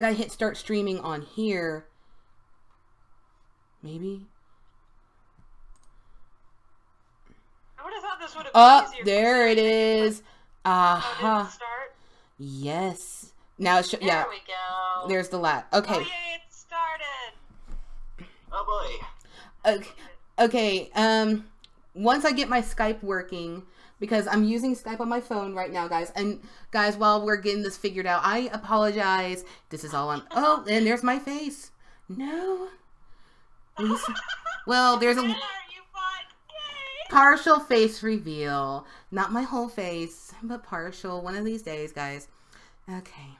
I hit start streaming on here, maybe. I would have thought this would have Oh, been easier. there it is. Aha. Did it start? Yes. Now it's yeah. There we go. There's the lat. Okay. Oh yay, it started. Oh boy. Okay. Once I get my Skype working, because I'm using Skype on my phone right now, guys. And guys, while we're getting this figured out, I apologize. This is all on. Oh, and there's my face. No. Well, there's a partial face reveal. Not my whole face, but partial. One of these days, guys. Okay.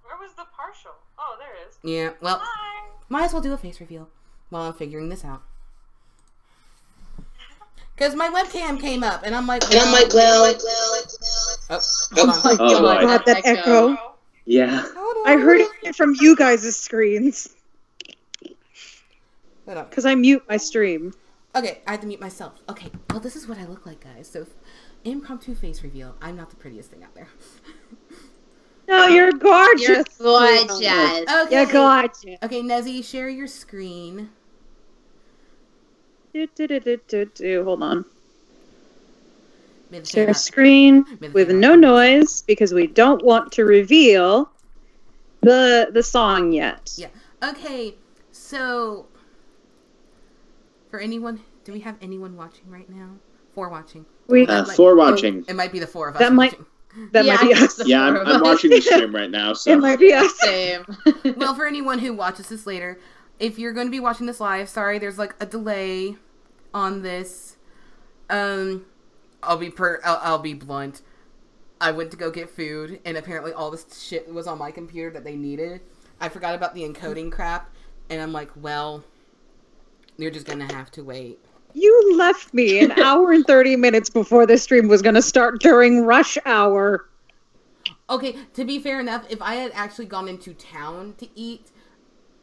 Where was the partial? Oh, there it is. Yeah, well, Hi. might as well do a face reveal while I'm figuring this out. Because my webcam came up, and I'm like, well. Oh, hold on. Oh my God, that echo. Yeah. I heard it from you guys' screens. Hold on. Because I mute my stream. Okay, I have to mute myself. Okay, well, this is what I look like, guys. So, impromptu face reveal. I'm not the prettiest thing out there. No, you're gorgeous. You're gorgeous. Okay. You're gorgeous. Okay, Nezzy, share your screen. Hold on. Maybe Share screen with no noise because we don't want to reveal the song yet. Yeah. Okay, so for anyone, do we have anyone watching right now? For watching. For watching. It might be the four of us. That might be us. Yeah, I'm watching the stream right now. So. It might be us. Same. Well, for anyone who watches this later, if you're going to be watching this live, sorry, there's like a delay on this. I'll be blunt. I went to go get food, and apparently all this shit was on my computer that they needed. I forgot about the encoding crap, and I'm like, well, you're just gonna have to wait. You left me an hour and 30 minutes before this stream was gonna start during rush hour. Okay, to be fair enough, if I had actually gone into town to eat,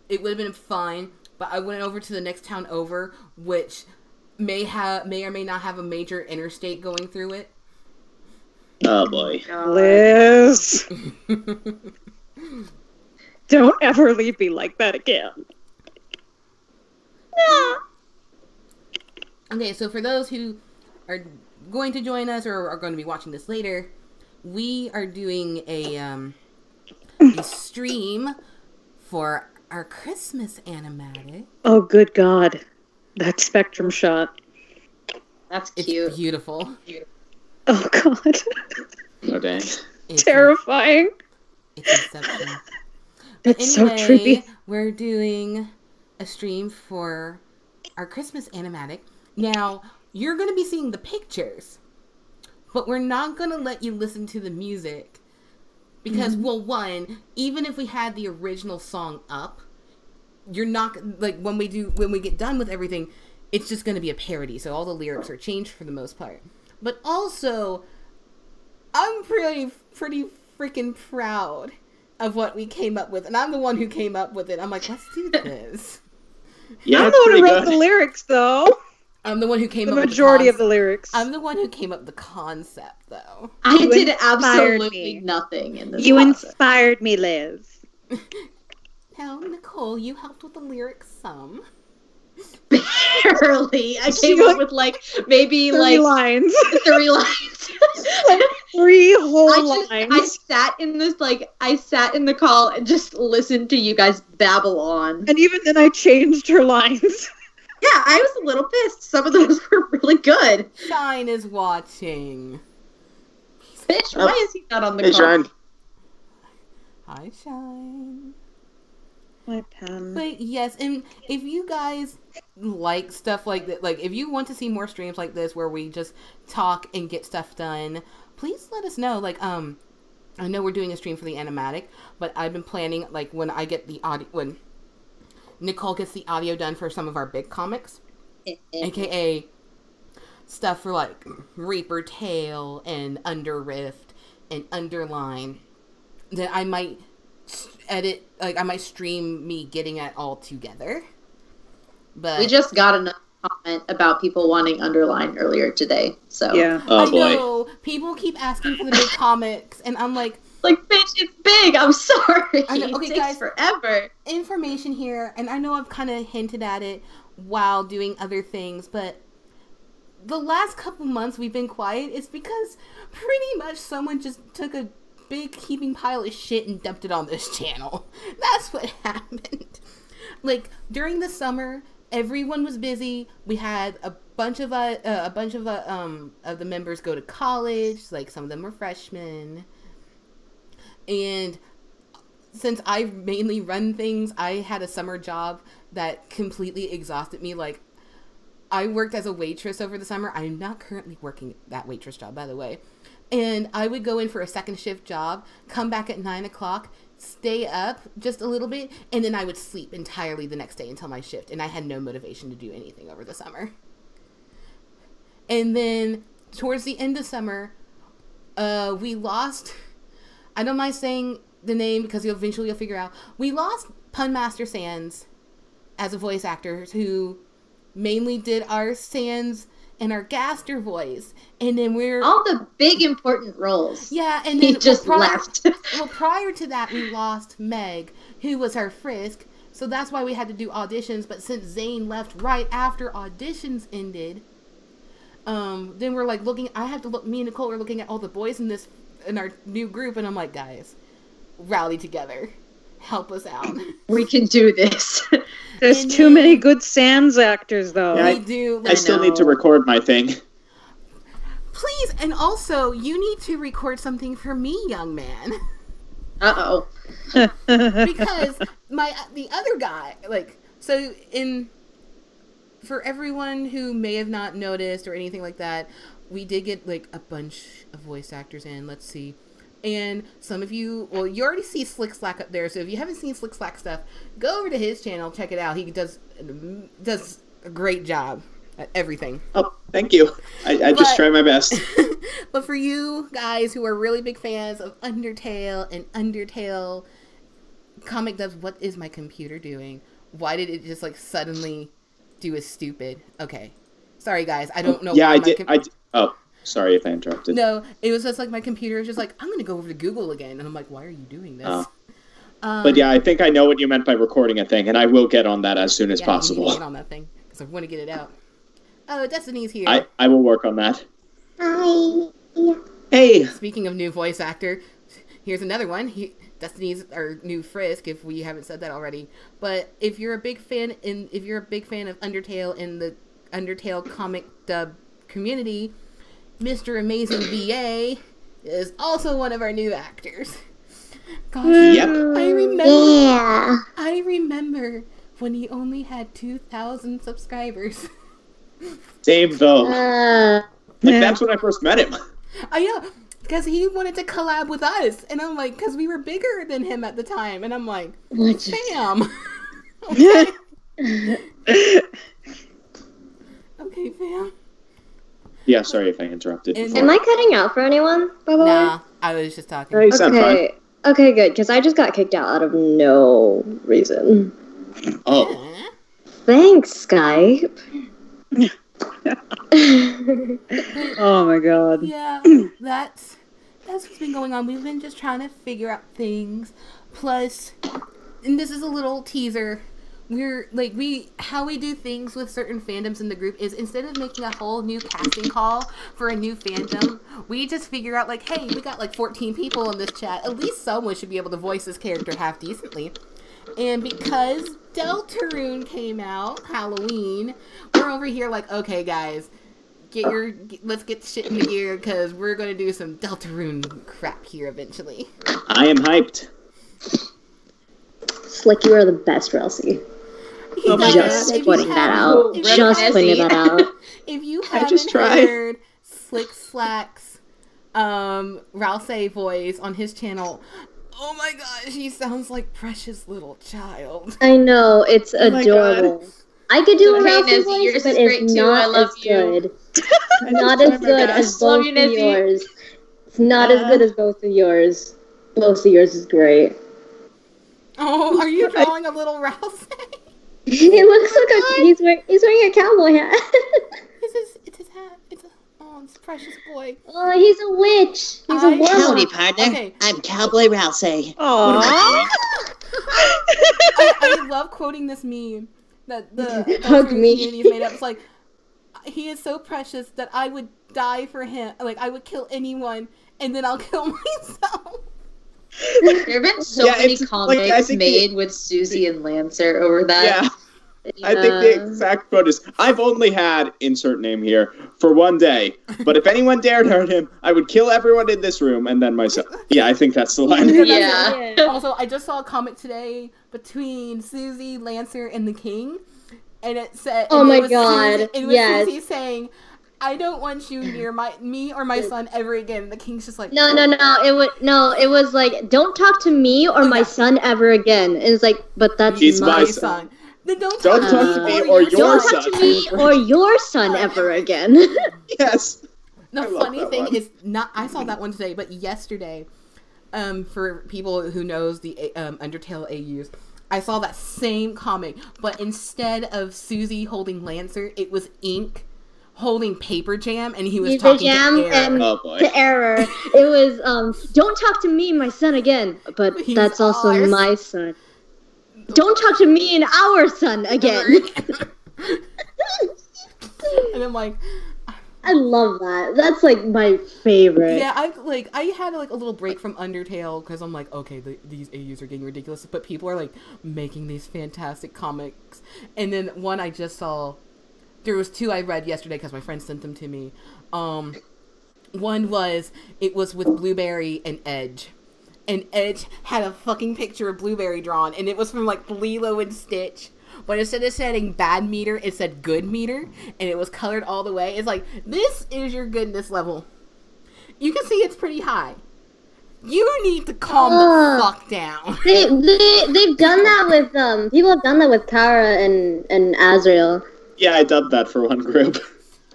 it would have been fine. But I went over to the next town over, which may or may not have a major interstate going through it. Oh boy, Liz! Don't ever leave me like that again. No. Okay, so for those who are going to join us or are going to be watching this later, we are doing a stream for our Christmas animatic. Oh, good God. That spectrum shot. That's cute. It's beautiful. Oh, God. Oh, dang. It's terrifying. It's Inception. It's anyway, so trippy. We're doing a stream for our Christmas animatic. Now, you're going to be seeing the pictures, but we're not going to let you listen to the music because, well, one, even if we had the original song up, you're not, like, when we get done with everything, it's just going to be a parody, so all the lyrics are changed for the most part. But also, I'm pretty freaking proud of what we came up with, and I'm the one who came up with it. I'm like, let's do this. Yeah, I'm the one who wrote the lyrics, though. I'm the one who came up the with majority of the lyrics. I'm the one who came up with the concept, though. I You did inspired absolutely me. nothing in this. You process. inspired me, Liz. Now, Nicole, you helped with the lyrics some. Barely. I came up with like maybe Three like lines. 3 lines. Like 3 whole lines. I sat in the call and just listened to you guys babble on. And even then I changed her lines. Yeah, I was a little pissed. Some of those were really good. Shine is watching. Bitch, why is he not on the Hey, call? Shine. Hi, Shine. My pen. But yes, and if you guys like stuff like that, like if you want to see more streams like this where we just talk and get stuff done, please let us know. Like, I know we're doing a stream for the animatic, but I've been planning, like, when I get the audio, when Nicole gets the audio done for some of our big comics, aka stuff for like Reaper Tail and Underrift and Underline, then I might edit, like I might stream me getting it all together. But We just got another comment about people wanting Underline earlier today. So Yeah. Oh I boy. know people keep asking for the big comics, and I'm like, Like, bitch, it's big. I'm sorry. I know. Okay, it takes guys. forever. Information here, and I know I've kind of hinted at it while doing other things, but the last couple months we've been quiet is because pretty much someone just took a big heaping pile of shit and dumped it on this channel. That's what happened. Like, during the summer, everyone was busy. We had a bunch of the members go to college. Like, some of them were freshmen. And since I mainly run things, I had a summer job that completely exhausted me. Like, I worked as a waitress over the summer. I'm not currently working that waitress job, by the way. And I would go in for a second shift job, come back at 9 o'clock, stay up just a little bit, and then I would sleep entirely the next day until my shift. And I had no motivation to do anything over the summer. And then towards the end of summer, we lost, I don't mind saying the name because you'll figure out, we lost Pun Master Sans as a voice actor who mainly did our Sans and our Gaster voice, and then all the big important roles. Yeah, and then he just left. Well, prior to that, we lost Meg, who was our Frisk, so that's why we had to do auditions. But since Zane left right after auditions ended, then we're like looking. I have to look. Me and Nicole are looking at all the boys in our new group, and I'm like, guys, rally together, help us out. We can do this. There's too many good Sans actors, though. Yeah, We do. I still need to record my thing. Please, and also, you need to record something for me, young man. Uh-oh. Because the other guy, like, so for everyone who may have not noticed or anything like that, we did get, like, a bunch of voice actors in. Let's see. And some of you, well, you already see Slick Slack up there, so if you haven't seen Slick Slack stuff, go over to his channel, check it out. He does a great job at everything. Oh, thank you. I just try my best. But for you guys who are really big fans of Undertale and Undertale comic dubs, what is my computer doing? Why did it just, like, suddenly do a stupid? Okay. Sorry, guys. I don't know. Yeah, I did. Oh. Sorry if I interrupted. No, it was just like my computer was just like, I'm going to go over to Google again. And I'm like, why are you doing this? But yeah, I think I know what you meant by recording a thing, and I will get on that as soon as possible. Get on that thing, because I want to get it out. Oh, Destiny's here. I will work on that. Hi. Hey! Speaking of new voice actor, here's another one. Destiny's our new Frisk, if we haven't said that already. But if you're a big fan of Undertale in the Undertale comic dub community, Mr. Amazing VA is also one of our new actors. Gosh, Yep. I remember when he only had 2,000 subscribers. Same though. That's when I first met him. Oh yeah, because he wanted to collab with us, and I'm like, because we were bigger than him at the time, and I'm like, fam. Okay. Okay, fam. Yeah, sorry if I interrupted. Am I cutting out for anyone, by the way? Nah, I was just talking. You sound fine. Okay, good, because I just got kicked out of no reason. Oh. Thanks, Skype. Oh my god. Yeah, that's what's been going on. We've been just trying to figure out things. Plus, and this is a little teaser. We're like how we do things with certain fandoms in the group is instead of making a whole new casting call for a new fandom, we just figure out like, hey, we got like 14 people in this chat. At least someone should be able to voice this character half decently. And because Deltarune came out Halloween, we're over here like, okay, guys, let's get shit in the gear because we're gonna do some Deltarune crap here eventually. I am hyped. Slick, you are the best, Relsey. Oh my Just pointing that out. Just pointing that out. If you I just haven't tried. heard Slick Slack's Ralsei voice on his channel, oh my gosh, he sounds like precious little child. I know, it's Oh my adorable. God. I could do a Okay, Ralsei Nezzy, voice, yours but is great it's too. not I love as you. good. Not as good as Love both you, of Nezzy. yours. It's not as good as both of yours. Both of yours is great. Oh, are you drawing a little Ralsei? He looks like he's wearing a cowboy hat. It's his hat. Oh, this precious boy. Oh, he's a witch. He's a I- warlock. Howdy, partner. Okay. I'm Cowboy Rousey. Aww. I love quoting this meme that the Hug me. community's made up. It's like, he is so precious that I would die for him. Like, I would kill anyone, and then I'll kill myself. There have been so many it's like, comics I think made with Susie and Lancer over that. Yeah. I think the exact quote is, I've only had, insert name here, for one day. But if anyone dared hurt him, I would kill everyone in this room and then myself. Yeah, I think that's the line. Yeah. Also, I just saw a comic today between Susie, Lancer, and the King. And it said, Oh and my it was God, Susie, it was yes. Susie saying, I don't want you near me or my son ever again. The King's just like, No. It was like, don't talk to me or my son ever again. And it's like, but that's He's my my son. Then don't Don't talk talk to me or your your Don't son. talk to me or your son ever again. Yes. The I love funny that thing one. is, not I saw that one today, but yesterday, for people who knows the Undertale AUs, I saw that same comic, but instead of Susie holding Lancer, it was Ink holding Paper Jam, and he was Paper talking Jam to Air. and- Oh boy. To Error. It was, don't talk to me, my son again. But He's that's also ours. my son. Don't talk to me and our son again. And I'm like, I love that. That's like my favorite. yeah, I had like a little break from Undertale because I'm like, okay, these AUs are getting ridiculous, but people are like making these fantastic comics. And then one I just saw, there was two I read yesterday because my friend sent them to me. One was with Blueberry and Edge. And Edge had a fucking picture of Blueberry drawn, and it was from like Lilo and Stitch. But instead of saying bad meter, it said good meter, and it was colored all the way. It's like, this is your goodness level. You can see it's pretty high. You need to calm the fuck down. They've done that with people have done that with Kara and Azrael. Yeah, I dubbed that for one group.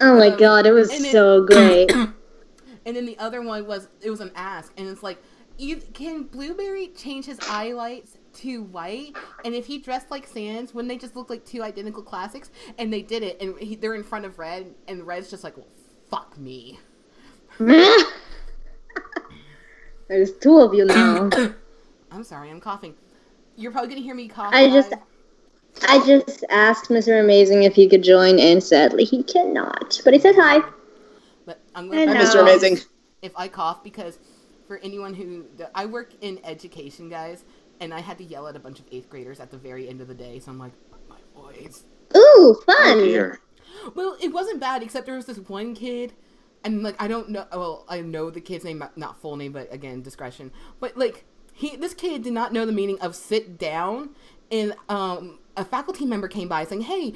Oh my god, it was and then- so great. And then the other one was an ask, and it's like, can Blueberry change his highlights to white? And if he dressed like Sans, wouldn't they just look like two identical classics? And they did it, and they're in front of Red, and Red's just like, well, fuck me. There's two of you now. I'm sorry, I'm coughing. You're probably gonna hear me cough. I just asked Mr. Amazing if he could join, and sadly he cannot. But he said hi. But I'm I gonna know. Mr. Amazing. if I cough, because for anyone who I work in education, guys, and I had to yell at a bunch of 8th graders at the very end of the day, so I'm like, my voice. Ooh, fun! Oh dear. Well, it wasn't bad, except there was this one kid, and like I don't know. Well, I know the kid's name, not full name, but again, discretion. But like this kid did not know the meaning of sit down, and a faculty member came by saying, "Hey,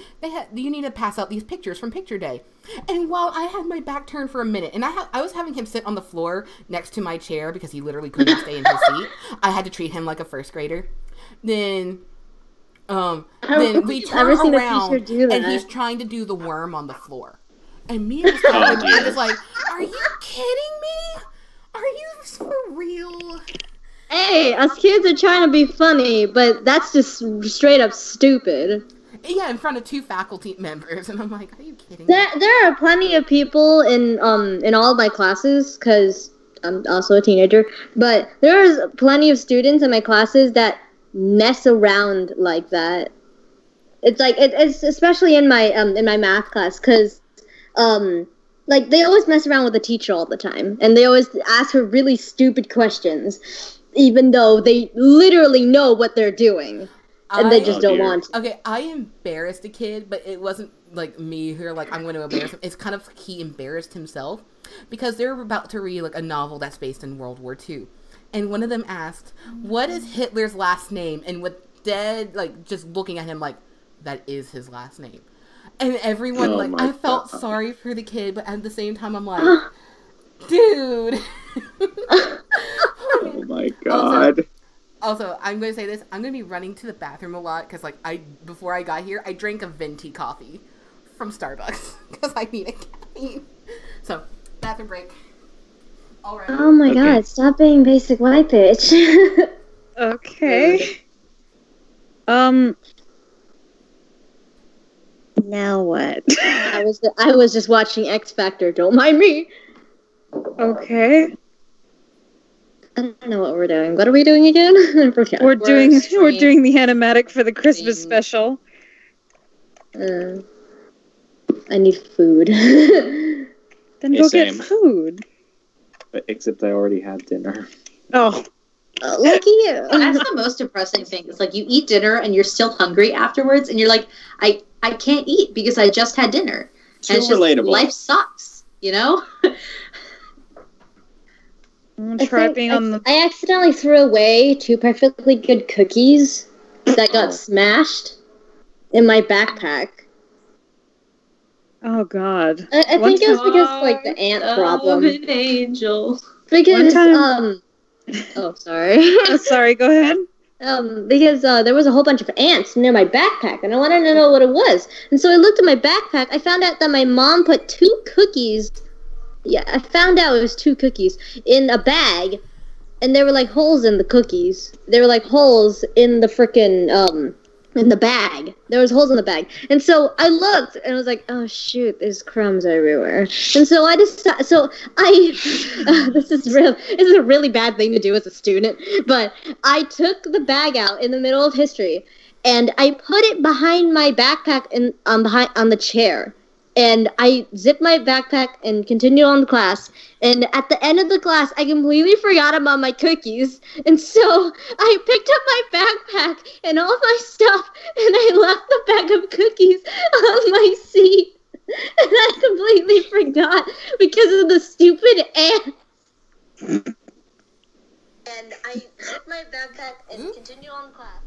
you need to pass out these pictures from picture day." And while I had my back turned for a minute, and I was having him sit on the floor next to my chair because he literally couldn't stay in his seat. I had to treat him like a 1st grader. Then we turn seen a around, teacher do that. and he's trying to do the worm on the floor. And me and this guy, I'm just like, are you kidding me? Are you for real? Hey, us kids are trying to be funny, but that's just straight up stupid. Yeah, in front of 2 faculty members, and I'm like, are you kidding me? There are plenty of people in all of my classes, because I'm also a teenager, but there's plenty of students in my classes that mess around like that. It's like it's especially in my math class, because like they always mess around with the teacher all the time, and they always ask her really stupid questions, even though they literally know what they're doing, and they just don't want to. Okay, I embarrassed a kid, but it wasn't like me who like, I'm going to embarrass him. It's kind of like he embarrassed himself, because they're about to read like a novel that's based in World War II. And one of them asked, what is Hitler's last name? And with dead, like, just looking at him like, that is his last name. And everyone, I felt sorry for the kid, but at the same time, I'm like, dude. Oh my god. Also, I'm going to say this. I'm going to be running to the bathroom a lot, because, like, before I got here, I drank a venti coffee from Starbucks, because I need a caffeine. So, bathroom break. All right. Oh my god, stop being basic white bitch. Okay. Now what? I was just watching X Factor. Don't mind me. Okay. I don't know what we're doing. What are we doing again? I forgot. We're doing the animatic for the Christmas special. I need food. Then go get food. But except I already had dinner. Oh. Lucky you. That's the most depressing thing. It's like you eat dinner and you're still hungry afterwards, and you're like, I can't eat because I just had dinner. Too and it's just, relatable. life sucks, you know? I accidentally threw away 2 perfectly good cookies that got smashed in my backpack. Oh God! I think it was because of, like, the ant problem. An angel. Because oh, sorry. Oh, sorry. Go ahead. Because there was a whole bunch of ants near my backpack, and I wanted to know what it was. And so I looked at my backpack. I found out that my mom put 2 cookies. Yeah, I found out it was 2 cookies in a bag, and there were like holes in the cookies. There were like holes in the frickin' in the bag. There was holes in the bag, and so I looked and I was like, "Oh shoot, there's crumbs everywhere." And so I decided. This is a really bad thing to do as a student, but I took the bag out in the middle of history, and I put it behind my backpack on the chair. And I zipped my backpack and continued on the class. And at the end of the class, I completely forgot about my cookies. And so I picked up my backpack and all my stuff, and I left the bag of cookies on my seat. And I completely forgot because of the stupid ant. And I zipped my backpack and continued on the class.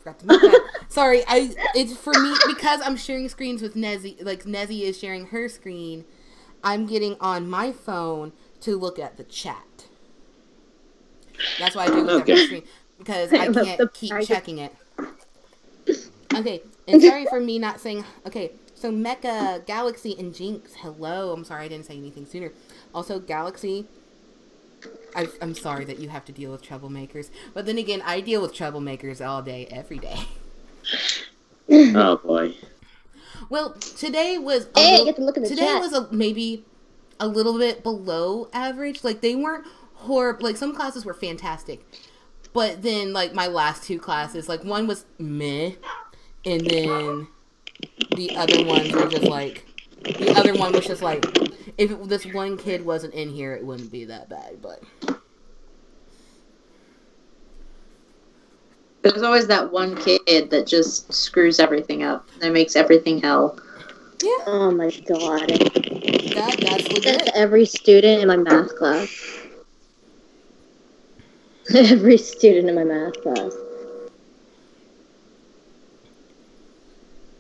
Forgot to make that. Sorry, it's for me because I'm sharing screens with Nezzy. Like Nezzy is sharing her screen. I'm getting on my phone to look at the chat. That's why I do with every screen because I can't keep checking it. Okay, and sorry for me not saying. Okay, so Mecha, Galaxy, and Jinx. Hello. I'm sorry I didn't say anything sooner. Also, Galaxy. I'm sorry that you have to deal with troublemakers, but then again, I deal with troublemakers all day, every day. Oh boy. Well, today was I get to look at the chat. was maybe a little bit below average. Like they weren't horrible. Like some classes were fantastic, but then like my last 2 classes, like one was meh, and then the other ones were just like. The other one was just like, if this one kid wasn't in here, it wouldn't be that bad, but... There's always that one kid that just screws everything up. That makes everything hell. Yeah. Oh my god. That's legit. That's every student in my math class. Every student in my math class.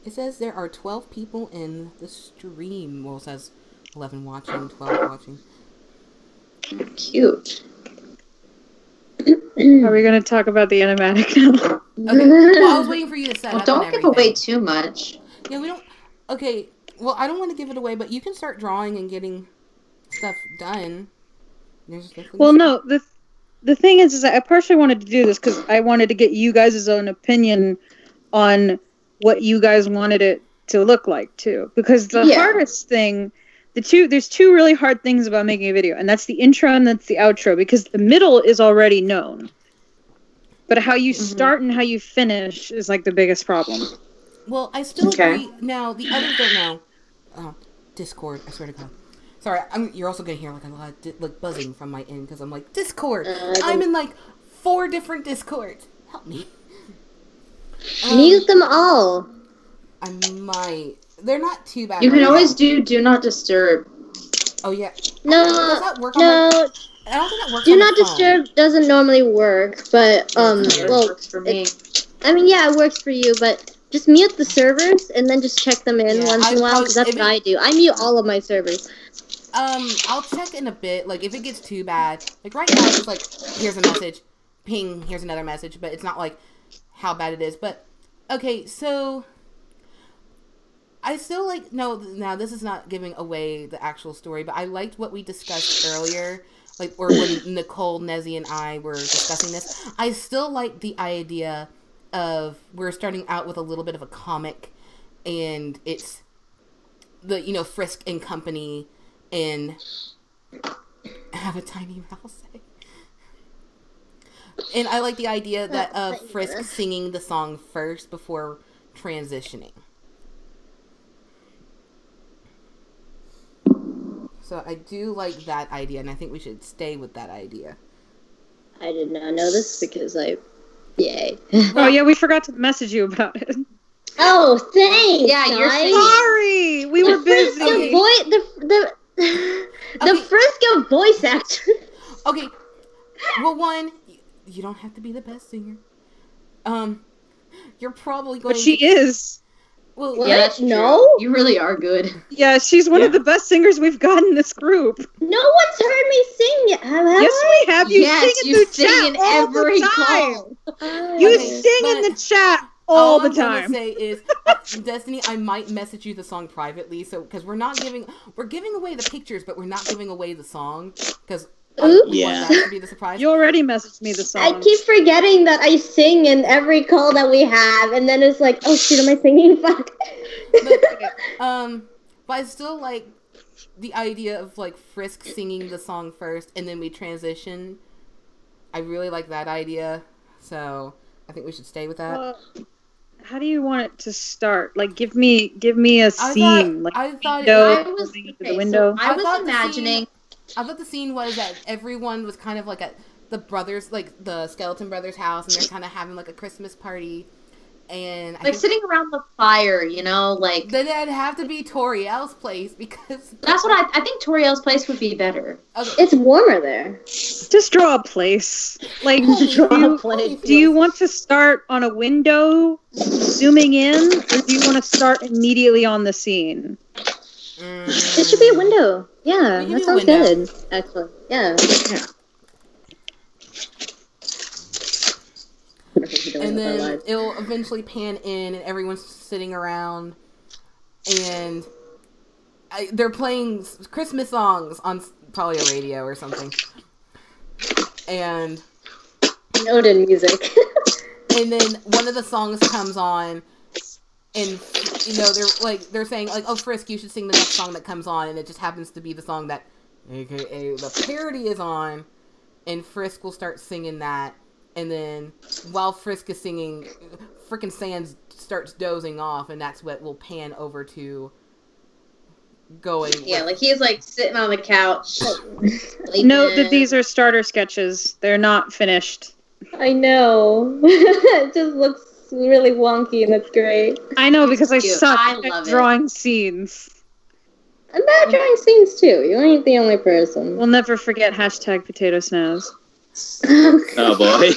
It says there are 12 people in the stream. Well, it says 11 watching, 12 watching. Cute. Are we going to talk about the animatic now? Okay, well, I was waiting for you to set Well, up don't and give everything. away too much. Yeah, we don't... Okay, well, I don't want to give it away, but you can start drawing and getting stuff done. Well, no, the thing is that I partially wanted to do this because I wanted to get you guys' own opinion on what you guys wanted it to look like too, because the hardest thing, there's 2 really hard things about making a video, and that's the intro and that's the outro, because the middle is already known, but how you start and how you finish is like the biggest problem. Well, I still agree. Now the other thing now, Discord. I swear to God. Sorry, you're also gonna hear like a lot of like buzzing from my end because I'm like Discord. I'm in like 4 different Discords. Help me. Mute them all. I might. They're not too bad. You can always do not disturb. Oh yeah. No. Does that work? No. I don't think that works. Do on not the phone. disturb doesn't normally work, but It well, works for me. I mean, yeah, it works for you, but just mute the servers and then just check them in once in a while. Because that's what I do. I mute all of my servers. I'll check in a bit. Like if it gets too bad, like right now, it's like here's a message, ping, here's another message, but it's not like how bad it is. But okay, so I still like now this is not giving away the actual story, but I liked what we discussed earlier, like or when Nicole, Nezzy, and I were discussing this. I still like the idea of we're starting out with a little bit of a comic, and it's the Frisk and company and have a tiny mouse say. And I like the idea that of Frisk singing the song first before transitioning. So I do like that idea, and I think we should stay with that idea. I did not know this because yay. Oh yeah, we forgot to message you about it. Oh, thanks. Yeah, you're guys. Sorry, we were busy. The Frisco voice actor. Okay. Well, one, you don't have to be the best singer. You're probably going. But she is. Well, What? Yeah, that's true. No? You really are good. Yeah, she's one of the best singers we've got in this group. No one's heard me sing yet. Have Yes, I? we have. You Yes, sing you in the sing chat in all every the time. call. You Okay, sing in but the chat all the I'm gonna time. say is, Destiny, I might message you the song privately, so because we're giving away the pictures, but we're not giving away the song because we want Yeah. that to be the surprise. You already messaged me the song. I keep forgetting that I sing in every call that we have, and then it's like, oh shoot, am I singing? Fuck. But I still like the idea of like Frisk singing the song first, and then we transition. I really like that idea, so I think we should stay with that. How do you want it to start? Like, give me a scene. I thought the window. I I thought was the imagining. I thought the scene was that everyone was kind of like at the brothers, like the Skeleton Brothers' house, and they're kind of having like a Christmas party, and Like sitting around the fire, you know, like then it'd have to be Toriel's place because that's what I think. Toriel's place would be better. okay. It's warmer there. Just draw a place. Like, do you want to start on a window, zooming in, or do you want to start immediately on the scene? It should be a window. Yeah, We can that do a sounds window. good. Actually, yeah. And then it'll eventually pan in, and everyone's sitting around, and they're playing Christmas songs on probably a radio or something. And Noted music. and then one of the songs comes on, and they're saying like, "Oh, Frisk, you should sing the next song that comes on," and it just happens to be the song that, aka the parody, is on, and Frisk will start singing that. And then, while Frisk is singing, frickin' Sans starts dozing off, and that's what will pan over to going. Yeah, like he's like sitting on the couch. Note that these are starter sketches. They're not finished. I know. It just looks really wonky, and that's great. I know, because I Cute. suck I at love it. drawing scenes. I'm bad at drawing scenes too. You ain't the only person. We'll never forget hashtag potato snaz. Oh boy.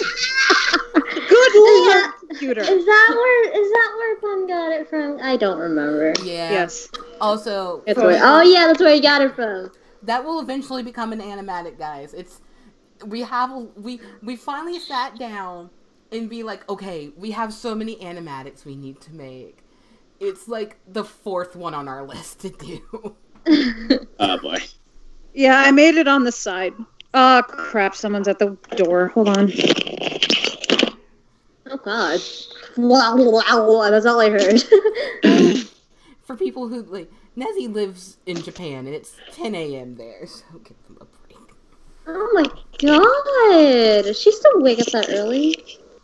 Good lord, computer. Is that where Pun got it from? I don't remember. Yeah. Yes. Also, That's where, oh yeah, that's where you got it from. that will eventually become an animatic, guys. We finally sat down and be like, okay, we have so many animatics we need to make. It's like the fourth one on our list to do. Oh boy. Yeah, I made it on the side. Oh, crap. Someone's at the door. Hold on. Oh god. Wow, that's all I heard. For people who, like, Nezzy lives in Japan, and it's 10 a.m. there, so give them a break. Oh my god. She still wake up that early?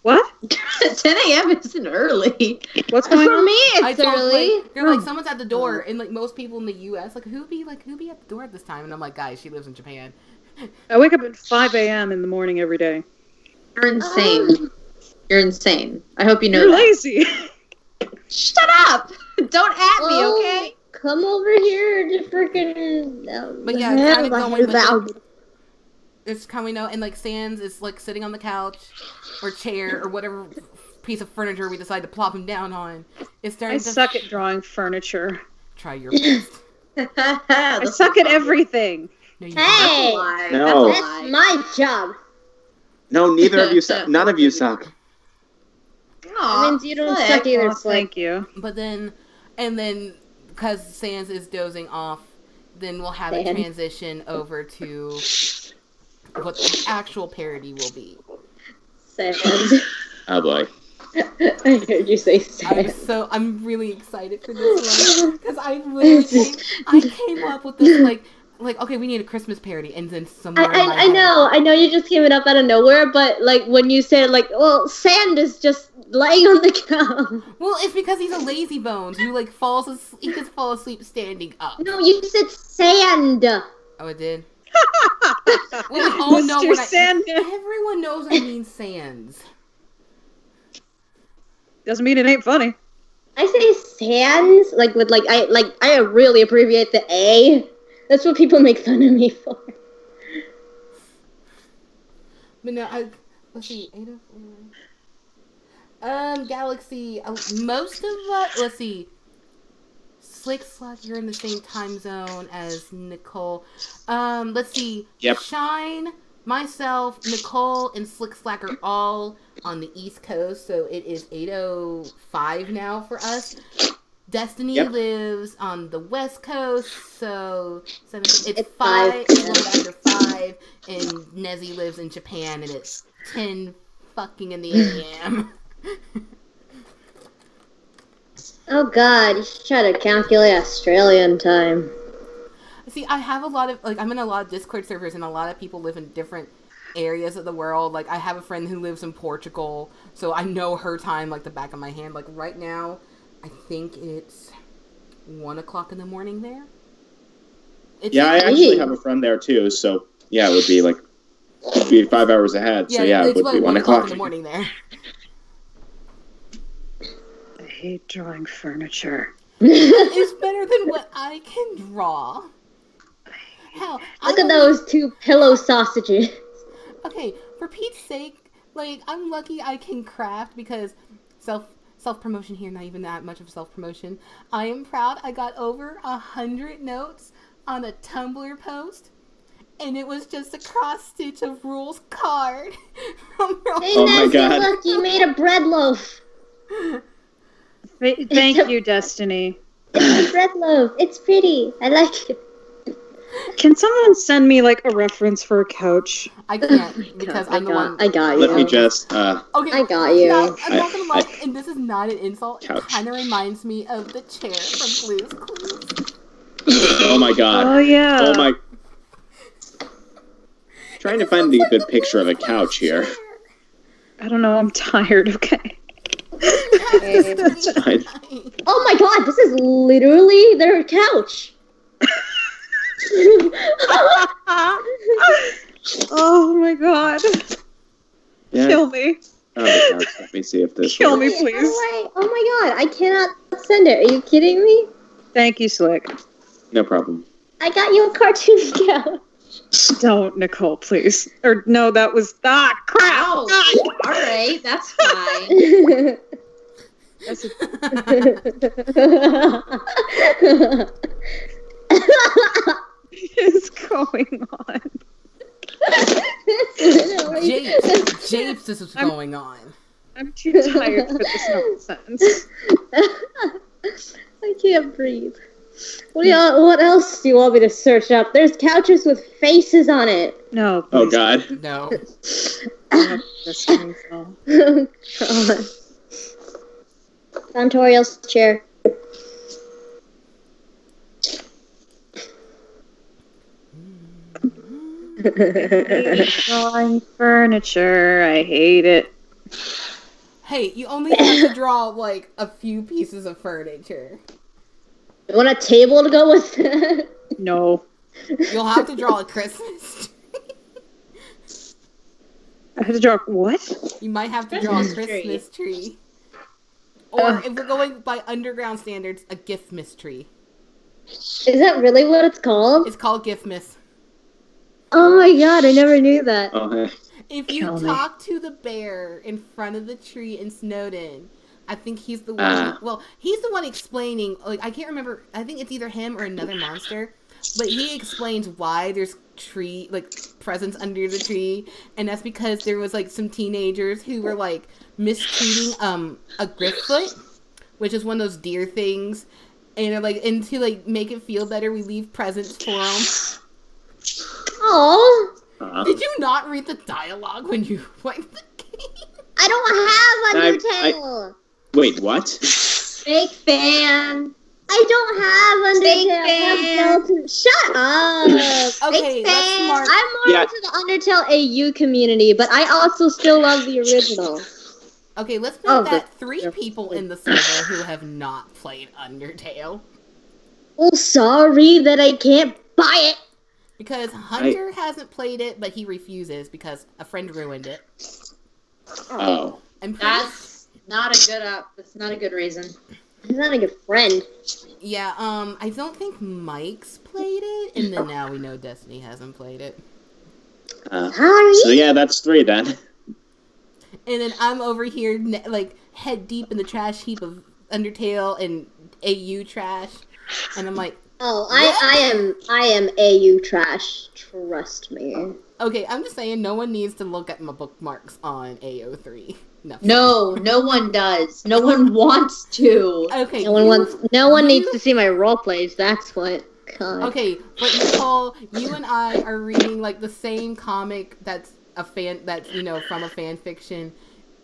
What? 10 a.m. isn't early. What's going For on? me, I it's told, early. like, you're like, someone's at the door, and, like, most people in the U.S., like, who be at the door at this time? And I'm like, guys, she lives in Japan. I wake up at 5 a.m. in the morning every day. You're insane. You're insane. I hope you know You're that. lazy. Shut up! Don't at me, okay? Come over here to freaking. But yeah, it's kind of going with it's coming out, and like Sans is like sitting on the couch or chair or whatever piece of furniture we decide to plop him down on. It's starting I to suck at drawing furniture. try your best. I suck at everything. No, you Hey! Lie. No. That's a That's lie. my job. No, neither of you suck. None of you suck. That Aw, means you don't sick. suck either, Oh, Slick. thank you. But then, because Sans is dozing off, then we'll have a Sans. transition over to what the actual parody will be. Sad. Oh boy. I heard you say sad. I'm really excited for this one because I came up with this like okay, we need a Christmas parody, and then somewhere in my head, I know you just came it up out of nowhere, but like when you said like, well, sand is just laying on the ground. Well, it's because he's a lazy bones who like he just fall asleep standing up. No, you said sand. Oh, it did. Well, we all know Mr. Sand. Everyone knows I mean sands. Doesn't mean it ain't funny. I say sands like with I really abbreviate the A. That's what people make fun of me for. But no, let's see, 804. Galaxy. Most of let's see. Slick Slack, you're in the same time zone as Nicole. Let's see. Yep. Shine, myself, Nicole, and Slick Slack are all on the East Coast, so it is 8:05 now for us. Destiny lives on the West Coast, so it's 5. It's a little after 5, and Nezzy lives in Japan, and it's 10 fucking in the a.m. Oh God, you should try to calculate Australian time. See, I have a lot of I'm in a lot of Discord servers, and a lot of people live in different areas of the world. Like, I have a friend who lives in Portugal, so I know her time like the back of my hand. Like right now, I think it's 1 o'clock in the morning there. I actually have a friend there too, so yeah, it would be like 5 hours ahead. So yeah, it would be 1 o'clock in the morning there. I hate drawing furniture. It's better than what I can draw. Hell, Look at those 2 pillow sausages. Okay, for Pete's sake, like, I'm lucky I can craft because self-promotion here, not even that much of self-promotion. I am proud I got over 100 notes on a Tumblr post, and it was just a cross-stitch of rules card. Hey, Nancy, look, you made a bread loaf. Thank you, Destiny. It's a bread loaf. It's pretty. I like it. Can someone send me, like, a reference for a couch? I can't, because I'm the one... I got you. Let me just, Okay, I got you. Now, I'm not gonna lie, and this is not an insult, it kind of reminds me of the chair from Blue's Clues. Oh my god. Oh, yeah. Oh my... Trying to find a good picture of a couch here. I don't know, I'm tired, okay? It's fine. Oh my god, this is literally their couch. Oh my god. Yeah. Kill me. Oh my god, let me see if this Kill works. me, please. Oh my god, I cannot send it. Are you kidding me? Thank you, Slick. No problem. I got you a cartoon couch. Don't, Nicole, please. Or, no, that was... Ah, crap! Oh, alright, that's fine. That's a... What is going on? Japes, this is going on. I'm too tired for this nonsense. I can't breathe. What else do you want me to search up? There's couches with faces on it. No, please. Oh god. No. Found Toriel's chair. Drawing furniture. I hate it. Hey, you only have to draw, like, a few pieces of furniture. You want a table to go with that? No. You'll have to draw a Christmas tree. I have to draw what? You might have to draw a Christmas tree. Or, if we're going by underground standards, a Giftmas tree. Is that really what it's called? It's called Giftmas. Oh my god, I never knew that. Oh, hey. If you talk to the bear in front of the tree in Snowden, I think he's the one. Well, he's the one explaining. Like, I can't remember. I think it's either him or another monster, but he explains why there's presents under the tree, and that's because there was like some teenagers who were like mistreating a grifffoot, which is one of those deer things, and to make it feel better, we leave presents for them. Oh. Did you not read the dialogue when you played the game? I don't have Undertale. Wait, what? Fake fan. I don't have Fake Undertale. I have fan. Delta. Shut up. Okay, Fake let's fan. mark. I'm more into the Undertale AU community, but I also still love the original. Okay, let's Oh, put that 3 people in the server who have not played Undertale. Well, sorry that I can't buy it. Because Hunter hasn't played it, but he refuses because a friend ruined it. Oh. I'm pretty That's not a good That's not a good reason. He's not a good friend. Yeah, I don't think Mike's played it, and then now we know Destiny hasn't played it. So yeah, that's 3 then. And then I'm over here, like, head deep in the trash heap of Undertale and AU trash, and I'm like, Oh, I am AU trash. Trust me. okay, I'm just saying, no one needs to look at my bookmarks on AO3. No, no one does. No one wants to. Okay, No one needs to see my role plays. That's what. God. Okay, but Nicole, you and I are reading like the same comic that's from a fan fiction,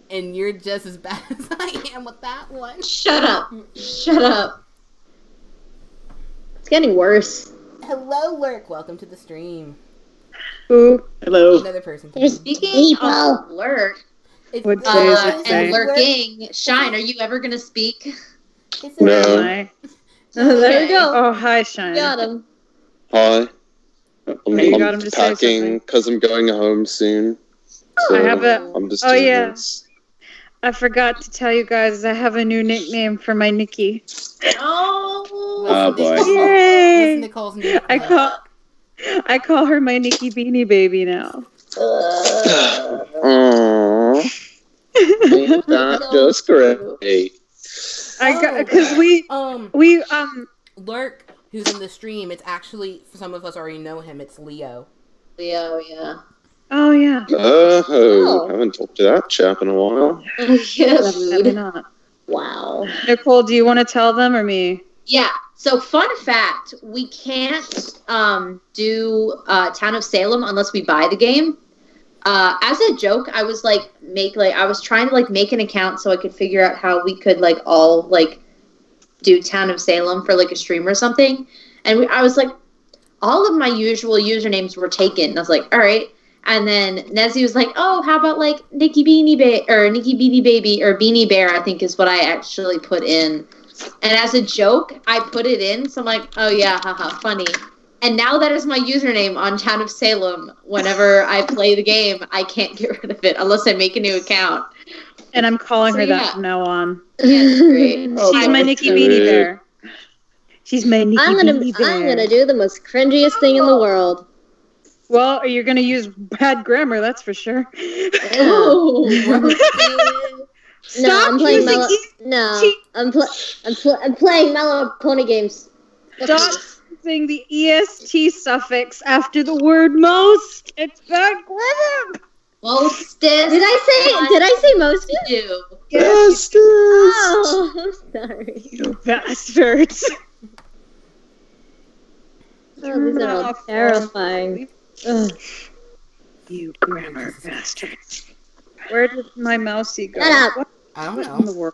and you're just as bad as I am with that one. Shut up. Shut up. It's getting worse. Hello, Lurk. Welcome to the stream. Ooh. Hello. Another person. Speaking of Lurk What day is it and today? lurking, Shine, are you ever gonna speak? It's No. okay. There we go. Oh, hi, Shine. Got him. Hi. I'm, You I'm got him to say packing something. because I'm going home soon. So I have a- I'm just oh, doing yeah. this. I forgot to tell you guys I have a new nickname for my Nikki. Oh, Oh, boy. Yay! What's Nicole's name? I call her my Nikki Beanie Baby now. Aww. Ain't that just great? I got because we Lurk, who's in the stream, it's actually, some of us already know him, it's Leo. Leo, yeah. oh yeah. Oh, haven't talked to that chap in a while. Yeah, Maybe dude. not. Wow. Nicole, do you want to tell them or me? Yeah. So, fun fact: we can't do Town of Salem unless we buy the game. As a joke, I was I was trying to make an account so I could figure out how we could all do Town of Salem for a stream or something. And I was like, all of my usual usernames were taken. And I was like, all right. And then Nezzy was like, oh, how about Nikki Beanie Nikki Beanie Baby or Beanie Bear, I think is what I actually put in. And as a joke, I put it in. So I'm like, oh yeah, haha, funny. And now that is my username on Town of Salem. Whenever I play the game, I can't get rid of it unless I make a new account. And I'm calling So, her that yeah. from now on. Yeah, it's great. Oh, She's my that's Nikki good. Beanie Bear. She's my Nikki I'm Beanie Bear. gonna do the most cringiest thing in the world. Well, you're gonna use bad grammar, that's for sure. Oh. No, I'm playing using Mellow. No, T- I'm playing Mellow Pony games. Stop using the EST suffix after the word most. It's bad grammar. Mostest. Did I say most? do? Yes. Oh, I'm sorry. You bastards. Oh, these are all off. terrifying. Ugh. You grammar bastards. Where did my mousey go? Shut up. What I don't in the know. world?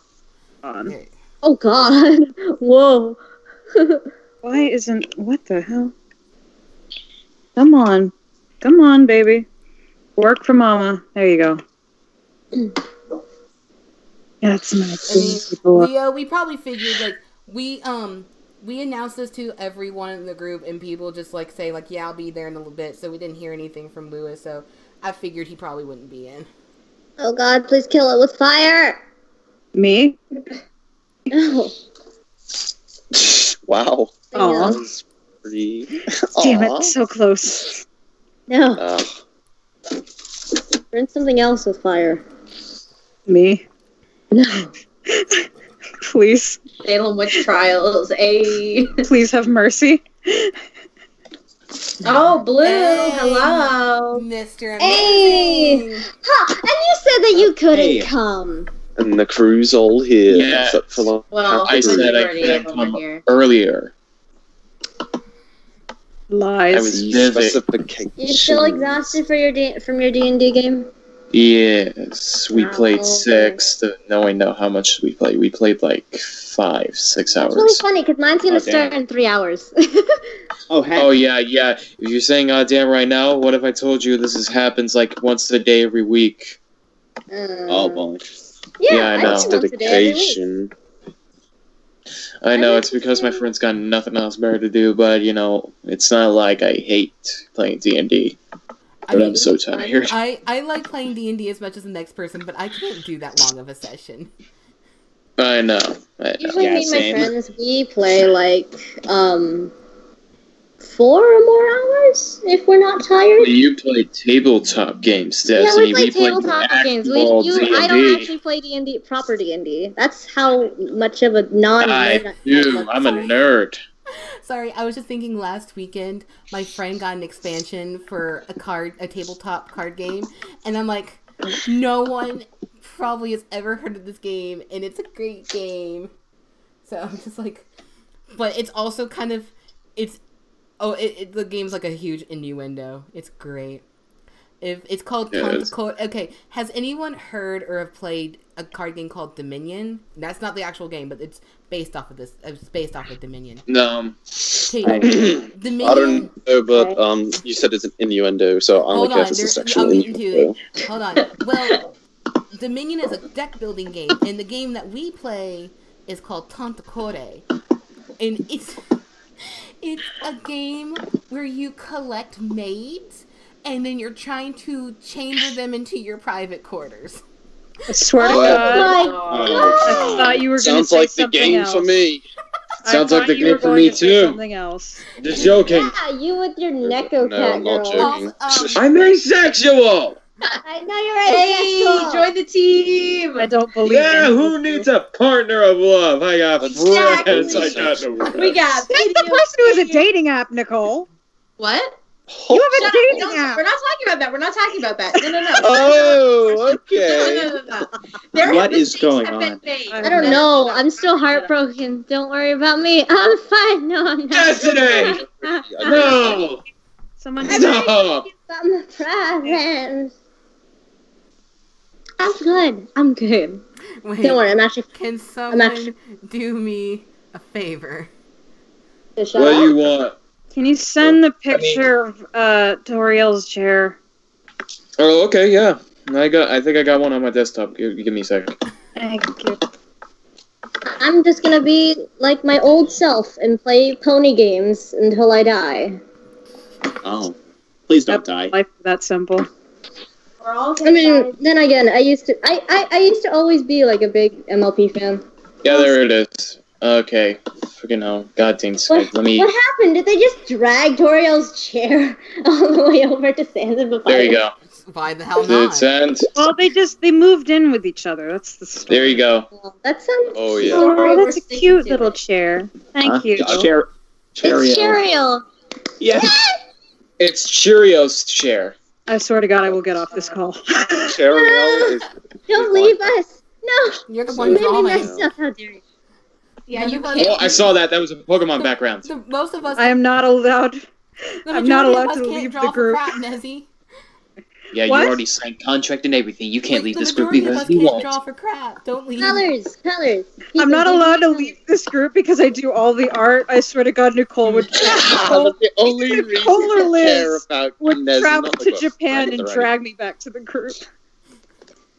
On? Okay. Oh God! Whoa! Why isn't... What the hell? Come on, baby. Work for mama. There you go. That's my I mean, Leo, we probably figured, we announced this to everyone in the group, and people just, say, yeah, I'll be there in a little bit, so we didn't hear anything from Lewis, so I figured he probably wouldn't be in. Oh God! Please kill it with fire! Me? No. Wow. Aw. That's pretty. Damn Aw. it, so close. No. Ah. Burn something else with fire. Me? No. Please. Salem Witch Trials. Please have mercy. Oh, Blue. Hey. Hello. Mr. Hey! Amazing! Huh? And you said that you couldn't Hey. come. And the crew's all here. Yeah. Except for Well, I said I majority couldn't of them are come here. earlier. I Lies. was busy. specification. You still exhausted for your from your D&D game? Yes, we played Oh. 6. No, I know how much we played. We played like 5, 6 hours. It's really funny because mine's gonna Oh, start damn. in 3 hours. Oh, heck. Oh yeah. If you're saying "damn" right now, what if I told you happens like once a day every week? Oh, boy. Yeah, I know. do once a day every week. Dedication. I know it's because my friend's got nothing else better to do, but it's not like I hate playing D&D. I But mean, I'm so tired. I like playing D&D as much as the next person, but I can't do that long of a session. I know. Usually Yeah, me and my same. friends, we play like 4 or more hours if we're not tired. You play tabletop games, Yeah, Destiny. we play tabletop games. I don't actually play D&D, proper D&D. That's how much of a non-nerd I do. I'm a nerd. Sorry, I was just thinking last weekend, my friend got an expansion for a tabletop card game, and I'm like, no one probably has ever heard of this game, and it's a great game. So I'm just like, but it's also kind of, the game's like a huge innuendo. It's great. It's called Okay, has anyone heard or have played a card game called Dominion? That's not the actual game, but it's based off of this. It's based off of Dominion. No. Okay, Dominion. I don't know, but you said it's an innuendo, so I'm Hold gonna on, guess it's a there's- sexual I'm getting to innuendo. it. Hold on. Well, Dominion is a deck building game, and the game that we play is called Tantacore, and it's a game where you collect maids, and then you're trying to chamber them into your private quarters. I swear to Oh God. my Oh, god! I thought you were going to Sounds say like the something game else. for me. I Sounds like thought the you were game for going me to say too. Something else. Just joking. Yeah, you with your Neko No, cat I'm not girl. joking. Um, I'm asexual. I know you're a Hey, asexual. join the team. I don't believe Yeah, in who you. needs a partner of love? I got Exactly. friends. I got no friends. We got That's the video person who has a games. dating app, Nicole. What? You have a Shut up. dating Don't- app. We're not talking about that. We're not talking about that. No. Oh, okay. No. There What is mistakes going have on? been made. I I don't know. I'm still heartbroken. Don't worry about me. I'm fine. No, I'm not. Destiny! No! Someone Stop! About my presents. I'm good. I'm good. Wait, Don't worry. I'm actually. can actually- someone do me a favor? Shut What do up. you want? Can you send the picture of Toriel's chair? Oh, okay, yeah. I think I got one on my desktop. Give me a sec. Thank you. I'm just gonna be like my old self and play pony games until I die. Oh. Please don't die. Life is that simple. I mean, then again, I used to always be like a big MLP fan. Yeah, there it is. Okay. Freaking hell. God dang Skype. Let me... What happened? Did they just drag Toriel's chair all the way over to Sansa? There you go. Why the hell Did it not? send? Well, they moved in with each other. That's the story. There you go. That sounds. Oh, yeah. Oh, that's a Sticking cute to little it. chair. Thank Huh? you. It's Cheerio. Yes. It's Cheerios chair. I swear to God, I will get off this call. Cheerio is... Don't leave us. No. You're the You one made me drawing. mess up. How dare you? Yeah, you None of can't. Oh, I saw that. That was a Pokemon background. Most of us. I am not allowed. the I'm not majority of allowed us to can't leave draw the for group. crap, Nezzy. Yeah, you What? already signed contract and everything. You can't leave The this group majority of because us you can't won't. draw for crap. Don't leave. Colors. I'm not allowed to leave this group because I do all the art. I swear to God, Nicole would Nicole the only reason Nicole or I care Liz about would Nezzy, travel not to like Japan what and friends drag me back to the group.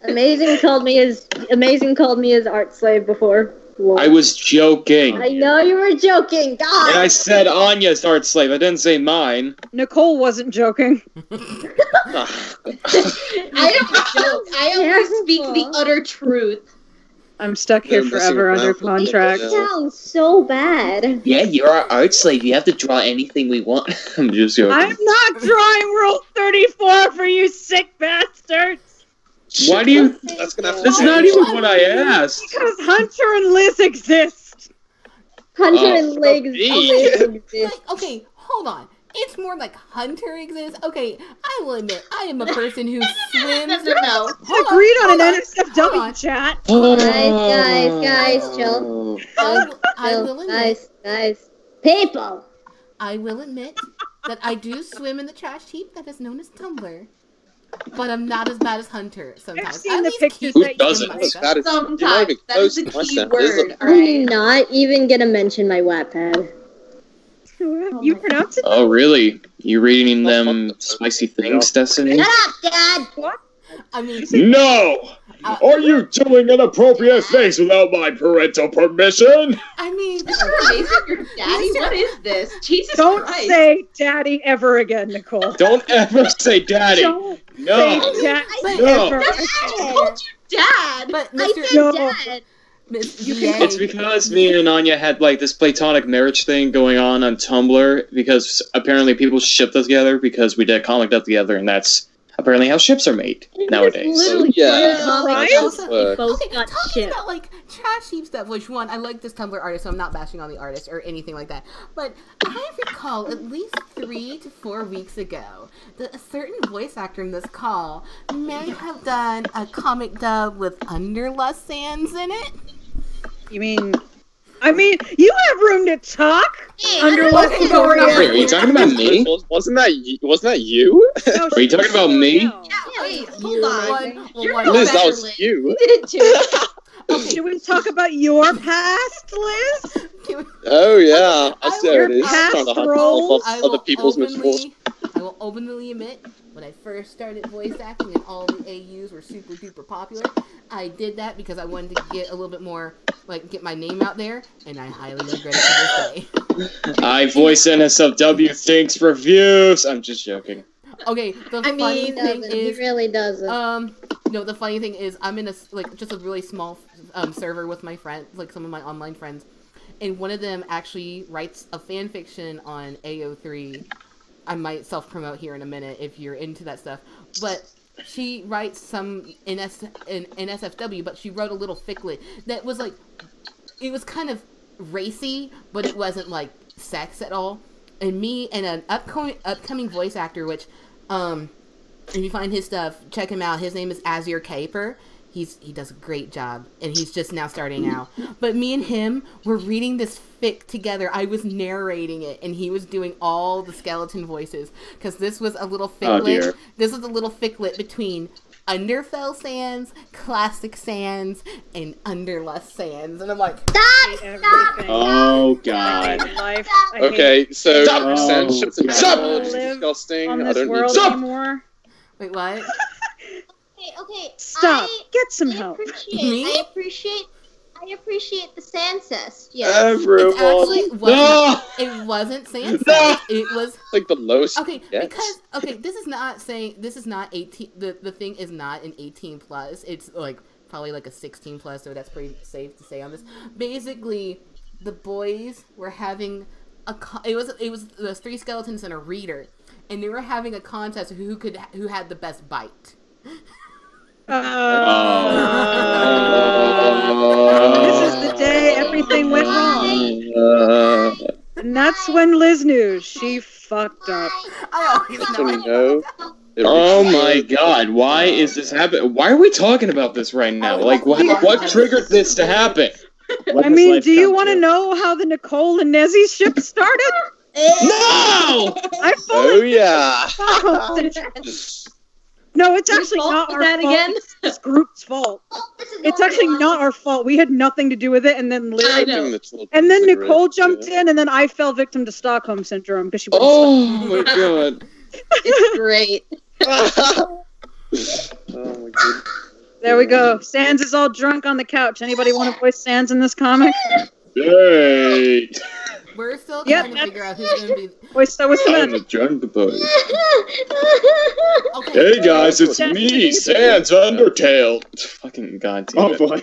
Amazing called me his art slave before. Lol. I was joking. I know you were joking. God. And I said Anya's art slave. I didn't say mine. Nicole wasn't joking. I don't joke. I always speak the utter truth. I'm stuck here They're missing forever a under mouthful. contract. It sounds so bad. Yeah, you're our art slave. You have to draw anything we want. I'm just joking. I'm not drawing Rule 34 for you sick bastards! Why do you... That's gonna have to That's change. not even what I asked. Because Hunter and Liz exist! Hunter Oh, and legs. me. Like, okay, hold on. It's more like Hunter exists. Okay, I will admit, I am a person who swims. No. Agreed on an Hold NSFW on. chat. Guys, chill. I will admit, Guys. People. I will admit that I do swim in the trash heap that is known as Tumblr. but I'm not as bad as Hunter sometimes. I've seen the least pictures keep Who it doesn't? in my Who's stuff. That is, you're not Sometimes. even That is close the to my key standards. word, I'm alright? not even gonna mention my Wattpad. You pronounce it? Oh, really? You reading them spicy things, Destiny? Shut up, Dad! What? I mean, No! Are you doing inappropriate things without my parental permission? I mean, Jason, your daddy? What is this? Jesus Don't Christ. say daddy ever again, Nicole. Don't ever say daddy. Don't No. say daddy No. ever That's again. I told you, Dad! but I Mr. said No. Dad. Miss You VA, can- It's because me and Anya had like this platonic marriage thing going on Tumblr because apparently people shipped us together because we did comic death together, and that's apparently how ships are made nowadays. Literally, Yeah. comic Right? books, we both okay, got talking shipped. about like trash heap stuff, which one I like this Tumblr artist, so I'm not bashing on the artist or anything like that. But I recall at least 3 to 4 weeks ago that a certain voice actor in this call may have done a comic dub with Underlust Sands in it. You mean... I mean, you have room to talk. Underlust Okay, but we're not- Wait, are you talking about me? Wasn't that you? No, Are you talking about me? no. Wait, hold You on. one- You're one- not Liz, that better, was Liz. you. You did it too. Should we talk about your past, Liz? Can we- Oh yeah, I see how Your it is. past Trying to hunt roles? off other people's misfortunes. I will openly admit, when I first started voice acting and all the AUs were super duper popular, I did that because I wanted to get a little bit more, like, get my name out there, and I highly regret it to this day. I voice NSFW thinks reviews. I'm just joking. Okay, the I funny mean, thing he is, really doesn't. no, the funny thing is, I'm in a, like, just a really small, server with my friends, like, some of my online friends, and one of them actually writes a fan fiction on AO3. I might self-promote here in a minute if you're into that stuff, but she writes some in NSFW, but she wrote a little ficlet that was, like, it was kind of racy, but it wasn't, like, sex at all. And me and an upcoming voice actor, which, if you find his stuff, check him out. His name is Azir Caper. He does a great job, and he's just now starting out. But me and him were reading this fic together. I was narrating it, and he was doing all the skeleton voices, because this was a little ficlet. dear. This was a little ficlet between Underfell Sands, Classic Sands, and Underlust Sands. And I'm like, Everything. Oh I God. hate life. I Okay, so Stop! censorships and Stop! technology is Live disgusting. on I this don't need world to. anymore. wait, what? Okay. Stop. Get some help. Me? I appreciate the Sancest. Yes. It Everyone. actually wasn't. No! It wasn't Sands. No! It was Like the lowest. okay Yes. because this is not saying this is not 18. The thing is not an 18 plus. It's like probably like a 16 plus. So that's pretty safe to say on this. Basically, the boys were having it was the 3 skeletons and a reader, and they were having a contest of who had the best bite. This is the day everything went wrong. And that's when Liz knew she fucked up. I always So we know. know. Oh my god, why is this happening? Why are we talking about this right now? Like, what triggered this to happen? Let I this mean, life do you come want to true. know how the Nicole and Nezzy ship started? No! I Oh fully yeah. No, it's Whose actually fault not was our that fault. again? It's this group's fault. It's actually not our fault. We had nothing to do with it, and then I Liz, know. and then Nicole jumped in, and then I fell victim to Stockholm syndrome because she wouldn't Oh my god. It's great. Oh my god. There we go. Sans is all drunk on the couch. Anybody want to voice Sans in this comic? Yay! We're still Yep, trying to figure out who's going to be. Voice that was the I'm man. a drunk boy. Okay. Hey guys, it's me, Sans Undertale. Fucking goddamn Oh it. boy.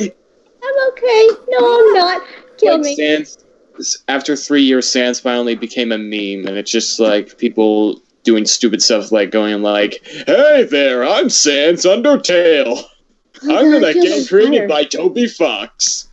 I'm okay. No, I'm not. Kill me. Sans, after 3 years, Sans finally became a meme, and it's just like people doing stupid stuff like going like, "Hey there, I'm Sans Undertale. I'm gonna get created by Toby Fox."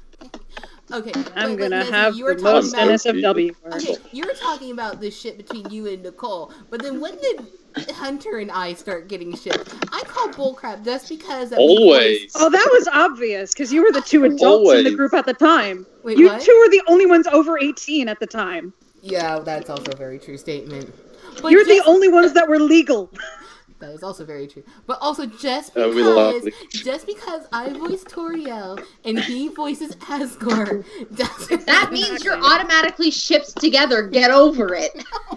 Okay. I'm but gonna Leslie, have you were the most talking about. NSFW. Okay, you were talking about this shit between you and Nicole, but then when did Hunter and I start getting shipped? I call bullcrap just because that we Always. Oh, that was obvious because you were the 2 adults in Always. the group at the time. Wait, You what? 2 were the only ones over 18 at the time. Yeah, that's also a very true statement. But You're the just- only ones that were legal. That is also very true. But also, just That would be lovely. because I voice Toriel and he voices Asgore, doesn't That means you're automatically shipped together. Get over it.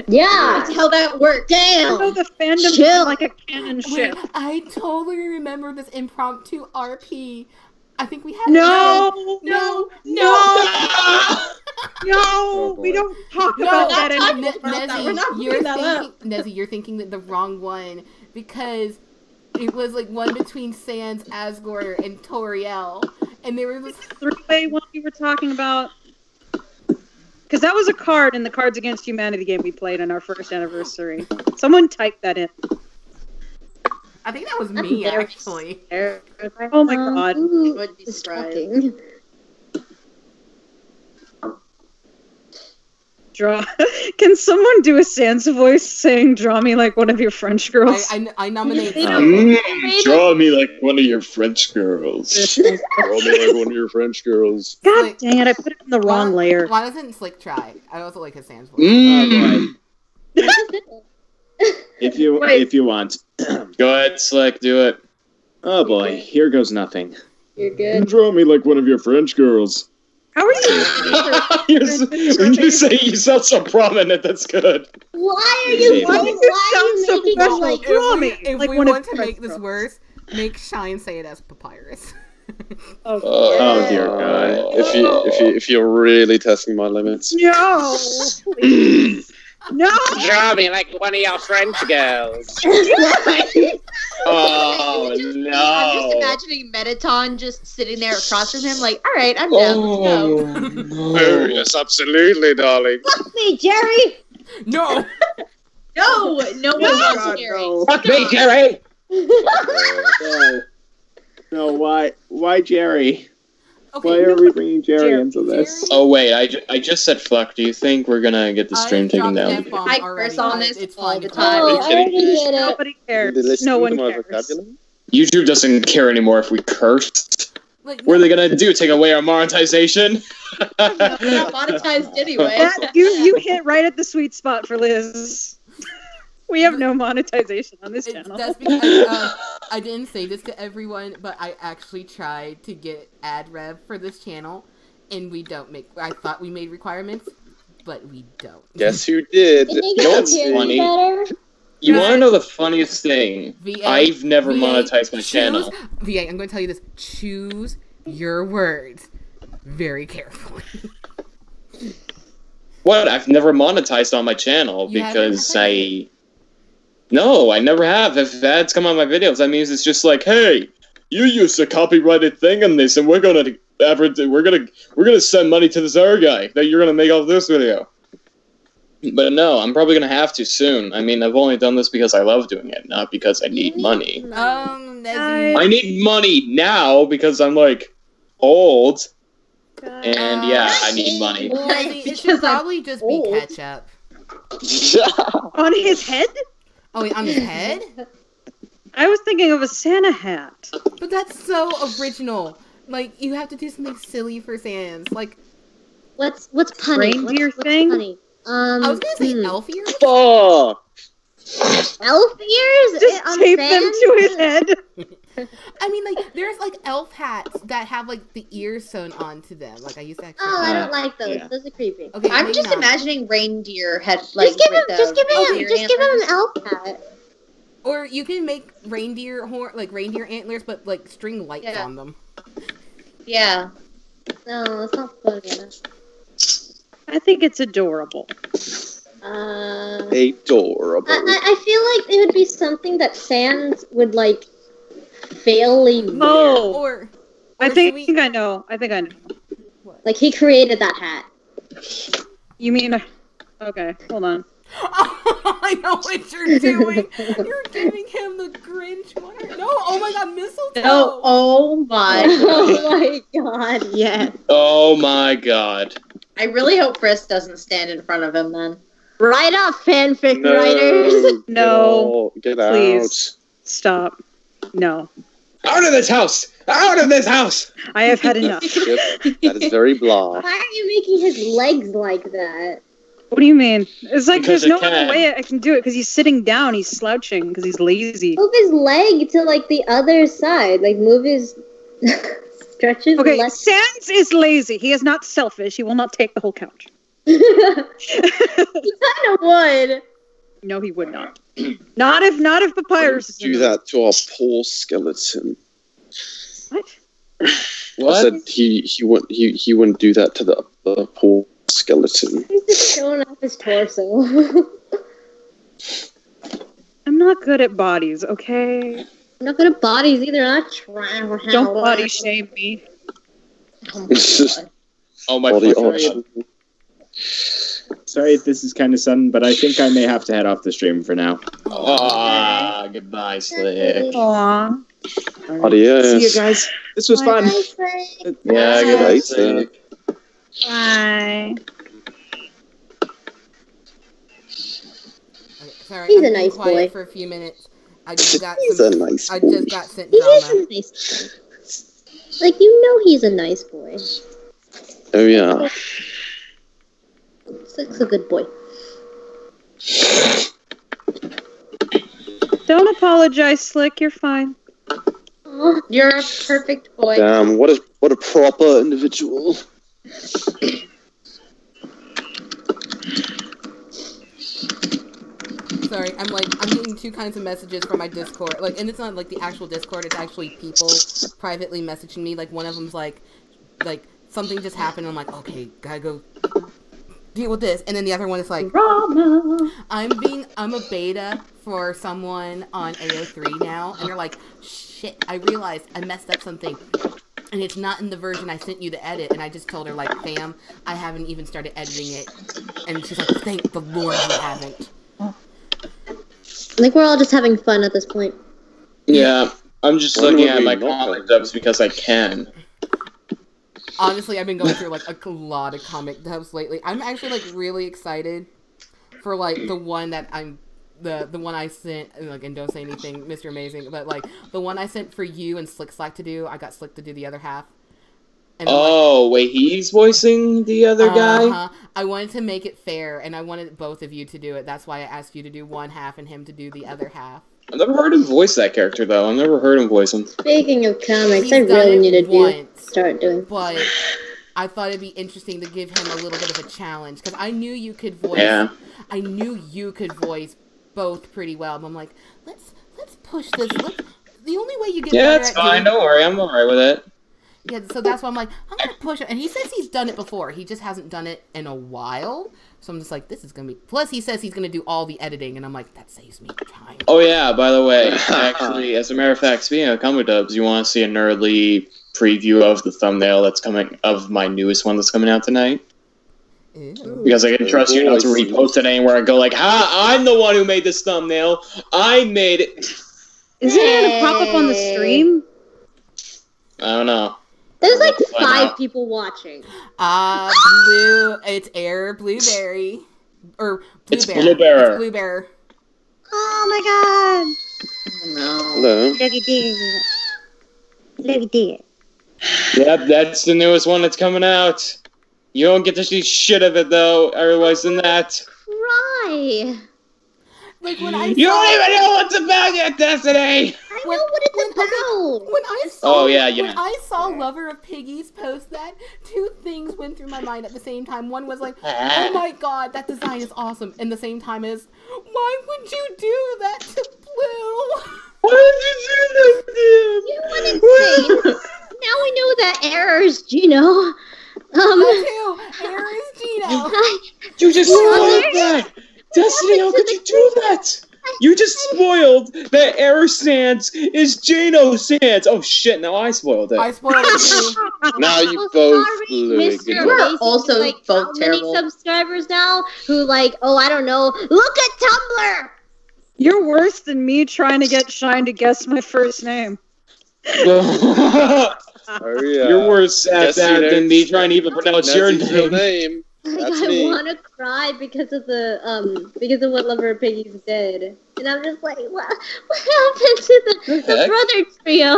Yeah. That's how that works. No, Damn. the fandom's Chill. like a canon ship. Wait, I totally remember this impromptu RP. I think we had No, no, no, we don't talk about that anymore. We're not bringing that up. Nezzy, you're thinking that the wrong one because it was like one between Sans, Asgore, and Toriel, and there was this. Three-way one we were talking about. Because that was a card in the Cards Against Humanity game we played on our first anniversary. Someone typed that in. I think that was me actually. Oh my god. Who Would be is surprised. talking? Draw. Can someone do a Sansa voice saying, "Draw me like one of your French girls"? I nominate. Draw me like one of your French girls. Draw me like one of your French girls. God Like- dang it! I put it in the wrong layer. Why doesn't Slick try? I also like his Sans voice. Mm. If you want. Go ahead, Slick, do it. Oh boy, here goes nothing. You're good. Draw me like one of your French girls. How are you? When you say you sound so prominent, that's good. Why are you? Why do you why sound are you so making it professional? like? Draw me. If like we one of want to your make this girls. worse, make Shine say it as Papyrus. Oh dear God. If you're really testing my limits. No, please. No. Draw me like one of your French girls. Oh, I'm just no. imagining Metaton just sitting there across from him, like, all right, I'm down. Let's go. Oh, yes, absolutely, darling. Fuck me, Jerry. No. No, no one wants Jerry. Fuck me, Jerry! No, why Jerry? Okay. Why are we bringing Jerry into this? Jerry? Oh, wait, I just said fuck. Do you think we're gonna get the stream I taken dropped down? F-bomb I already, curse on but this it's all fine. the It's time. Oh, you I kidding already me? get it. Nobody cares. Did they listen No to one my cares. vocabulary? YouTube doesn't care anymore if we curse. Like, What are they gonna do? Take away our monetization? We're not monetized anyway. That, you hit right at the sweet spot for Liz. We have no monetization on this channel. That's because I didn't say this to everyone, but I actually tried to get ad rev for this channel, and we don't make. I thought we made requirements, but we don't. Guess who did? Can you know get what's Jerry funny? better? You want to know the funniest thing? VA, I've never VA, monetized my choose- channel. VA, I'm going to tell you this. Choose your words very carefully. What? I've never monetized on my channel You haven't? because No, I never have. If ads come on my videos, that means it's just like, hey, you used a copyrighted thing on this, and we're gonna send money to this other guy that you're gonna make off this video. But no, I'm probably gonna have to soon. I mean, I've only done this because I love doing it, not because I need money. Nezzy. I need money now because I'm like old, and yeah, I need money. Nezzy, it should Because I'm probably just be old. ketchup. On his head? Oh, wait, on his head? I was thinking of a Santa hat. But that's so original. Like, you have to do something silly for Sans. Like, What's punny? Reindeer what's thing? punny? I was gonna say elf ears. Fuck! Elf ears? Just on tape them Sans? to his head. I mean, like, there's like elf hats that have like the ears sewn onto them. Like, I used to actually. Oh, I don't like those. Yeah. Those are creepy. Okay, I'm maybe just not. imagining reindeer head like Just give him, with just give him, reindeer just give him an antlers. elf hat. Or you can make reindeer reindeer antlers, but like string lights Yeah. on them. Yeah. No, that's not funny enough. I think it's adorable. Adorable. I feel like it would be something that Sans would like fairly wear. Oh, Or I should think we- I know. I think I know. Like he created that hat. You mean? Okay, hold on. Oh, I know what you're doing. You're giving him the Grinch one. No, oh my God, mistletoe. No, oh my. Oh my god, yes. Oh my god. I really hope Frisk doesn't stand in front of him then. Right up, fanfic writers. No, Get please. Stop. No, Out of this house! Out of this house! I have had enough. Yep, that is very blah. Why are you making his legs like that? What do you mean? It's like Because there's no it can. other way I can do it because he's sitting down. He's slouching because he's lazy. Move his leg to like the other side. Like move his stretch his Okay, left. Sans is lazy. He is not selfish. He will not take the whole couch. He kind of would. No, he would not. Not if Papyrus is in Do there. that to our poor skeleton. What? I What? said he wouldn't do that to the poor skeleton. He's just showing off his torso. I'm not good at bodies, okay? I'm not good at bodies either. I'm not trying. Don't body shame me. It's just Oh my body fucking option. Sorry if this is kind of sudden, but I think I may have to head off the stream for now. Ah, goodbye, Slick. Aww. Adios. See you guys. This was fun. Yeah, See you goodbye, later. Slick. Bye. Okay, sorry, He's I'm a being nice quiet boy. for a few minutes. I just got He's some. a nice I boy. just got sent He is drama. a nice boy. Like, you know he's a nice boy. Oh yeah. Slick's a good boy. Don't apologize, Slick. You're fine. Aw. You're a perfect boy. Damn, what a proper individual. Sorry, I'm getting two kinds of messages from my Discord. Like, and it's not like the actual Discord. It's actually people privately messaging me. Like, one of them's like something just happened. And I'm like, okay, gotta go deal with this. And then the other one is like, Drama. I'm a beta for someone on AO3 now, and they're like, shit, I realized I messed up something. And it's not in the version I sent you to edit. And I just told her, like, fam, I haven't even started editing it. And she's like, thank the Lord you haven't. I think we're all just having fun at this point. Yeah, I'm just Why looking would at we my not comic have- dubs because I can. Honestly, I've been going through, like, a lot of comic dubs lately. I'm actually, like, really excited for, like, the one that the one I sent, like, and don't say anything, Mr. Amazing, but, like, the one I sent for you and Slick Slack to do, I got Slick to do the other half. And I'm like, Oh, wait, he's voicing the other guy? uh-huh. I wanted to make it fair, and I wanted both of you to do it. That's why I asked you to do one half and him to do the other half. I've never heard him voice that character, though. I've never heard him voice him. Speaking of comics, He's I done really it need to once. start doing. But I thought it'd be interesting to give him a little bit of a challenge, because I knew you could voice. Yeah. I knew you could voice both pretty well. But I'm like, let's push this. The only way you get Yeah, better it's at fine. doing, Don't worry. I'm alright with it. yeah. So that's why I'm like, I'm gonna push it. And he says he's done it before. He just hasn't done it in a while. So I'm just like, this is gonna be. Plus, he says he's gonna do all the editing, and I'm like, that saves me time. Oh, yeah, by the way, actually, as a matter of fact, speaking of comic dubs, you want to see an early preview of the thumbnail that's coming, of my newest one that's coming out tonight? Ew. Because I can trust you not to repost it anywhere and go like, ha, I'm the one who made this thumbnail. I made it. Isn't it gonna pop up on the stream? I don't know. There's like Find 5 out. people watching. It's Air Blueberry. Or It's Blueberry. Bluebearer. It's Bluebearer. Oh my god! No. Hello. Look at this. Look at this. Yep, that's the newest one that's coming out. You don't get to see shit of it, though, otherwise than that. Cry. Like when I You don't even know what's about yet, Destiny! I know what it's about. When I saw Oh, yeah, yeah. when I saw Lover of Piggies post that, two things went through my mind at the same time. One was like, oh my god, that design is awesome. And the same time is, why would you do that to Blue? Why did you do that, dude? You wouldn't say. Now we know that error is Gino. Me too. Here is Gino. You just spoiled that! Destiny, how could you do that? You just spoiled that Error Sans is Jano Sans. Oh shit, now I spoiled it. I spoiled it too. Now you I'm both sorry, blew it. Mr. Good We're job. Amazing, also like, both how terrible. many subscribers now who like, oh, I don't know, look at Tumblr! You're worse than me trying to get Shine to guess my first name. Oh, yeah. You're worse at Guess you that don't- than me trying to even pronounce your That's his real name. name. Like, That's I me. want to cry because of the because of what Lover of Piggies did, and I'm just like, what happened to the heck? brother trio?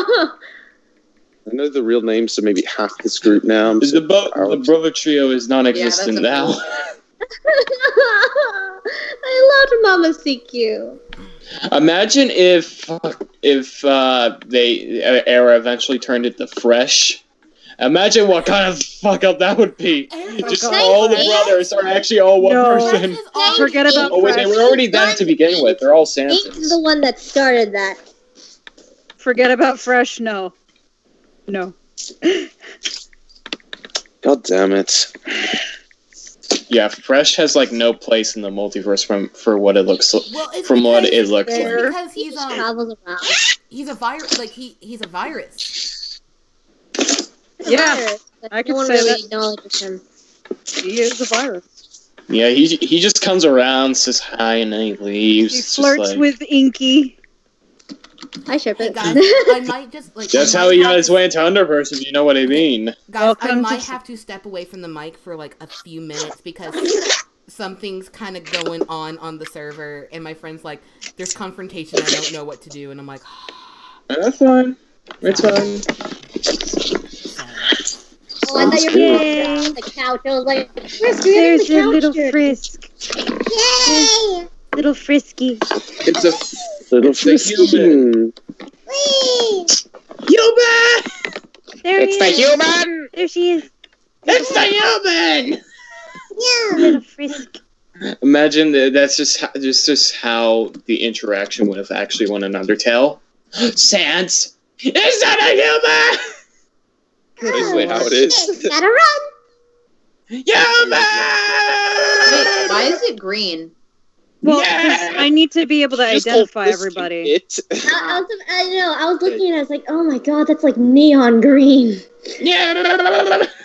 I know the real names to maybe half this group now. I'm The so brother trio is non-existent Yeah, now. that's That's I loved Mama CQ. Imagine if Era eventually turned into Fresh. Imagine what kind of fuck up that would be. Just all the brothers are actually all one person. Forget about Oh wait, they were already them to begin with. They're all Sansons. Nate's the one that started that. Forget about Fresh. No. God damn it. Yeah, Fresh has like no place in the multiverse for what it looks like. Well, it's From what because- it looks it's like. because he's Travels around. he's a virus. Like he's a virus. Yeah, I can no one say really that. acknowledges him. He is a virus. Yeah, he just comes around, says hi, and then he leaves. He It's just flirts like- with Inky. I ship Hey it. guys, I might just like. That's I how might he have got his to- way into Underverse, if you know what I mean. Guys, I Welcome might to- have to step away from the mic for like a few minutes because something's kind of going on the server, and my friend's like, "There's confrontation. I don't know what to do," and I'm like, That's fine. It's fine. Oh, I thought you were Yay. on the couch. I was like, Frisk, There's the a little couch. Frisk. Yay! Little Frisky. It's a little human. frisky. Whee! Human! There It's he the is. human! There she is. It's the human! Yeah. Little Frisk. Imagine that's just how the interaction would have actually went in Undertale. Sans! Is that a human? Basically how it is. Gotta run. Human! Wait, why is it green? Well, Yeah. 'cause I need to be able to Just identify call Frisky everybody. It. I know. I was looking and I was like, oh my god, that's like neon green. Yeah!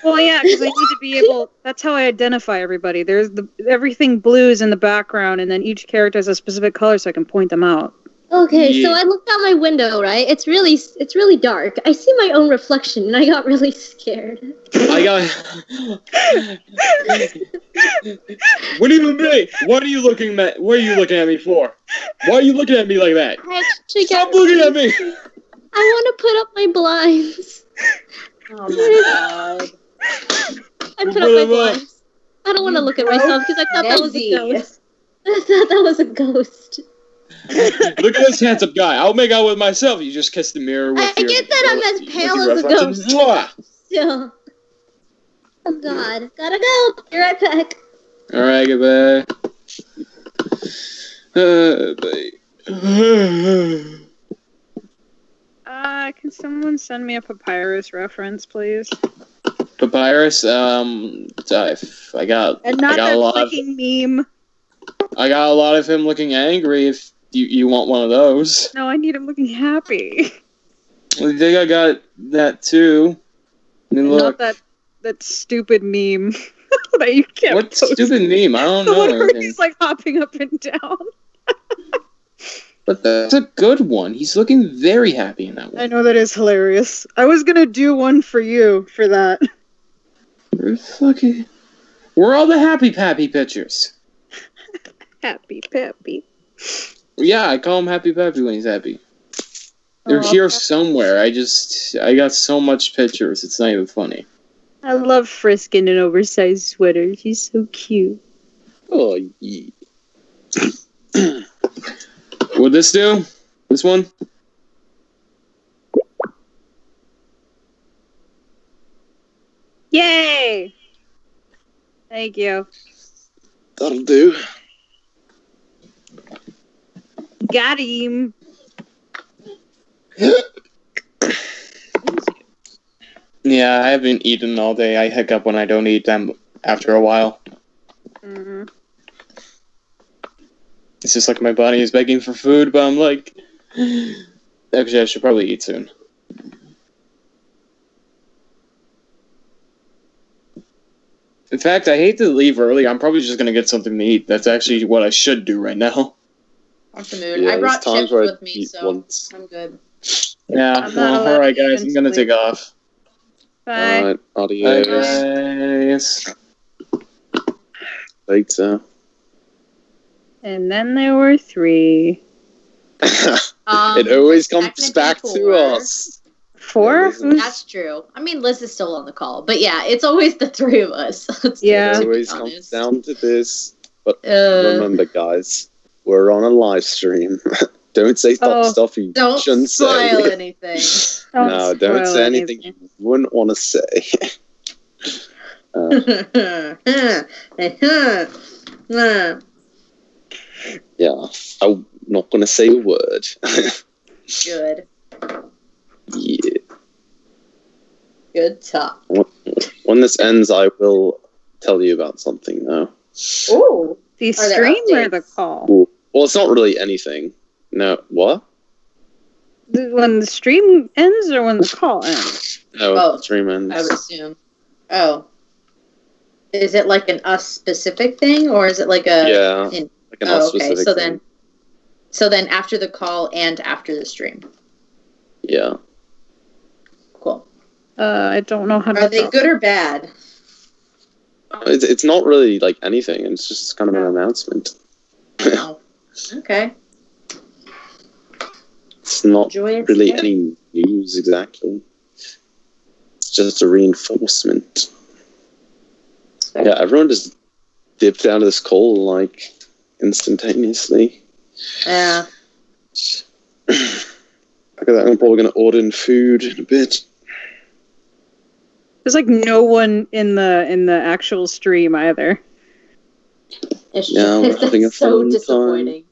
Well, yeah, because I need to be able. That's how I identify everybody. There's everything blue is in the background, and then each character has a specific color, so I can point them out. Okay, so Yeah. I looked out my window, right? It's really dark. I see my own reflection and I got really scared. I got. What do you mean? What are you looking at? What are you looking at me for? Why are you looking at me like that? I actually Stop got looking at me! I want to put up my blinds. Oh my god. I put Put up my them up. blinds. I don't want to look at myself because I thought that was a Nezzy. ghost. I thought that was a ghost. Look at this handsome guy. I'll make out with myself. You just kiss the mirror with I your. get that I'm as with pale your as a reflection. ghost. Mwah! Still. Oh god. Gotta go. Be right back. Alright, goodbye. Bye. Can someone send me a papyrus reference, please? Papyrus, I got And not I got that a lot of clicking meme. I got a lot of him looking angry. If you want one of those, No, I need him looking happy. I think I got that too. I mean, look, Not that stupid meme that you can't what post. stupid meme? I don't The know one where anything. he's like hopping up and down. But that's a good one. He's looking very happy in that I one. know that is hilarious. I was gonna do one for you for that. We're all the happy pappy pictures. Happy Peppy. Yeah, I call him Happy Pappy when he's happy. They're Aw. here somewhere. I got so much pictures. It's not even funny. I love Frisk in an oversized sweater. She's so cute. Oh, yeah. What'd this do? This one? Yay! Thank you. That'll do. Got him. Yeah, I haven't eaten all day. I hiccup when I don't eat them after a while. Mhm. It's just like my body is begging for food, but I'm like, actually, I should probably eat soon. In fact, I hate to leave early. I'm probably just gonna get something to eat. That's actually what I should do right now. Off the mood. Yeah, I brought there's times chips where I with me, eat so once. I'm good. Yeah, I'm not well, allowed alright to guys, I'm gonna sleep. take off. Bye. Alright, Bye adios. guys. Later. And then there were 3. It always comes technically back to 4. us. 4? Yeah, That's true. I mean, Liz is still on the call, but yeah, it's always the three of us. Yeah. It to be always comes honest. down to this. But Uh, remember, guys, we're on a live stream. Don't say stuff you don't shouldn't spoil say. anything. No, don't spoil say anything you wouldn't want to say. Yeah, I'm not going to say a word. Good. Yeah. Good talk. When this ends, I will tell you about something, though. Ooh. The Are there stream or updates? the call? Ooh. Well, it's not really anything. No, what? When the stream ends or when the call ends? No, Both, stream ends. I would assume. Oh. Is it like an us specific thing, or is it like a? Yeah, like an Oh, okay. specific thing. So then after the call and after the stream. Yeah. Cool. I don't know how to. Are they good or bad? It's not really like anything. It's just kind of an announcement. Oh. Okay. It's not Joyous really day. any news exactly. It's just a reinforcement. Yeah, everyone just dipped out of this call like instantaneously. Yeah. Look at that. I'm probably going to order in food in a bit. There's like no one in the actual stream either. It's Yeah, we're having a so fun disappointing.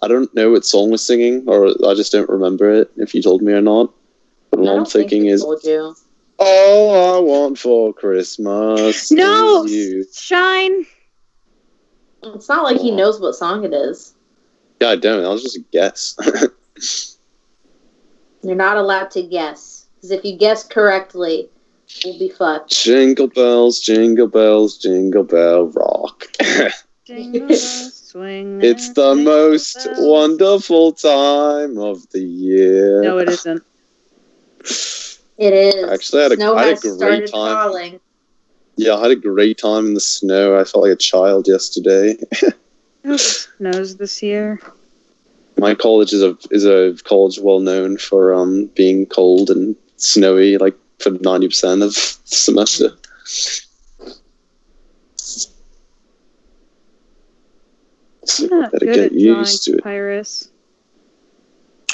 I don't know what song we're singing, or I just don't remember it, if you told me or not. But what I'm thinking is, Told you. all I want for Christmas No, is you. Shine. It's not like he knows what song it is. Yeah, I don't. That was just a guess. You're not allowed to guess. Because if you guess correctly, we'll be fucked. Jingle bells, jingle bell rock. Jingle bells swing. It's the jingle most bells. wonderful time of the year. No, it isn't. It is. Actually, I had a Snow great has started time. falling. Yeah, I had a great time in the snow. I felt like a child yesterday. I hope it snows this year. My college is a college well known for being cold and snowy, like for 90% of the semester. So I'm not better good get at drawing used to it. papyrus.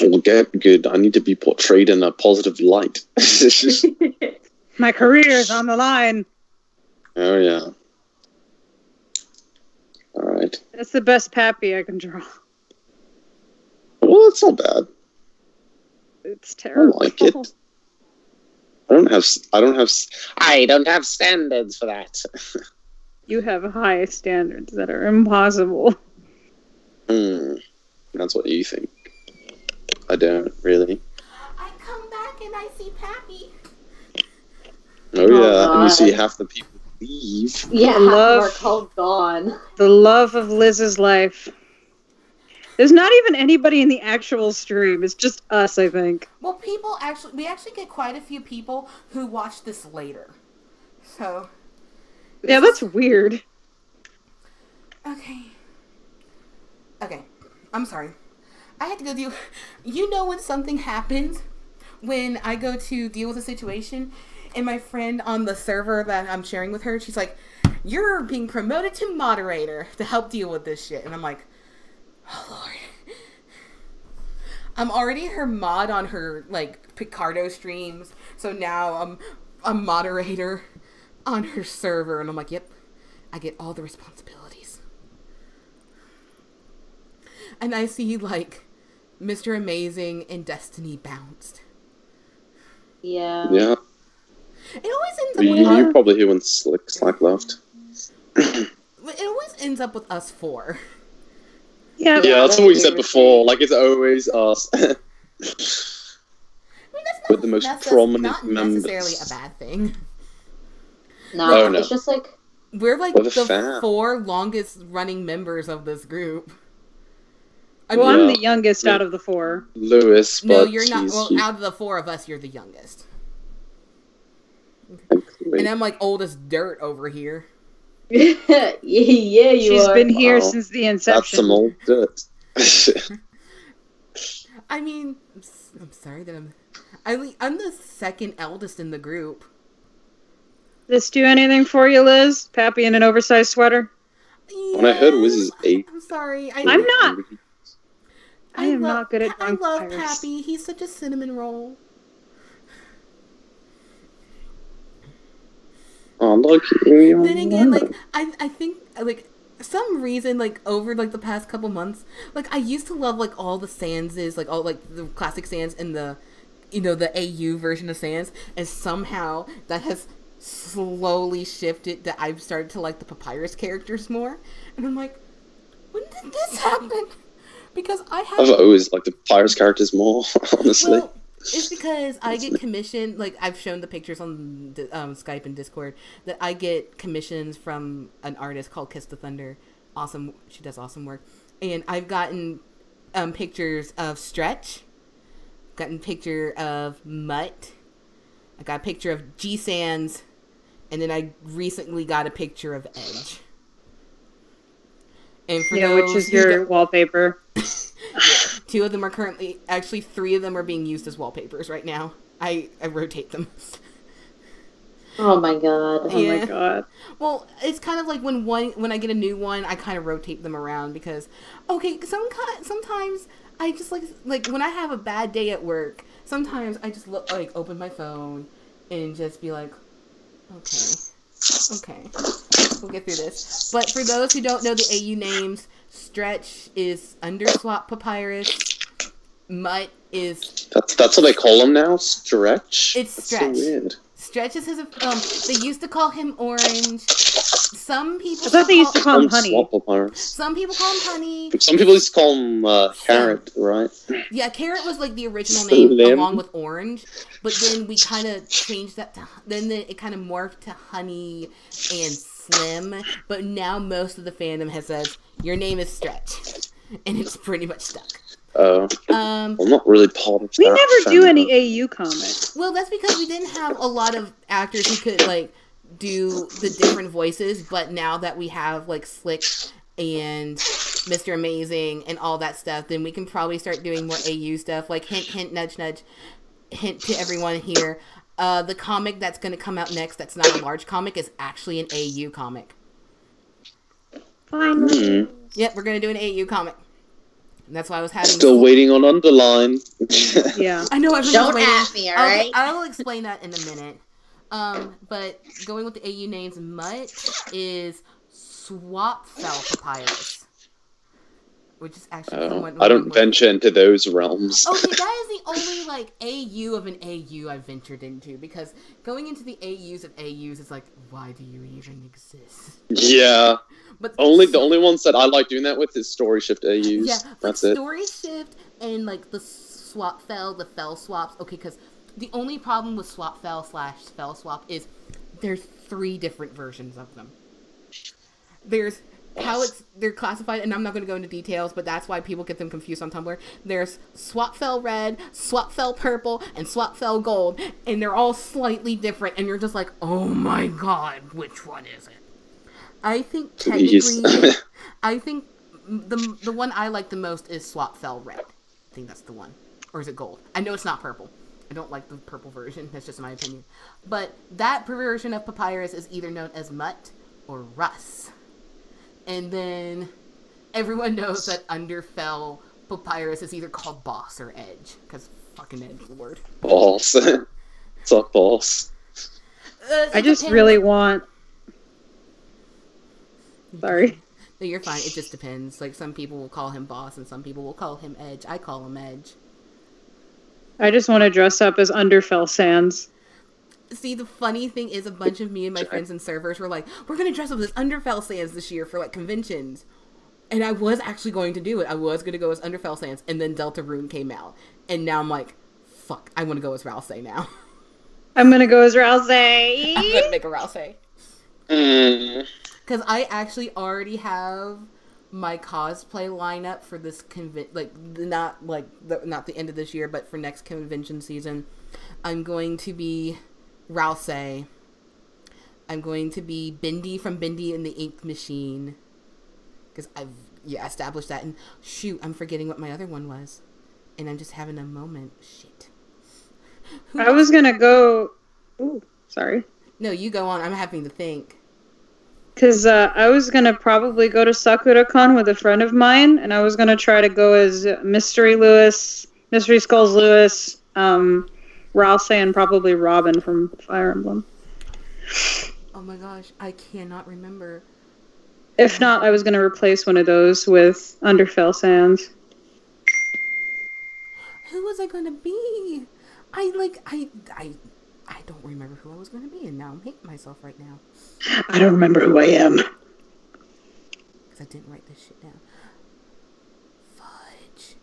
Well, get good. I need to be portrayed in a positive light. My career is on the line. Oh yeah. All right. That's the best Pappy I can draw. Well, it's not bad. It's I terrible. like it. I don't have standards for that. You have high standards that are impossible. That's what you think. I don't really. I come back and I see Pappy. Oh yeah, and you God. see half the people leave. Yeah, half Love- of our call gone. The love of Liz's life. There's not even anybody in the actual stream. It's just us, I think. Well, we actually get quite a few people who watch this later. So. Yeah, that's weird. Okay. I'm sorry. I had to go deal. You know when something happens when I go to deal with a situation, and my friend on the server that I'm sharing with her, she's like, "You're being promoted to moderator to help deal with this shit," and I'm like, "Oh Lord." I'm already her mod on her like Picardo streams, so now I'm a moderator on her server, and I'm like, "Yep, I get all the responsibilities." And I see, like, Mr. Amazing and Destiny bounced. Yeah. Yeah. It always ends up You with probably hear when Slack left. it always ends up with us four. Yeah, Yeah, that's what we said before. Like, it's always us. I mean, that's With the most that's prominent not members. necessarily a bad thing. No, Oh, no. it's just like, We're like We're the the fam. 4 longest running members of this group. I Well, mean, I'm Yeah. the youngest out of the 4. Lewis, but no, you're not. he's Well, out of the 4 of us, you're the youngest. technically- And I'm like old as dirt over here. yeah, you She's are. been here Wow. since the That's inception. some old dirt. I I mean, I'm sorry that I'm the second eldest in the group. This do anything for you, Liz? Pappy in an oversized sweater? When I heard Wiz is 8. I'm sorry. I'm not. I am not good at I drawing love papyrus. Pappy. He's such a cinnamon roll. Oh, look. Then Then again, like I think like some reason like over like the past couple months, like I used to love like all the Sanses, like all like the classic Sans and the the AU version of Sans, and somehow that has slowly shifted that I've started to like the Papyrus characters more, and I'm like, when did this happen? Because I've always liked the Papyrus characters more, honestly. Well, it's because I get commissioned, like I've shown the pictures on Skype and Discord, that I get commissions from an artist called Kiss the Thunder. Awesome, she does awesome work. And I've gotten pictures of Stretch, gotten picture of Mutt, I got a picture of G Sans, and then I recently got a picture of Edge. And for which is your wallpaper. Yeah, 2 of them are currently, actually 3 of them are being used as wallpapers right now. I rotate them. Oh my god. Oh my god. Well, it's kind of like when I get a new one, I kind of rotate them around because, okay, sometimes I just like when I have a bad day at work, sometimes I just open my phone and just be like, okay, we'll get through this. But for those who don't know the AU names, Stretch is Underswap Papyrus. Mutt is... That's what they call him now? Stretch? It's That's Stretch. so weird. Stretch is his... they used to call him Orange. Some people... I thought they used to call him Honey. Swap Papyrus. Some people call him Honey. Some people used to call him Carrot, right? Yeah, Carrot was like the original name Slim. along with Orange. But then we kind of changed that to... Then it kind of morphed to Honey and Slim. But now most of the fandom has said, your name is Stretch. And it's pretty much stuck. I'm not really part of We that never do fandom. any AU comics. Well, that's because we didn't have a lot of actors who could, like, do the different voices, but now that we have, like, Slick and Mr. Amazing and all that stuff, then we can probably start doing more AU stuff. Like, hint, hint, nudge, nudge, hint to everyone here. The comic that's going to come out next that's not a large comic is actually an AU comic. Finally. Yep, we're going to do an AU comic. And that's why I was having... Still waiting on Underline. Yeah. I know everyone's Don't waiting. at me, alright? I will explain that in a minute. But going with the AU names, Mutt is Swapfell Papyrus. Which is actually... I don't venture into those realms. Okay, that is the only, like, AU of an AU I've ventured into. Because going into the AUs of AUs is like, why do you even exist? Yeah. But The only ones that I like doing that with is Story Shift AUs. yeah, That's like it. Story Shift and, like, the Swapfell, the Fell Swaps. Okay, because the only problem with Swapfell/Fell Swap is there's 3 different versions of them. There's how they're classified, and I'm not going to go into details, but that's why people get them confused on Tumblr. There's Swapfell Red, Swapfell Purple, and Swapfell Gold, and they're all slightly different, and you're just like, oh my god, which one is it? I think technically, I think the one I like the most is Swapfell Red. I think that's the one. Or is it Gold? I know it's not purple. I don't like the purple version. That's just my opinion. But that version of Papyrus is either known as Mutt or Russ. And then everyone knows that Underfell Papyrus is either called Boss or Edge. Because fucking Edge, Lord. Boss. What's up, boss? I just really want... Sorry. No, you're fine. It just depends. Like, some people will call him Boss and some people will call him Edge. I call him Edge. I just want to dress up as Underfell Sans. See, the funny thing is a bunch of me and my friends and servers were like, we're going to dress up as Underfell Sans this year for, like, conventions. And I was actually going to do it. I was going to go as Underfell Sans, and then Deltarune came out. And now I'm like, fuck, I want to go as Rousey now. I'm going to go as Rousey. I'm going to make a Rousey. Mm. Because I actually already have my cosplay lineup for this not the end of this year, but for next convention season. I'm going to be Rousey. I'm going to be Bindi from Bindi and the Ink Machine. Because I've established that. And shoot, I'm forgetting what my other one was. and I'm just having a moment. Shit. I was gonna go. Ooh, sorry. No, you go on. I'm having to think. Because I was going to probably go to SakuraCon with a friend of mine, and I was going to try to go as Mystery Skulls Lewis, Ralsei, and probably Robin from Fire Emblem. Oh my gosh, I cannot remember. If not, I was going to replace one of those with Underfell Sands. Who was I going to be? I don't remember who I was going to be, and now I'm hating myself right now. I don't remember who I am. Because I didn't write this shit down. Fudge.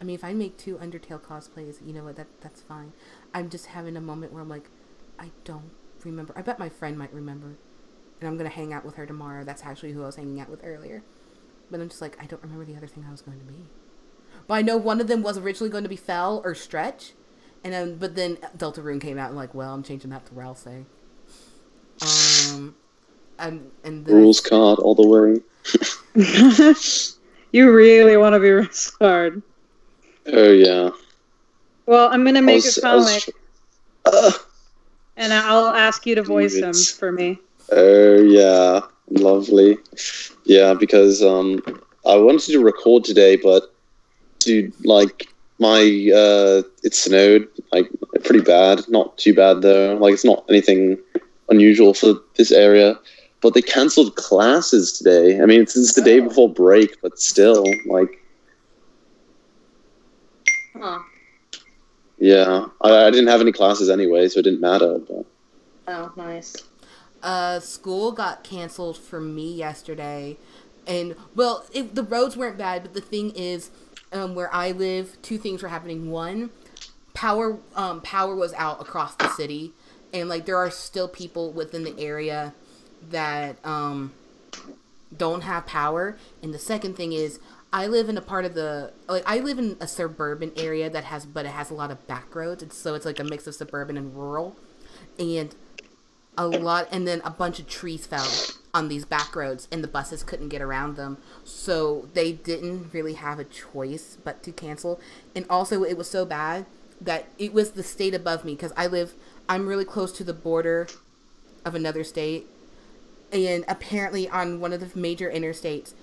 I mean, if I make 2 Undertale cosplays, you know what, that's fine. I'm just having a moment where I'm like, I don't remember. I bet my friend might remember. And I'm going to hang out with her tomorrow. That's actually who I was hanging out with earlier. But I'm just like, I don't remember the other thing I was going to be. But I know one of them was originally going to be Fell or Stretch. And but then Deltarune came out and like, well, I'm changing that to Ralsei. And then Rules card all the way. You really want to be Roscard. Oh, yeah. Well, I'm going to make a comic. And I'll ask you to voice him for me. Oh, yeah. Lovely. Yeah, because I wanted to record today, but dude, like, it snowed, like, pretty bad. Not too bad, though. Like, it's not anything unusual for this area. But they cancelled classes today. I mean, it's the day before break, but still, like... Huh. Yeah. I didn't have any classes anyway, so it didn't matter, but... Oh, nice. School got canceled for me yesterday. And, well, the roads weren't bad, but the thing is... where I live, 2 things were happening. One, power was out across the city, and like there are still people within the area that don't have power. And the second thing is, I live in a part of I live in a suburban area it has a lot of back roads. It's like a mix of suburban and rural, and then a bunch of trees fell on these back roads, and the buses couldn't get around them, so they didn't really have a choice but to cancel. And also, it was so bad that it was the state above me, because I'm really close to the border of another state, and apparently on one of the major interstates,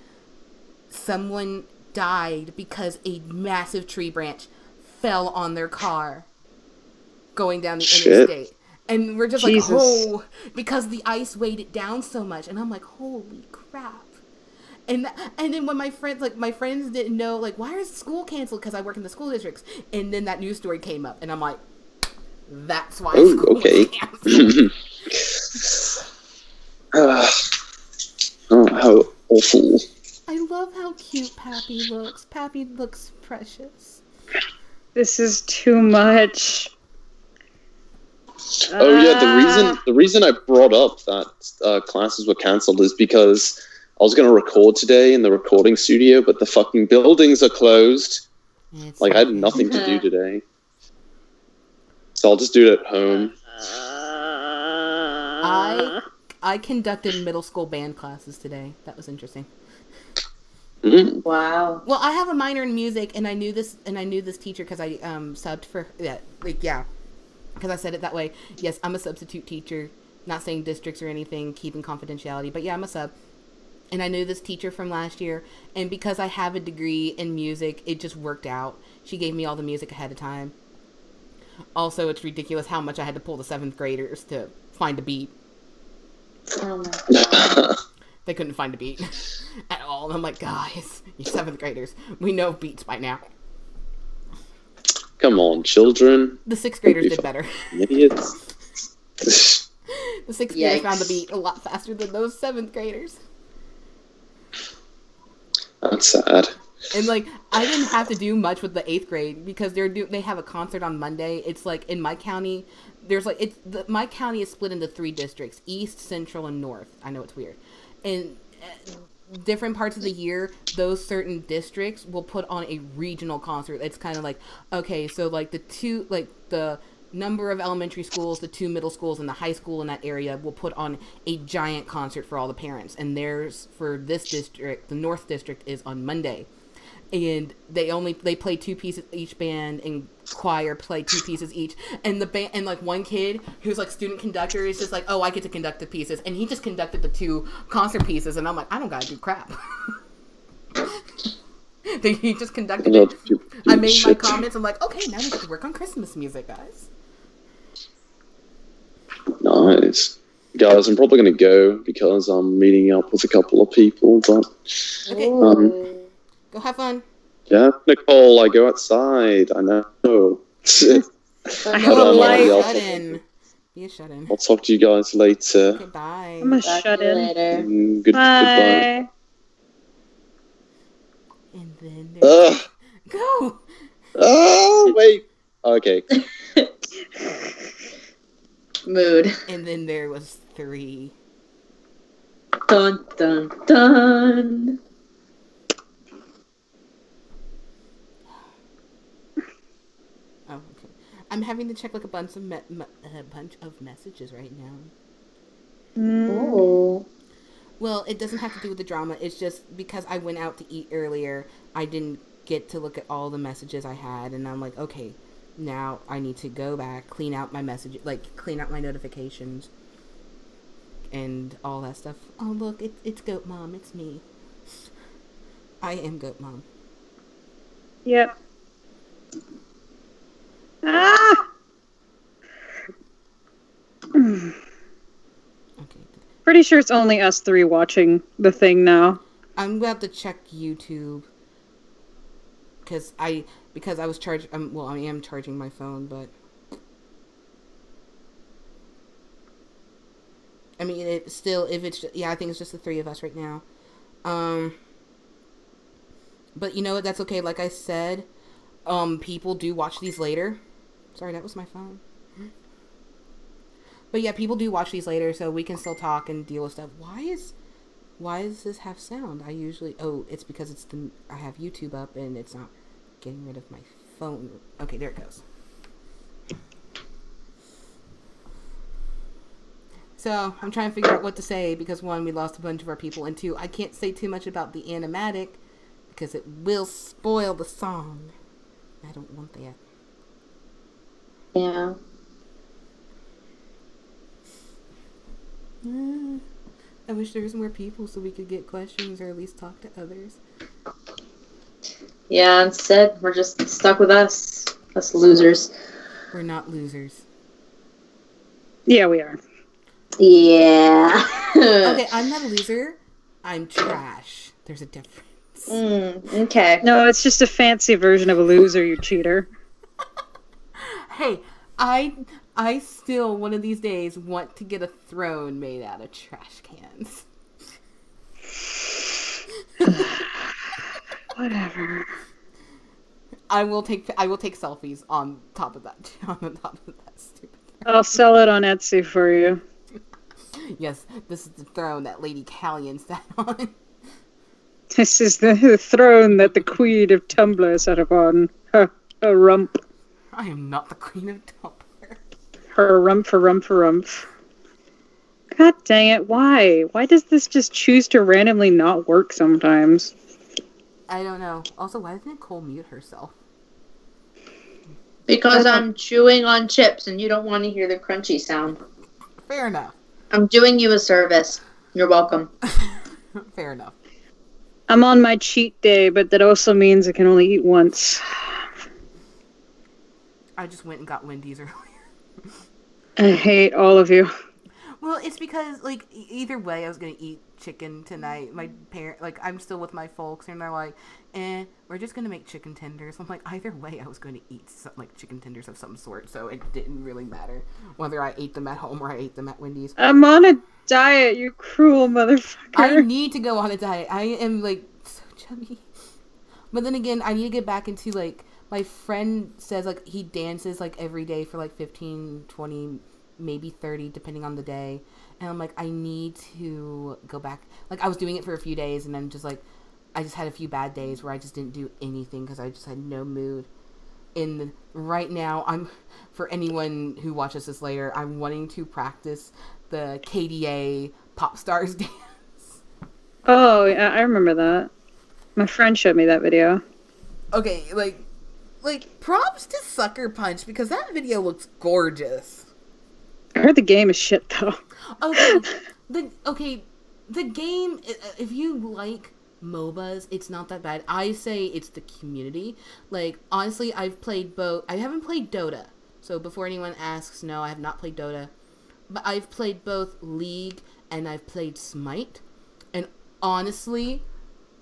someone died because a massive tree branch fell on their car going down the interstate. And we're just Jesus. like, oh, because the ice weighed it down so much. And I'm like, holy crap. And then when my friends didn't know, like, why is school canceled? Because I work in the school districts. And then that news story came up. And I'm like, that's why school is canceled. Oh, how awful. I love how cute Pappy looks. Pappy looks precious. This is too much. Oh yeah, the reason I brought up that classes were cancelled is because I was going to record today in the recording studio, but the fucking buildings are closed. I had nothing to do today, so I'll just do it at home. I conducted middle school band classes today. That was interesting. Mm. Wow. Well, I have a minor in music, and I knew this teacher because I subbed for because I said it that way. Yes, I'm a substitute teacher. Not saying districts or anything, keeping confidentiality, but yeah, I'm a sub. And I knew this teacher from last year, and because I have a degree in music, it just worked out. She gave me all the music ahead of time. Also, it's ridiculous how much I had to pull the 7th graders to find a beat. Oh my god. They couldn't find a beat at all. And I'm like, guys, you 7th graders, we know beats by now. Come on, children. The 6th graders did better. Idiots. The 6th graders found the beat a lot faster than those 7th graders. That's sad. And like, I didn't have to do much with the 8th grade because they have a concert on Monday. It's like in my county, there's like my county is split into 3 districts: East, Central, and North. I know it's weird, and different parts of the year, those certain districts will put on a regional concert. It's kind of like, okay, so like the number of elementary schools, the 2 middle schools, and the high school in that area will put on a giant concert for all the parents. And theirs for this district, the North District, is on Monday. And they play 2 pieces each, band and choir play 2 pieces each, and the band, and like one kid who's like student conductor is just like, oh, I get to conduct the pieces, and he just conducted the 2 concert pieces, and I'm like, I don't gotta do crap. He just conducted it. I made my comments. I'm like, okay, now we get to work on Christmas music, guys. Nice. Guys, I'm probably going to go because I'm meeting up with a couple of people, but... Okay. Go have fun. Yeah, Nicole, I go outside. I know. I have a light. Be a shut-in. I'll talk to you guys later. Okay, bye. I'm a shut-in. Later. Goodbye. And then Ugh. go. Oh, wait. Okay. Mood. And then there was 3. Dun dun dun. Oh, okay. I'm having to check like a bunch of messages right now. Oh. Well, it doesn't have to do with the drama. It's just because I went out to eat earlier, I didn't get to look at all the messages I had, and I'm like, okay, now I need to go back, clean out my message, like clean out my notifications and all that stuff. Oh, look, it's Goat Mom. It's me. I am Goat Mom. Yep. Ah! Okay. Pretty sure it's only us 3 watching the thing now. I'm gonna have to check YouTube because I was charging. Well, I am charging my phone, but I mean, it's still, if it's just, I think it's just the 3 of us right now. But you know what? That's okay. Like I said, people do watch these later. Sorry, that was my phone. But yeah, people do watch these later, so we can still talk and deal with stuff. Why does this have sound? It's because I have YouTube up and it's not getting rid of my phone. Okay, there it goes. So I'm trying to figure out what to say because 1, we lost a bunch of our people, and 2, I can't say too much about the Animatic because it will spoil the song. I don't want that. Yeah. I wish there was more people so we could get questions or at least talk to others. Yeah, instead, we're just stuck with us losers. We're not losers. Yeah, we are. Yeah. Okay, I'm not a loser. I'm trash. There's a difference. Okay. No, it's just a fancy version of a loser, you cheater. Hey, I still, one of these days, want to get a throne made out of trash cans. Whatever. I will take selfies on top of that. Stupid. I'll sell it on Etsy for you. Yes, this is the throne that Lady Callion sat on. This is the throne that the Queen of Tumblr sat upon. Her rump. I am not the Queen of Tumblr. Her rump. God dang it, why? Why does this just choose to randomly not work sometimes? I don't know. Also, why did Nicole mute herself? Because I'm chewing on chips and you don't want to hear the crunchy sound. Fair enough. I'm doing you a service. You're welcome. Fair enough. I'm on my cheat day, but that also means I can only eat once. I just went and got Wendy's earlier. I hate all of you. Well, it's because, like, either way, I was going to eat chicken tonight. My I'm still with my folks, and they're like, we're just going to make chicken tenders. I'm like, either way, I was going to eat, chicken tenders of some sort, so it didn't really matter whether I ate them at home or I ate them at Wendy's. I'm on a diet, you cruel motherfucker. I need to go on a diet. I am, like, so chubby. But then again, I need to get back into, like, my friend says, like, he dances, like, every day for, like, 15, 20, maybe 30, depending on the day. And I'm like, I need to go back. Like, I was doing it for a few days, and then just, like, I just had a few bad days where I just didn't do anything because I just had no mood. And right now, for anyone who watches this later, I'm wanting to practice the KDA Pop Stars dance. Oh, yeah, I remember that. My friend showed me that video. Okay, like props to Sucker Punch because that video looks gorgeous. I heard the game is shit though. The game, if you like MOBAs, it's not that bad. I say it's the community. Like, honestly, I've played both. I haven't played Dota. So before anyone asks, no, I have not played Dota. But I've played both League and I've played Smite. And honestly,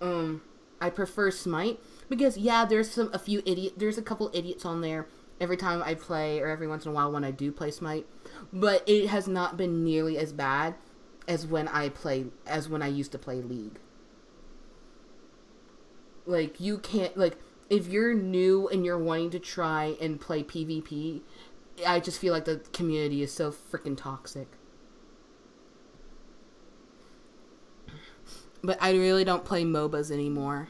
I prefer Smite because there's a couple idiots on there every time I play or every once in a while when I do play Smite. But it has not been nearly as bad as when I used to play League. Like, you can't, like, if you're new and you're wanting to try and play PvP, I just feel like the community is so freaking toxic. But I really don't play MOBAs anymore.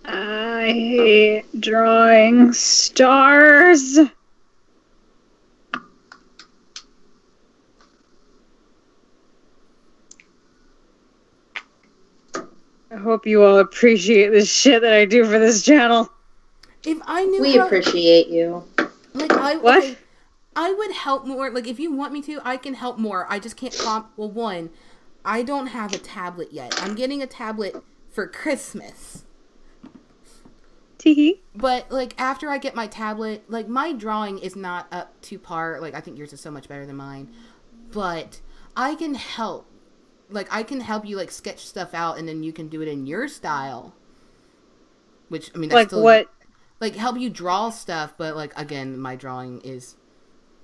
I hate drawing stars. I hope you all appreciate the shit that I do for this channel. If I knew We appreciate you. Like, What? Okay, I would help more. Like, if you want me to, I can help more. I just can't well, one, I don't have a tablet yet. I'm getting a tablet for Christmas. Teehee. But, like, after I get my tablet, like, my drawing is not up to par. Like, I think yours is so much better than mine. But I can help. Like, I can help you, like, sketch stuff out, and then you can do it in your style. Which, I mean, that's Like still... what? Like, help you draw stuff, but, like, again, my drawing is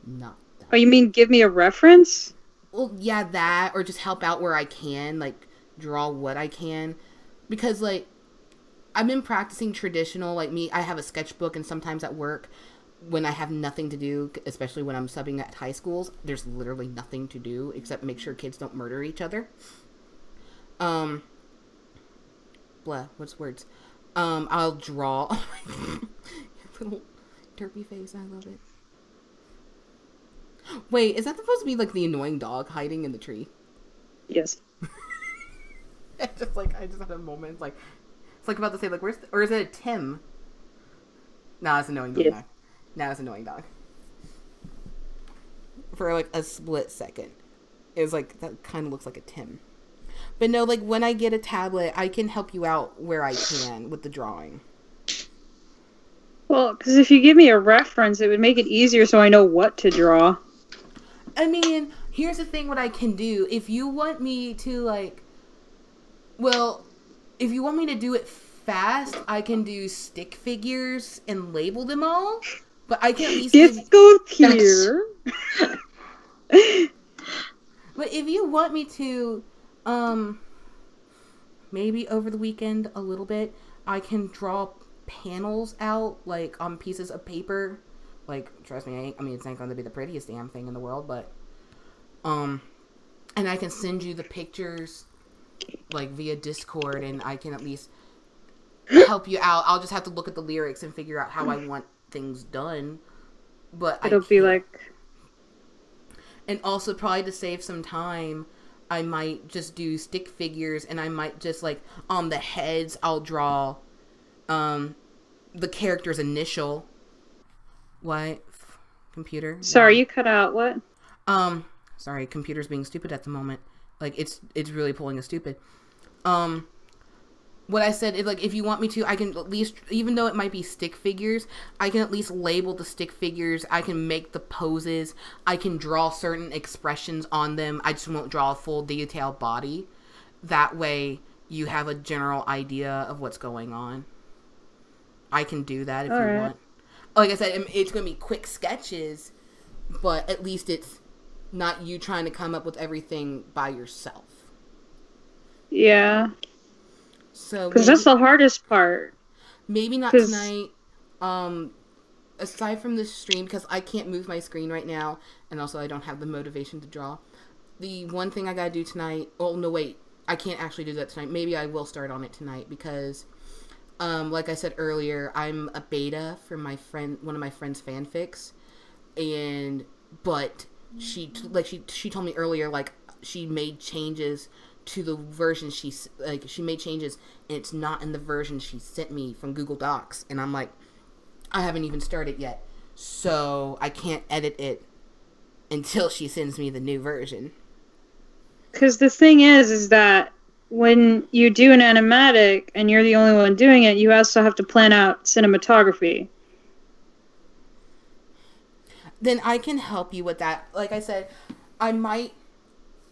not that. Oh, you mean give me a reference? Well, yeah, that, or just help out where I can, like, draw what I can. Because, like, I've been practicing traditional, like me, I have a sketchbook, and sometimes at work, when I have nothing to do, especially when I'm subbing at high schools, there's literally nothing to do except make sure kids don't murder each other. What's words? I'll draw. Oh my God. Little derpy face, I love it. Wait, is that supposed to be like the annoying dog hiding in the tree? Yes. I just had a moment, it's like about to say, like, or is it a Tim? Nah, it's annoying dog. Yes. Now it's annoying dog. For like a split second. It was like, that kind of looks like a Tim. But no, like, when I get a tablet, I can help you out where I can with the drawing. Well, because if you give me a reference, it would make it easier so I know what to draw. I mean, here's the thing what I can do. If you want me to, like... Well, if you want me to do it fast, I can do stick figures and label them all. But I can at least Disco here. But if you want me to, maybe over the weekend a little bit, I can draw panels out, like, on pieces of paper. Like, trust me, I mean, it's not going to be the prettiest damn thing in the world, but, and I can send you the pictures, like, via Discord, and I can at least help you out. I'll just have to look at the lyrics and figure out how I want things done. But It'll be like... And also, probably to save some time, I might just do stick figures, and I might just, like, on the heads, I'll draw, the character's initial. What? Computer? Sorry, No. you cut out. What? Sorry, computer's being stupid at the moment. Like, it's really pulling a stupid. What I said is, like, if you want me to, I can at least, even though it might be stick figures, I can at least label the stick figures. I can make the poses. I can draw certain expressions on them. I just won't draw a full detailed body. That way, you have a general idea of what's going on. I can do that if you want. Like I said, it's going to be quick sketches, but at least it's not you trying to come up with everything by yourself. Yeah. So because that's the hardest part. Maybe not tonight. Aside from this stream, because I can't move my screen right now, and also I don't have the motivation to draw. The one thing I gotta do tonight... Oh, no, wait. I can't actually do that tonight. Maybe I will start on it tonight because, like I said earlier, I'm a beta for one of my friend's fanfics, but she told me earlier, like, she made changes to the version she made changes and it's not in the version she sent me from Google Docs, and I'm like, I haven't even started yet, so I can't edit it until she sends me the new version. Because the thing is that when you do an animatic and you're the only one doing it, you also have to plan out cinematography. Then I can help you with that. Like I said, I might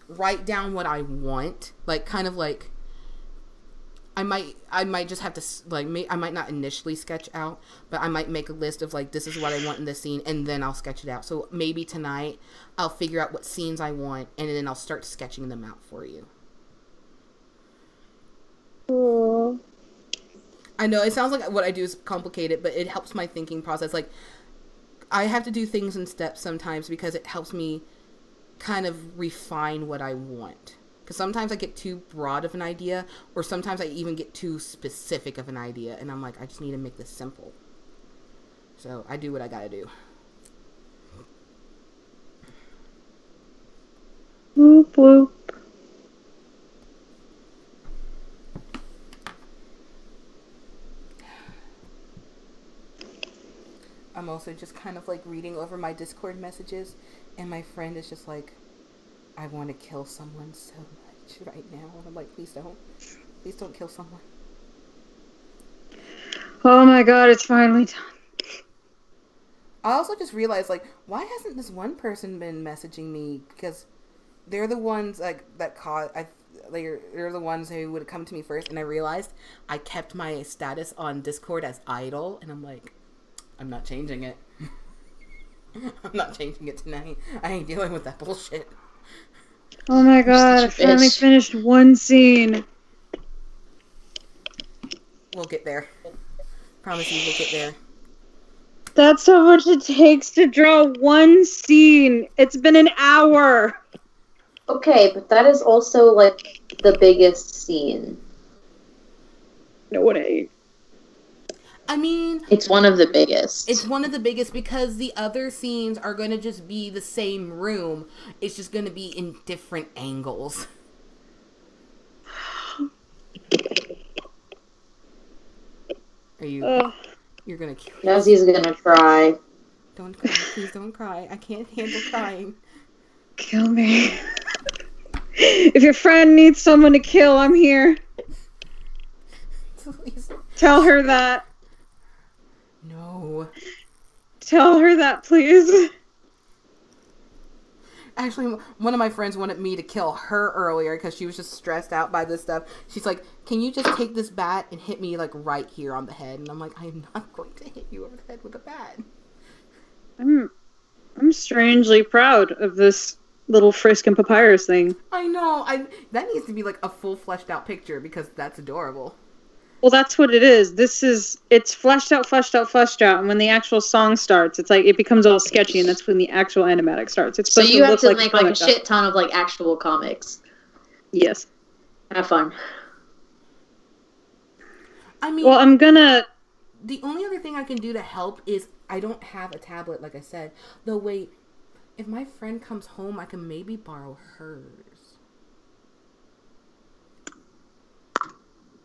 write down what I want, like, kind of like, I might just have to, like, I might not initially sketch out, but I might make a list of, like, this is what I want in this scene, and then I'll sketch it out. So maybe tonight I'll figure out what scenes I want, and then I'll start sketching them out for you. Cool. I know it sounds like what I do is complicated, but it helps my thinking process. Like, I have to do things in steps sometimes because it helps me kind of refine what I want. Because sometimes I get too broad of an idea, or sometimes I even get too specific of an idea, and I'm like, I just need to make this simple. So I do what I gotta do. Whoop whoop. I'm also just kind of like reading over my Discord messages, and my friend is just like, I want to kill someone so much right now. And I'm like, please don't. Please don't kill someone. Oh my god, it's finally done. I also just realized, like, why hasn't this one person been messaging me? Because they're the ones, like, that they're the ones who would come to me first, and I realized I kept my status on Discord as idle, and I'm like, I'm not changing it. I'm not changing it tonight. I ain't dealing with that bullshit. Oh my god, I finally finished one scene. We'll get there. Promise you we'll get there. That's how much it takes to draw one scene. It's been an hour. Okay, but that is also, like, the biggest scene. No, it ain't. I mean, it's one of the biggest. It's one of the biggest because the other scenes are going to just be the same room. It's just going to be in different angles. Are you... You're going to kill me. Nazzie's going to try. Don't cry. Please don't cry. I can't handle crying. Kill me. If your friend needs someone to kill, I'm here. Please. Tell her that. No. Tell her that, please. Actually, one of my friends wanted me to kill her earlier because she was just stressed out by this stuff. She's like, can you just take this bat and hit me, like, right here on the head? And I'm like, I am not going to hit you over the head with a bat. I'm strangely proud of this little frisk and papyrus thing. I know. That needs to be, like, a full fleshed out picture because that's adorable. Well, that's what it is. It's fleshed out, and when the actual song starts, it's like, it becomes all sketchy, and that's when the actual animatic starts. It's so supposed you to have look to like make, like, a shit ton of, like, actual comics. Yes. Have fun. I mean... Well, I'm gonna... The only other thing I can do to help is, I don't have a tablet, like I said. Though, wait, if my friend comes home, I can maybe borrow hers.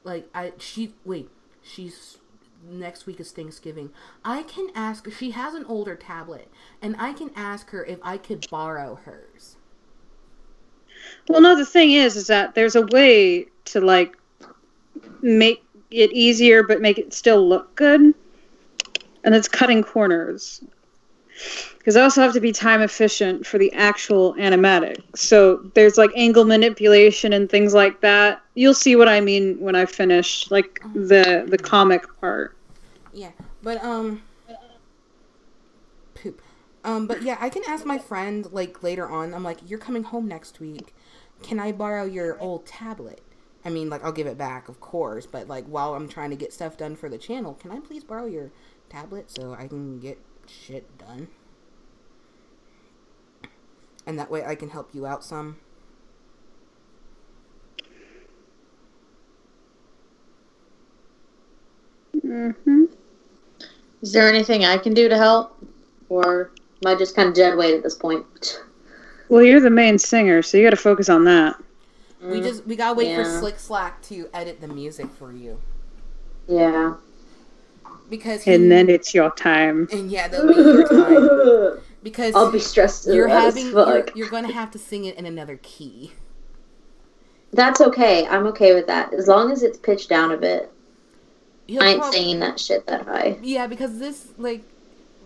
Like, she's, next week is Thanksgiving. I can ask, she has an older tablet, and I can ask her if I could borrow hers. Well, no, the thing is that there's a way to, like, make it easier, but make it still look good. And it's cutting corners. Because I also have to be time efficient for the actual animatic. So there's, like, angle manipulation and things like that. You'll see what I mean when I finish, like, the comic part. Yeah, but, poop. But yeah, I can ask my friend, like, later on. I'm like, you're coming home next week. Can I borrow your old tablet? I mean, like, I'll give it back, of course. But, like, while I'm trying to get stuff done for the channel, can I please borrow your tablet so I can get shit done? And that way I can help you out some. Mm-hmm. Is there anything I can do to help? Or am I just kind of dead weight at this point? Well, you're the main singer, so you got to focus on that. We gotta wait for Yeah. Slick Slack to edit the music for you. Yeah. Because And then it's your time. and yeah, that'll be your time. Because I'll be stressed you're as having fuck. you're gonna have to sing it in another key. That's okay. I'm okay with that. As long as it's pitched down a bit. He'll I ain't prob- singing that shit that high. Yeah, because this, like,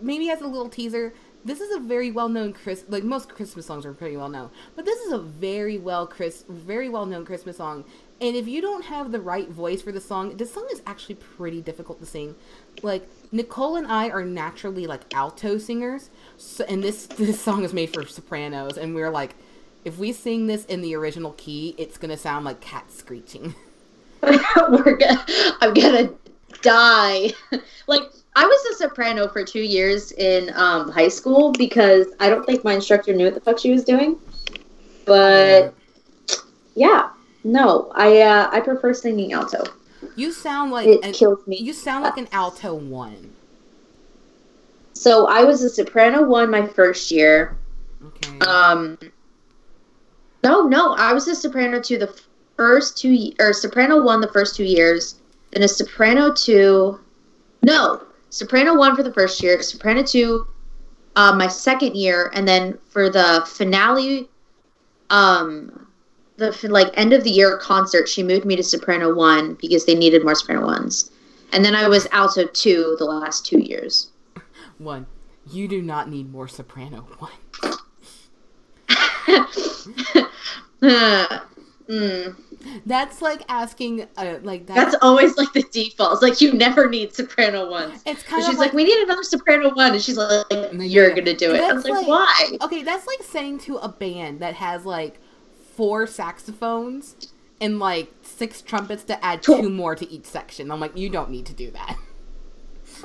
maybe as a little teaser, this is a very well-known like most Christmas songs are pretty well known, but this is a very well-known Christmas song. And if you don't have the right voice for the song is actually pretty difficult to sing. Like, Nicole and I are naturally like alto singers, and this song is made for sopranos, and we're like, if we sing this in the original key, it's gonna sound like cats screeching. I'm gonna die. Like, I was a soprano for 2 years in high school because I don't think my instructor knew what the fuck she was doing. But yeah, no, I prefer singing alto. You sound like It kills me. You sound like an alto 1. So I was a soprano 1 my first year. Okay. No, I was a soprano 2 the first 2 or soprano 1 the first 2 years, then a soprano 2. No, soprano 1 for the first year, soprano 2 my second year, and then for the finale the end of the year concert, she moved me to soprano 1 because they needed more soprano 1s. And then I was alto 2 the last 2 years. 1. You do not need more soprano 1. That's like asking, That's always like the default. It's like you never need soprano 1s. It's kind She's of like, we need another soprano 1, and she's like, you're gonna do it. I was like, why? Okay, that's like saying to a band that has like 4 saxophones and like 6 trumpets to add 2 more to each section. I'm like, you don't need to do that.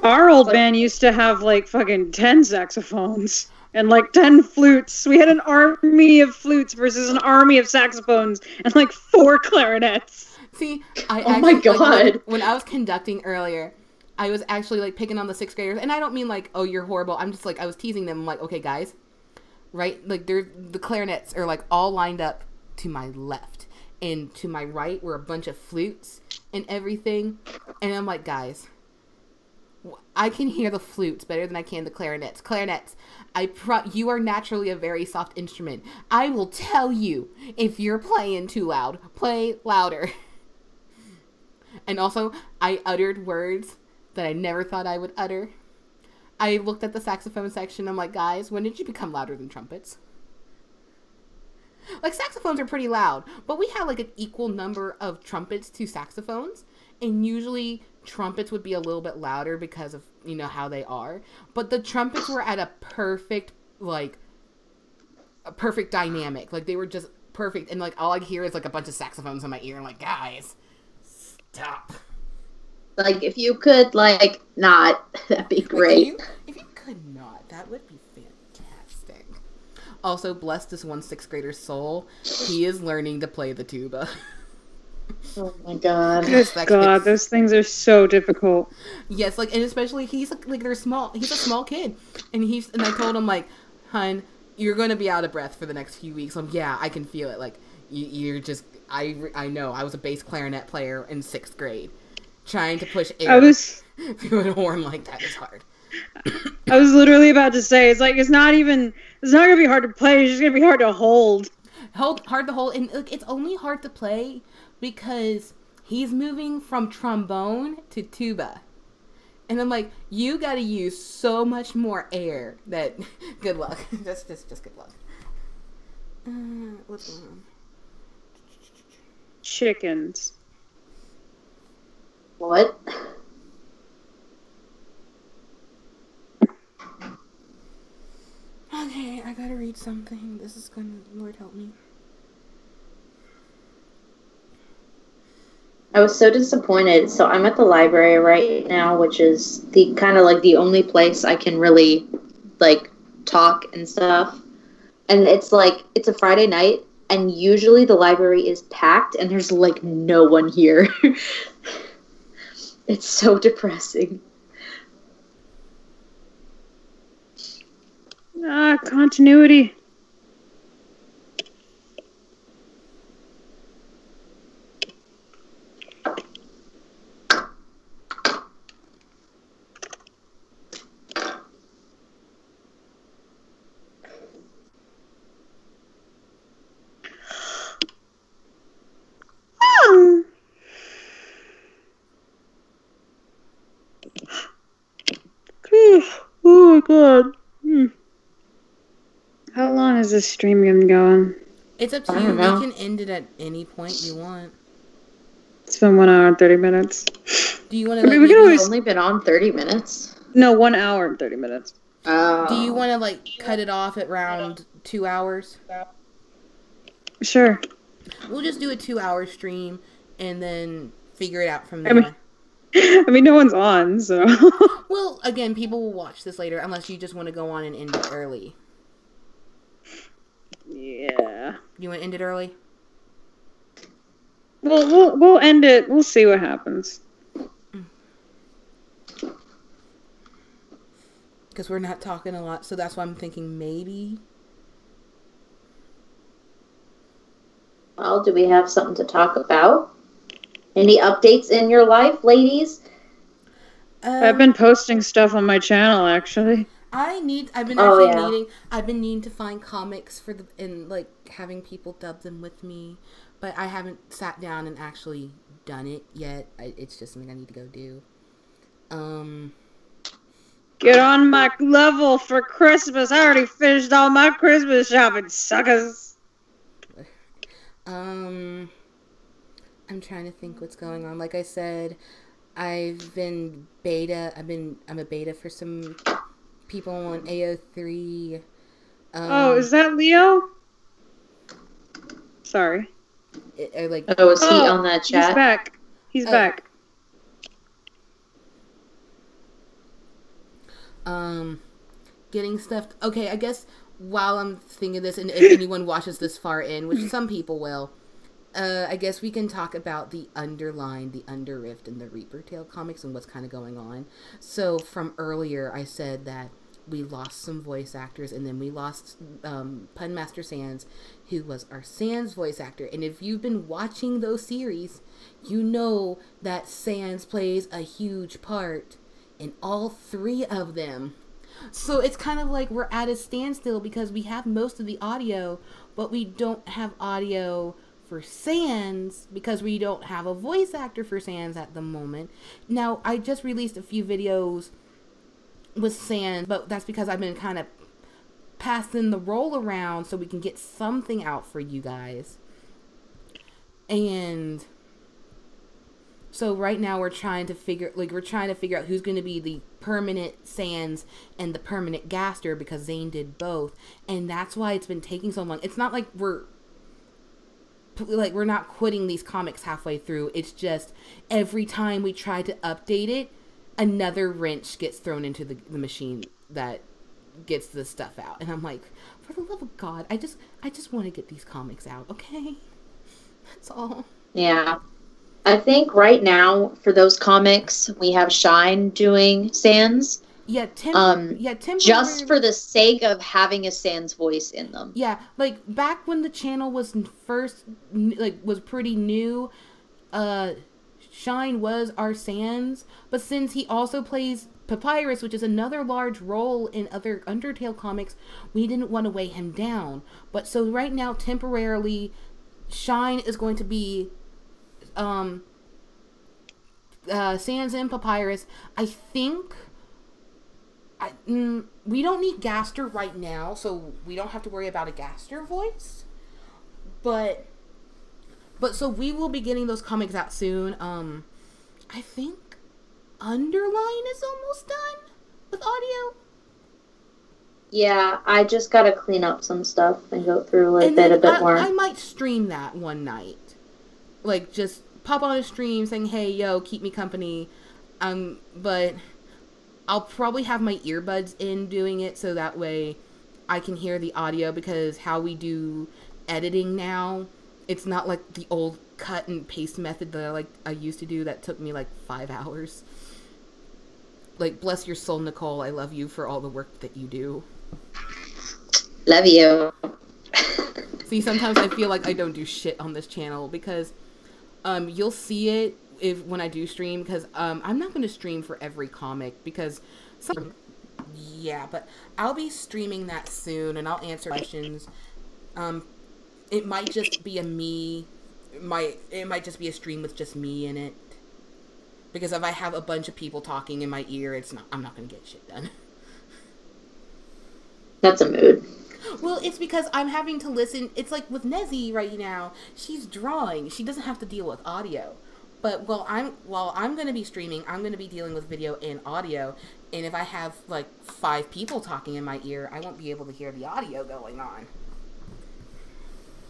Our old band used to have like fucking 10 saxophones and like 10 flutes. We had an army of flutes versus an army of saxophones and like 4 clarinets. See, my God. Like, when I was conducting earlier, I was actually like picking on the 6th graders, and I don't mean like, oh, you're horrible. I'm just like, I was teasing them. I'm like, okay, guys, right? Like, the clarinets are like all lined up to my left, and to my right were a bunch of flutes and everything. And I'm like, guys, I can hear the flutes better than I can the clarinets. Clarinets, you are naturally a very soft instrument. I will tell you if you're playing too loud. Play louder. And also, I uttered words that I never thought I would utter. I looked at the saxophone section. I'm like, guys, when did you become louder than trumpets? Like, saxophones are pretty loud, but we have like an equal number of trumpets to saxophones, and usually trumpets would be a little bit louder because of, you know, how they are. But the trumpets were at a perfect dynamic. Like, they were just perfect, and like all I hear is like a bunch of saxophones in my ear. I'm like, guys, stop. Like, if you could, like, not, that'd be great. If you could not, that would be fantastic. Also, bless this one 6th grader's soul. He is learning to play the tuba. Oh my God. God, those things are so difficult. Yes, like, and especially he's like they're small. He's a small kid, and I told him, like, hun, you're gonna be out of breath for the next few weeks. Yeah, I can feel it. Like, you're just, I know. I was a bass clarinet player in 6th grade, trying to push air through a horn like that is hard. I was literally about to say, it's not gonna be hard to play. It's just gonna be hard to hold. Hard to hold, and look, it's only hard to play because he's moving from trombone to tuba. And I'm like, you gotta use so much more air that, good luck. just good luck. What's going on? Chickens. What? Okay, I gotta read something. This is gonna, Lord help me. I was so disappointed. So I'm at the library right now, which is the kind of like the only place I can really like talk and stuff. And it's a Friday night, and usually the library is packed and there's like no one here. It's so depressing. Continuity. Oh my god. How long is this stream been going? It's up to you. You can end it at any point you want. It's been 1 hour and 30 minutes. Do you want to? We could always only been on 30 minutes. No, 1 hour and 30 minutes. Do you want to like cut it off at around 2 hours? Sure. We'll just do a 2-hour stream and then figure it out from there. I mean, no one's on, so. Well, again, people will watch this later unless you just want to go on and end it early. Yeah. You want to end it early? We'll end it. We'll see what happens. Because we're not talking a lot, so that's why I'm thinking maybe. Well, do we have something to talk about? Any updates in your life, ladies? I've been posting stuff on my channel, actually. I've been needing to find comics and like having people dub them with me, but I haven't sat down and actually done it yet. It's just something I need to go do. Get on my level for Christmas. I already finished all my Christmas shopping, suckers. I'm trying to think what's going on. Like I said, I've been beta. I'm a beta for some people on AO3. Oh, is that Leo? Sorry. Is he on that chat? He's back. He's back. Getting stuff. Okay, I guess while I'm thinking this, and if anyone watches this far in, which some people will, I guess we can talk about the Underline, the Underrift, and the Reaper Tale comics and what's kind of going on. So from earlier, I said that we lost some voice actors, and then we lost Punmaster Sans, who was our Sans voice actor. And if you've been watching those series, you know that Sans plays a huge part in all 3 of them. So it's kind of like we're at a standstill because we have most of the audio, but we don't have audio for Sans because we don't have a voice actor for Sans at the moment. Now, I just released a few videos with Sans, but that's because I've been kind of passing the roll around so we can get something out for you guys. And so right now we're trying to figure out who's going to be the permanent Sans and the permanent Gaster because Zane did both, and that's why it's been taking so long. It's not like we're not quitting these comics halfway through. It's just every time we try to update it, another wrench gets thrown into the machine that gets the stuff out, and I'm like, for the love of God, I just want to get these comics out, okay? That's all. Yeah. I think right now for those comics we have Shine doing Sans. Yeah, just for the sake of having a Sans voice in them. Yeah, like back when the channel was was pretty new, Shine was our Sans, but since he also plays Papyrus, which is another large role in other Undertale comics, we didn't want to weigh him down. But so right now, temporarily, Shine is going to be Sans and Papyrus. I think we don't need Gaster right now, so we don't have to worry about a Gaster voice. But so we will be getting those comics out soon. I think Underline is almost done with audio. Yeah, I just gotta clean up some stuff and go through a bit more. I might stream that one night. Like, just pop on a stream saying, hey, yo, keep me company. But I'll probably have my earbuds in doing it so that way I can hear the audio, because how we do editing now It's not like the old cut and paste method that I used to do that took me like 5 hours. Like, bless your soul, Nicole. I love you for all the work that you do. Love you. See, sometimes I feel like I don't do shit on this channel because you'll see it when I do stream, because I'm not going to stream for every comic because yeah, but I'll be streaming that soon and I'll answer questions. It might just be it might just be a stream with just me in it, because if I have a bunch of people talking in my ear, I'm not going to get shit done. That's a mood. Well, it's because I'm having to listen. It's like with Nezzy right now. She's drawing. She doesn't have to deal with audio. But while I'm going to be streaming, I'm going to be dealing with video and audio. And if I have like 5 people talking in my ear, I won't be able to hear the audio going on.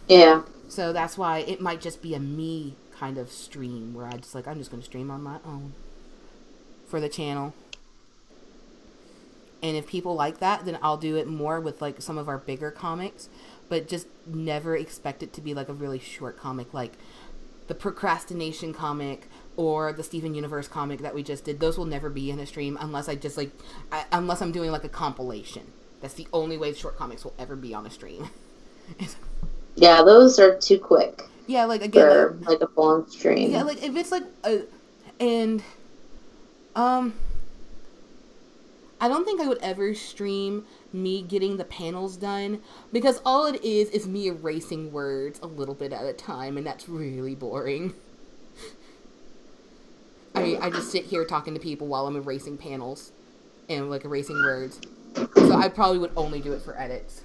Yeah. So that's why it might just be a me kind of stream where I'm just going to stream on my own for the channel. And if people like that, then I'll do it more with like some of our bigger comics, but just never expect it to be like a really short comic, like the Procrastination comic or the Steven Universe comic that we just did. Those will never be in a stream unless unless I'm doing like a compilation. That's the only way short comics will ever be on a stream. Yeah, those are too quick. Yeah, like again, for like a full stream. Yeah, like if it's like I don't think I would ever stream me getting the panels done, because all it is me erasing words a little bit at a time, and that's really boring. I mean, I just sit here talking to people while I'm erasing panels and like erasing words. So I probably would only do it for edits.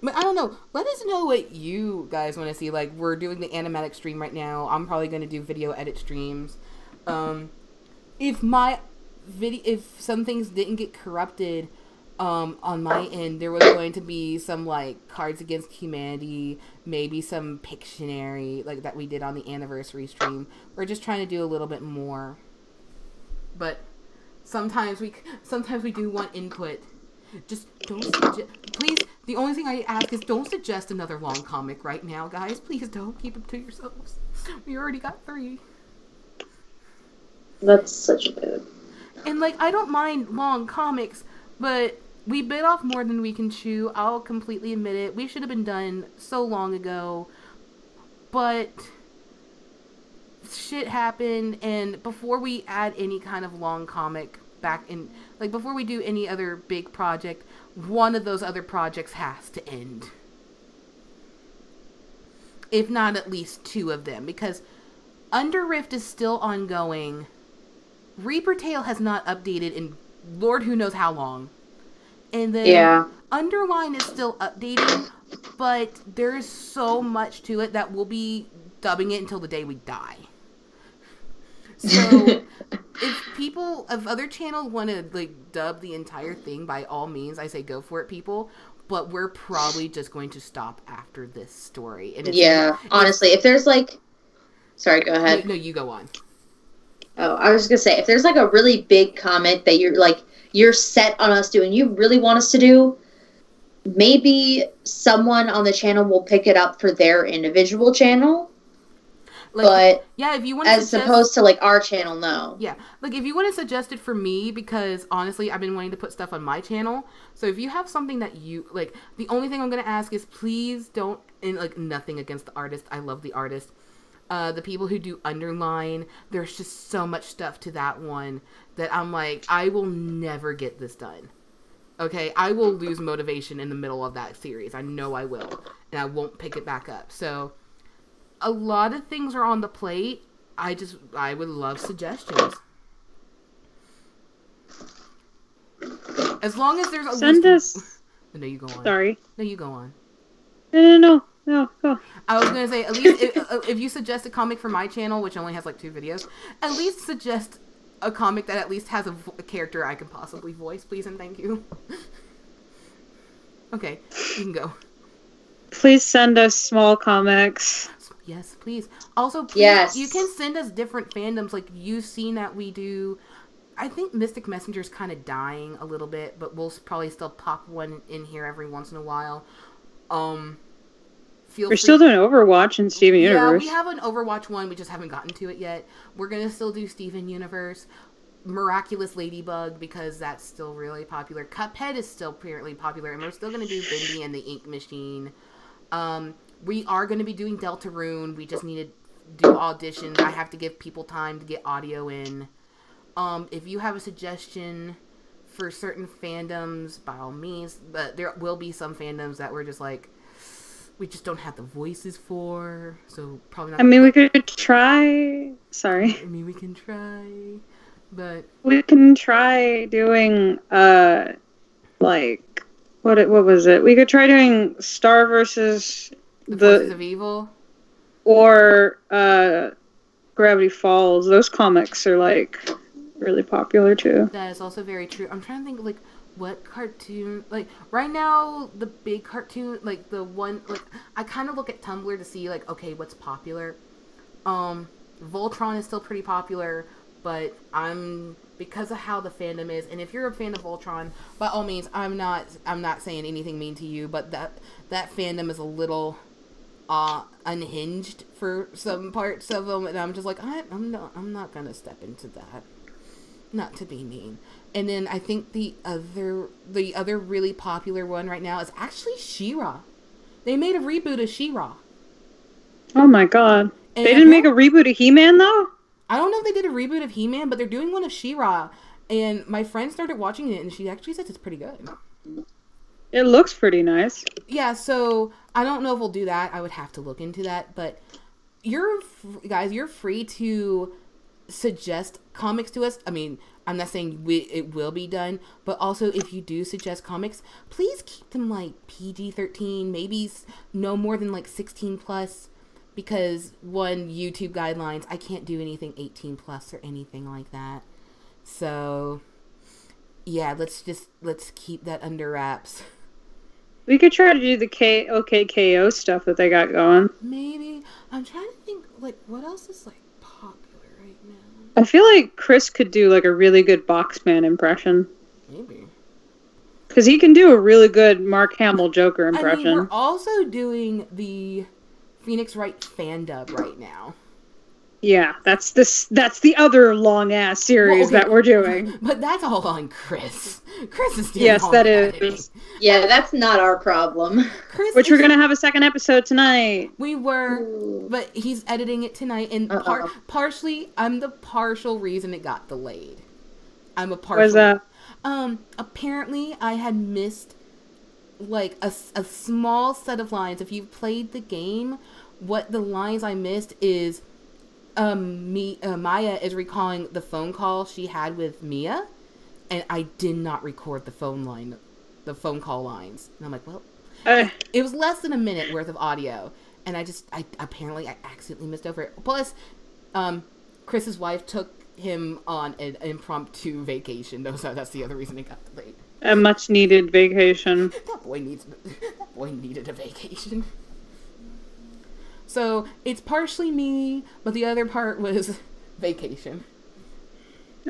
But I don't know. Let us know what you guys want to see. Like, we're doing the Animatic stream right now. I'm probably going to do video edit streams. If some things didn't get corrupted on my end, there was going to be some like Cards Against Humanity, maybe some Pictionary like that we did on the anniversary stream. We're just trying to do a little bit more, but sometimes we do want input. Just don't please. The only thing I ask is don't suggest another long comic right now, guys. Please don't. Keep it to yourselves. We already got 3. That's such a mood. And, like, I don't mind long comics, but we bit off more than we can chew. I'll completely admit it. We should have been done so long ago. But shit happened, and before we add any kind of long comic back in, like, before we do any other big project, one of those other projects has to end. If not at least 2 of them, because Under Rift is still ongoing. Reaper Tale has not updated in Lord who knows how long. And then Underline is still updating, but there's so much to it that we'll be dubbing it until the day we die. So if other channels want to like dub the entire thing, by all means, I say go for it, people. But we're probably just going to stop after this story. And honestly, if there's like, sorry, go ahead. No, you go on. Oh, I was just gonna say, if there's like a really big comic that you're set on us doing, you really want us to do, maybe someone on the channel will pick it up for their individual channel. Like, but yeah, if you want as opposed to like our channel, no. Yeah, like if you want to suggest it for me, because honestly, I've been wanting to put stuff on my channel. So if you have something that you like, the only thing I'm gonna ask is please don't, and like nothing against the artist. I love the artist. The people who do Underline, there's just so much stuff to that one that I'm like, I will never get this done. Okay, I will lose motivation in the middle of that series. I know I will, and I won't pick it back up. So a lot of things are on the plate. I would love suggestions. As long as there's a send us. No, you go on. Sorry. No, you go on. No, go. I was gonna say, at least if you suggest a comic for my channel, which only has like 2 videos, at least suggest a comic that at least has a character I can possibly voice, please and thank you. Okay, you can go. Please send us small comics. Yes, please. Also, please, yes, you can send us different fandoms. Like, you've seen that we do. I think Mystic Messenger's kind of dying a little bit, but we'll probably still pop one in here every once in a while. Feel We're free. still doing Overwatch and Steven Universe. Yeah, we have an Overwatch one. We just haven't gotten to it yet. We're gonna still do Steven Universe, Miraculous Ladybug because that's still really popular. Cuphead is still apparently popular, and we're still gonna do Bendy and the Ink Machine. We are gonna be doing Deltarune. We just need to do auditions. I have to give people time to get audio in. If you have a suggestion for certain fandoms, by all means, but there will be some fandoms that we're just like, we just don't have the voices for, so probably not. I mean, we could try. Sorry. I mean, we can try, but We can try doing, like, what was it? We could try doing Star versus the Forces of Evil, or Gravity Falls. Those comics are like really popular too. that is also very true. I'm trying to think like what cartoon, like right now the big cartoon, like the one, like I kind of look at Tumblr to see like, okay, what's popular. Voltron is still pretty popular, but because of how the fandom is, and if you're a fan of Voltron, by all means, I'm not saying anything mean to you, but that fandom is a little unhinged for some parts of them, and I'm just like, I'm not gonna step into that, not to be mean. And then I think the other really popular one right now is actually She-Ra. They made a reboot of She-Ra. Oh my god. And They didn't make a reboot of He-Man though? I don't know if they did a reboot of He-Man, but they're doing one of She-Ra. And my friend started watching it, and she actually says it's pretty good. It looks pretty nice. Yeah, so I don't know if we'll do that. I would have to look into that. But you're free to suggest comics to us. I mean, I'm not saying it will be done, but also if you do suggest comics, please keep them like PG-13, maybe no more than like 16 plus, because YouTube guidelines, I can't do anything 18 plus or anything like that. So yeah, let's keep that under wraps. We could try to do the OKKO stuff that they got going. Maybe. I'm trying to think like what else is like popular right now. I feel like Chris could do like a really good Boxman impression. Maybe. Because he can do a really good Mark Hamill Joker impression. I mean, we're also doing the Phoenix Wright fan dub right now. Yeah, that's the other long ass series that we're doing. But that's all on Chris. Chris is doing yes, all that editing. is. Yeah, that's not our problem. Which we're gonna have a second episode tonight. We were, but he's editing it tonight, and partially, I'm the partial reason it got delayed. I'm a partial. What's that? Apparently, I had missed like a small set of lines. If you've played the game, what the lines I missed is. Maya is recalling the phone call she had with Mia, and I did not record the phone call lines. And I'm like, well, it was less than a minute worth of audio, and I apparently accidentally missed over it. Plus, Chris's wife took him on an impromptu vacation. So that's the other reason it got delayed. A much needed vacation. That boy needed a vacation. So, it's partially me, but the other part was vacation.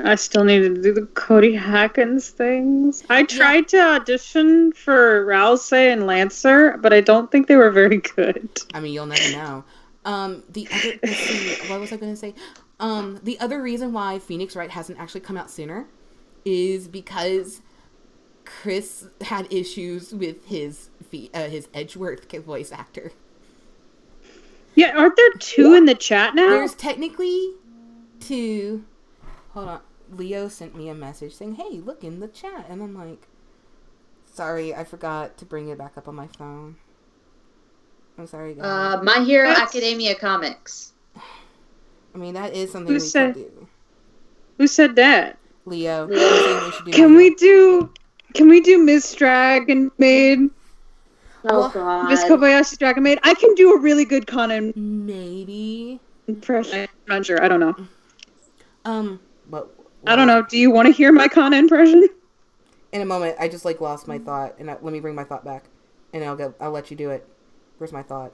I still need to do the Cody Hackins things. I tried to audition for Rousey and Lancer, but I don't think they were very good. I mean, you'll never know. Let's see, what was I going to say? The other reason why Phoenix Wright hasn't actually come out sooner is because Chris had issues with his Edgeworth voice actor. Yeah, aren't there two in the chat now? There's technically two. Hold on. Leo sent me a message saying, hey, look in the chat. And I'm like, sorry, I forgot to bring it back up on my phone. I'm sorry, guys. My Hero Academia comics. I mean, that is something we can do. Who said that? Leo. Can we do Miss Dragon Maid? Oh god. Miss Kobayashi Dragon Maid. I can do a really good Conan maybe impression. I'm not sure. I don't know. But I don't know. Do you want to hear my Conan impression? In a moment, I just lost my thought, and let me bring my thought back, and I'll let you do it. Where's my thought?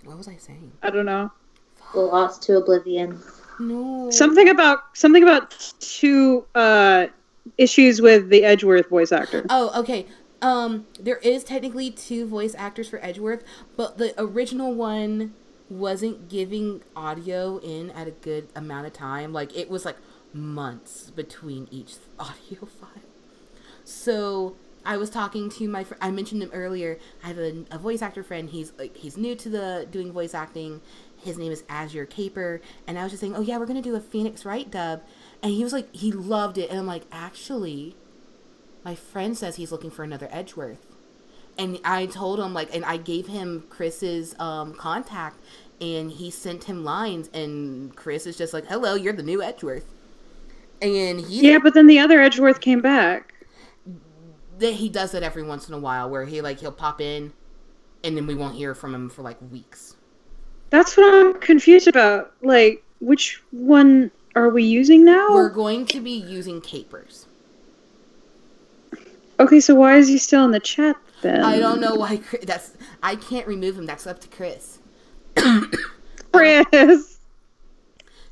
What was I saying? I don't know. Lost to oblivion. No. Something about two issues with the Edgeworth voice actor. Oh, okay. There is technically 2 voice actors for Edgeworth, but the original one wasn't giving audio in at a good amount of time. Like, it was like months between each audio file. So I was talking to my friend. I mentioned him earlier. I have a voice actor friend. He's new to the doing voice acting. His name is Azure Caper, and I was just saying, oh yeah, we're gonna do a Phoenix Wright dub, and he was like, he loved it, and I'm like, actually, my friend says he's looking for another Edgeworth, and I told him, like, and I gave him Chris's contact, and he sent him lines, and Chris is just like, hello, you're the new Edgeworth, and yeah, but then the other Edgeworth came back. He does that every once in a while, where he'll pop in, and then we won't hear from him for like weeks. That's what I'm confused about. Like, which one are we using now? We're going to be using Capers. Okay, so why is he still in the chat then? I don't know why. I can't remove him. That's up to Chris. Chris.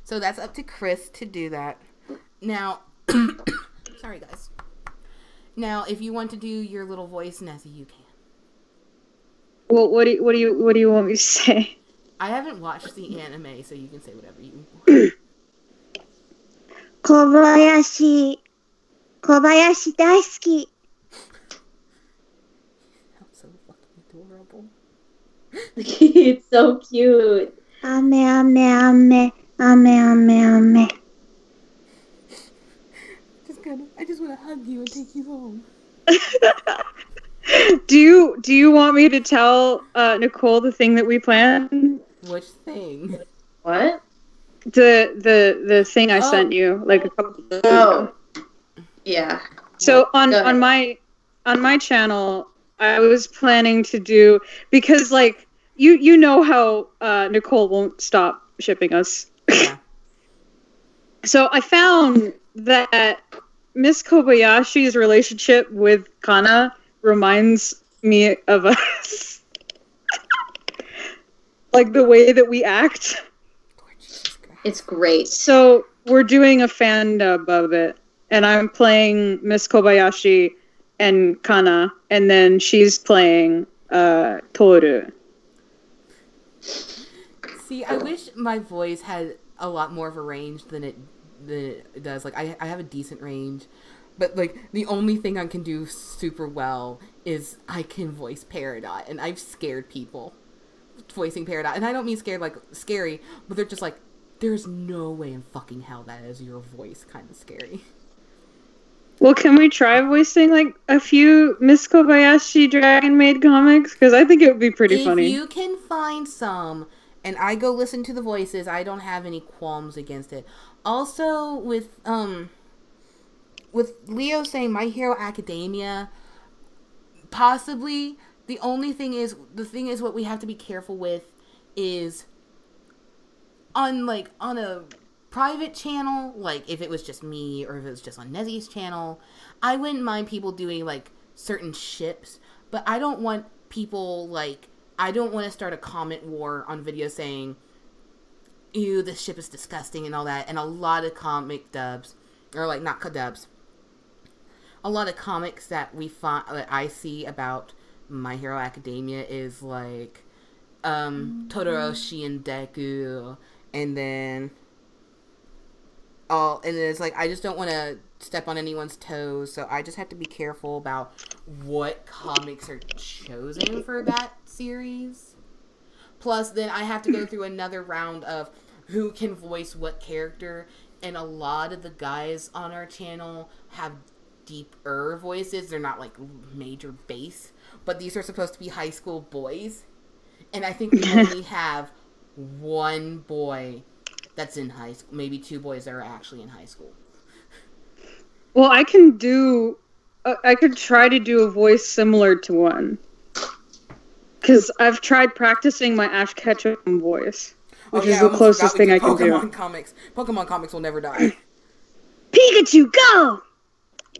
So that's up to Chris to do that. Now, sorry guys. Now, if you want to do your little voice, Nessie, you can. Well, what do you want me to say? I haven't watched the anime, so you can say whatever you want. Kobayashi 大好き. That's so fucking adorable. It's so cute. 雨雨雨雨雨雨. I just want to hug you and take you home. Do you want me to tell Nicole the thing that we planned? Which thing? What? The thing I sent you like a couple days ago. Yeah. So on my channel, I was planning to do, because like you know how Nicole won't stop shipping us. Yeah. So I found that Miss Kobayashi's relationship with Kana reminds me of us. Like the way that we act. It's great. So we're doing a fan dub of it, and I'm playing Miss Kobayashi and Kana, and then she's playing Toru. See, I wish my voice had a lot more of a range than it does. Like, I have a decent range, but like the only thing I can do super well is I can voice Peridot, and I've scared people voicing Peridot, and I don't mean scared like scary, but they're just like, there's no way in fucking hell that is your voice kind of scary. Well, can we try voicing like a few Miss Kobayashi Dragon Maid comics? Because I think it would be pretty funny. If you can find some, and I go listen to the voices, I don't have any qualms against it. Also, with Leo saying My Hero Academia, possibly the thing is what we have to be careful with is on a private channel, like if it was just me or if it was just on Nezzie's channel, I wouldn't mind people doing like certain ships, but I don't want people I don't want to start a comment war on video saying, ew, this ship is disgusting and all that. And a lot of comic dubs, or like not dubs, a lot of comics that I see about My Hero Academia is like Todoroshi and Deku, and then it's like I just don't want to step on anyone's toes, so I just have to be careful about what comics are chosen for that series. Plus, then I have to go through another round of who can voice what character, and a lot of the guys on our channel have deeper voices. They're not like major bass, but these are supposed to be high school boys, and I think we only have one boy that's in high school, maybe two boys that are actually in high school. Well, I could try to do a voice similar to one. Because I've tried practicing my Ash Ketchum voice, which is the closest thing I can do. Pokemon comics will never die. Pikachu, go!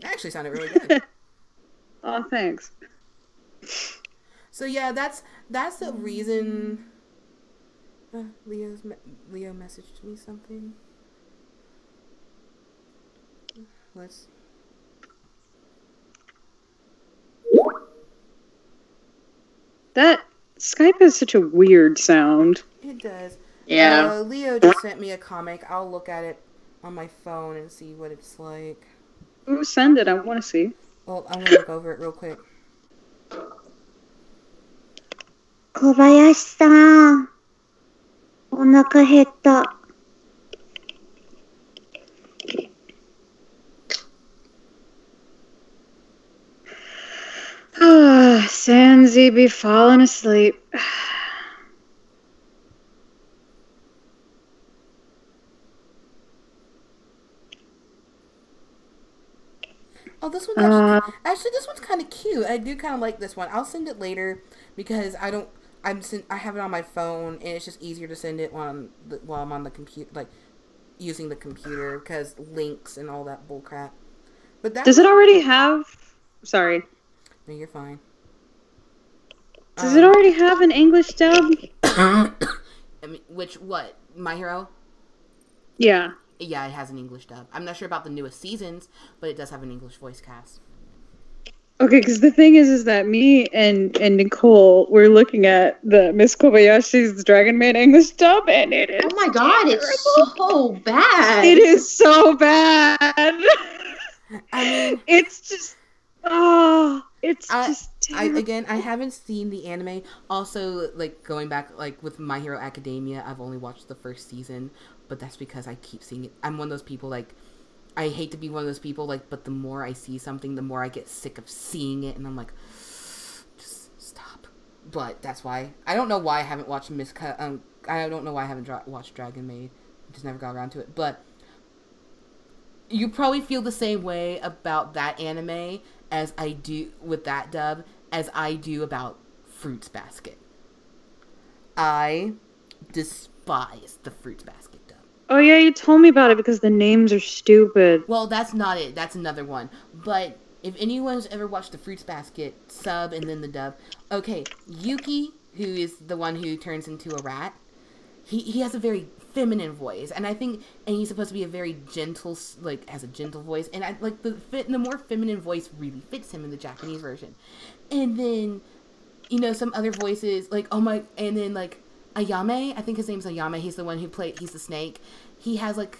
That actually sounded really good. Oh, thanks. So yeah, that's the reason. Leo messaged me something. Let's. That Skype has such a weird sound. It does. Yeah. Leo just sent me a comic. I'll look at it on my phone and see what it's like. Ooh, send it. I want to see. Well, I'm gonna look over it real quick. 小林さん、お腹減った。Sansi be falling asleep. Oh, this one's actually this one's kind of cute. I do kind of like this one. I'll send it later because I have it on my phone and it's just easier to send it while I'm on the computer, like using the computer because links and all that bullcrap. But does it already have? Sorry. No, you're fine. Does it already have an English dub? I mean, what? My Hero? Yeah. Yeah, it has an English dub. I'm not sure about the newest seasons, but it does have an English voice cast. Okay, because the thing is that me and Nicole were looking at the Miss Kobayashi's Dragon Maid English dub, and it is. Oh my god, it's so bad. It is so bad. I mean, it's just. Oh, it's just. I haven't seen the anime. Also, like going back, like with My Hero Academia, I've only watched the first season, but that's because I keep seeing it. I'm one of those people like. I hate to be one of those people, like, but the more I see something, the more I get sick of seeing it, and I'm like, just stop. But that's why I don't know why I haven't watched I don't know why I haven't watched Dragon Maid. I just never got around to it. But you probably feel the same way about that anime as I do with that dub as I do about Fruits Basket. I despise the Fruits Basket. Oh yeah, you told me about it because the names are stupid. Well, that's not it. That's another one. But if anyone's ever watched the Fruits Basket sub and then the dub, okay, Yuki, who is the one who turns into a rat, he has a very feminine voice, and I think, and he's supposed to be a very gentle, like has a gentle voice, and I like the more feminine voice really fits him in the Japanese version. And then, you know, some other voices like and then like. Ayame, I think his name's Ayame. He's the one who he's the snake. He has like,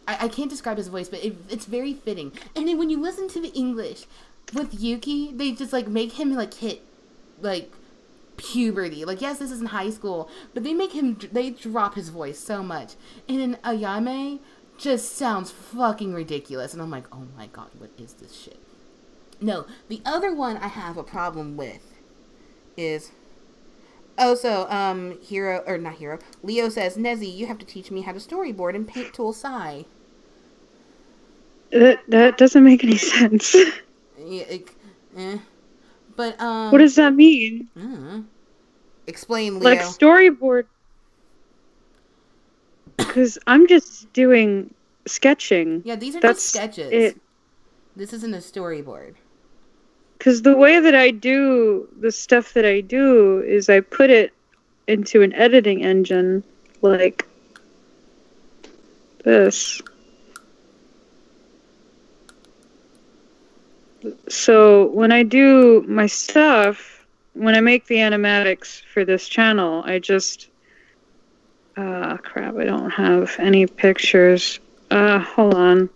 I can't describe his voice, but it's very fitting. And then when you listen to the English with Yuki, they just like make him like hit like puberty. Like, yes, this is in high school, but they drop his voice so much. And then Ayame just sounds fucking ridiculous. And I'm like, oh my god, what is this shit? No, the other one I have a problem with is... Oh, so, Leo says, Nezzy, you have to teach me how to storyboard in Paint Tool Sai. That doesn't make any sense. Yeah, But, what does that mean? Explain, Leo. Like, storyboard... Because I'm just doing sketching. Yeah, these are just sketches. This isn't a storyboard. Because the way that I do the stuff that I do is I put it into an editing engine like this. So when I do my stuff, when I make the animatics for this channel, I just... crap, I don't have any pictures. Hold on.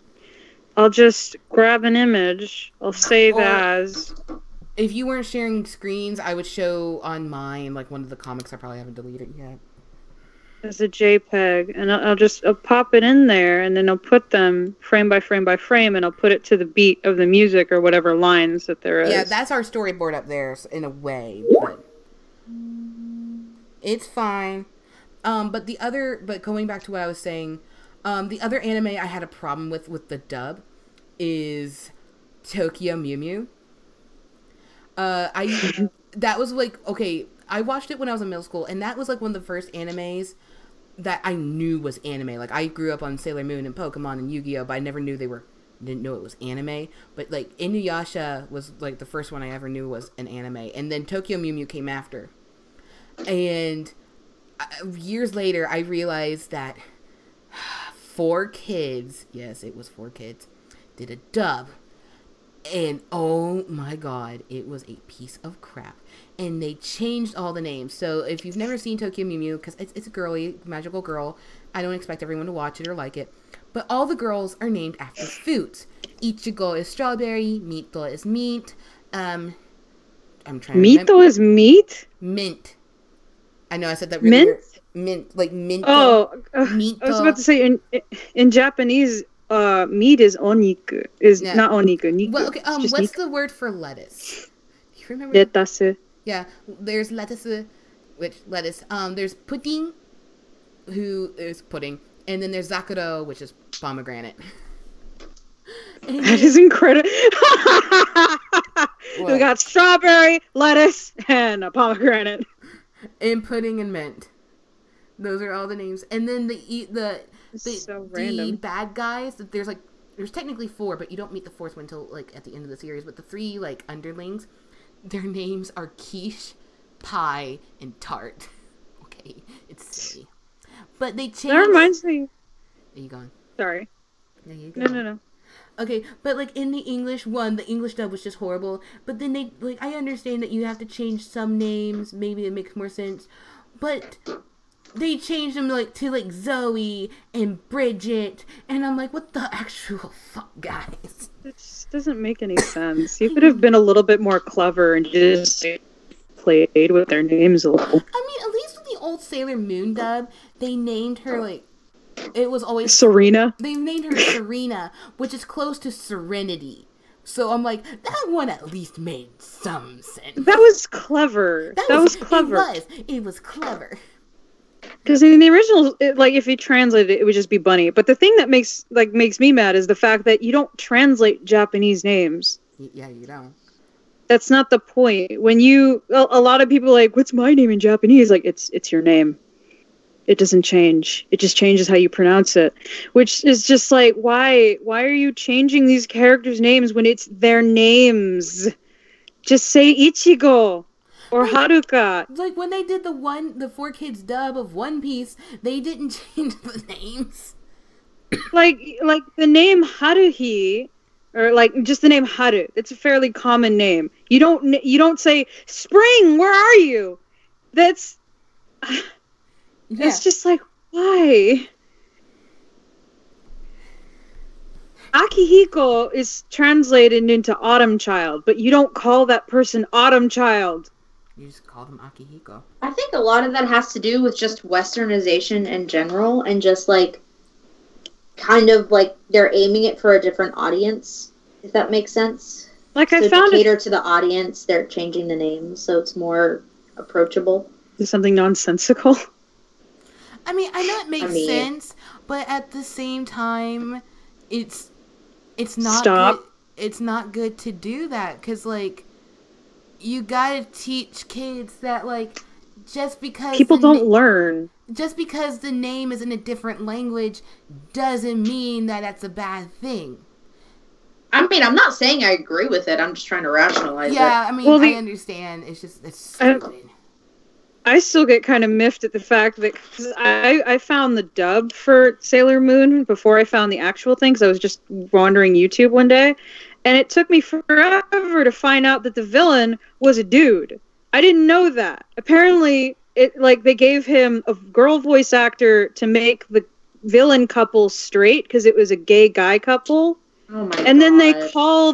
I'll just grab an image. I'll save as. If you weren't sharing screens, I would show on mine, like one of the comics I probably haven't deleted yet. As a JPEG. And I'll pop it in there, and then I'll put them frame by frame by frame, and I'll put it to the beat of the music or whatever lines that there is. Yeah, that's our storyboard up there, in a way. But it's fine. But going back to what I was saying, the other anime I had a problem with the dub is Tokyo Mew Mew. That was like, okay, I watched it when I was in middle school, and that was like one of the first animes that I knew was anime. Like, I grew up on Sailor Moon and Pokemon and Yu-Gi-Oh, but I never knew didn't know it was anime. But like, Inuyasha was like the first one I ever knew was an anime, and then Tokyo Mew Mew came after. And years later, I realized that 4 Kids, yes, it was 4 Kids, did a dub. And oh my god, it was a piece of crap. And they changed all the names. So if you've never seen Tokyo Mew Mew, because it's a girly, magical girl, I don't expect everyone to watch it or like it. But all the girls are named after foods. Ichigo is strawberry, Mito is mint. I'm trying to remember. Mito is meat? Mint. I know I said that really Mint? weird. Mint, like mint. Oh, Mito. I was about to say in Japanese, meat is oniku. Is not oniku. Niku. Well, okay. What's niku. the word for lettuce? Do you remember? Lettuce. Yeah, there's lettuce, lettuce. There's pudding, who is pudding, and then there's zakuro, which is pomegranate. That is incredible. We got strawberry, lettuce, and a pomegranate. And pudding and mint. Those are all the names. And then the bad guys. There's technically 4, but you don't meet the 4th one until like at the end of the series. But the 3 like underlings, their names are quiche, pie, and tart. Okay, it's silly. But they changed. That reminds me. Are you going? Sorry. There you go. No. Okay, but like in the English one, the English dub was just horrible. But then they I understand that you have to change some names. Maybe it makes more sense. But they changed them to Zoe and Bridget, and I'm like, what the actual fuck, guys? It just doesn't make any sense. You could have been a little bit more clever and just played with their names a little. I mean, at least with the old Sailor Moon dub, they named her it was always Serena. They named her Serena, which is close to Serenity. So I'm like, that one at least made some sense. That was clever. That was clever. It was clever. Because in the original, if you translated it, it would just be Bunny. But the thing that makes me mad is the fact that you don't translate Japanese names. Yeah, you don't. That's not the point. A lot of people are like, what's my name in Japanese? Like, it's your name. It doesn't change. It just changes how you pronounce it. Which is just like, why are you changing these characters' names when it's their names? Just say Ichigo. Or Haruka. Like when they did the 4Kids dub of One Piece, they didn't change the names. like the name Haruhi, or just the name Haru. It's a fairly common name. You don't say Spring. Where are you? That's just like, why? Akihiko is translated into Autumn Child, but you don't call that person Autumn Child. You just call them Akihiko. I think a lot of that has to do with just westernization in general, and just kind of they're aiming it for a different audience, if that makes sense. I found to cater to the audience, they're changing the name so it's more approachable. Is something nonsensical? I mean, I know it makes sense, but at the same time, it's not good. It's not good to do that, because you gotta teach kids that just because people don't learn, just because the name is in a different language doesn't mean that that's a bad thing. I mean, I'm not saying I agree with it. I'm just trying to rationalize it. Yeah, I mean, I understand. It's stupid. I still get kind of miffed at the fact that I found the dub for Sailor Moon before I found the actual thing, because I was just wandering YouTube one day, and it took me forever to find out that the villain was a dude. I didn't know that. Apparently, they gave him a girl voice actor to make the villain couple straight because it was a gay guy couple. Oh my and God.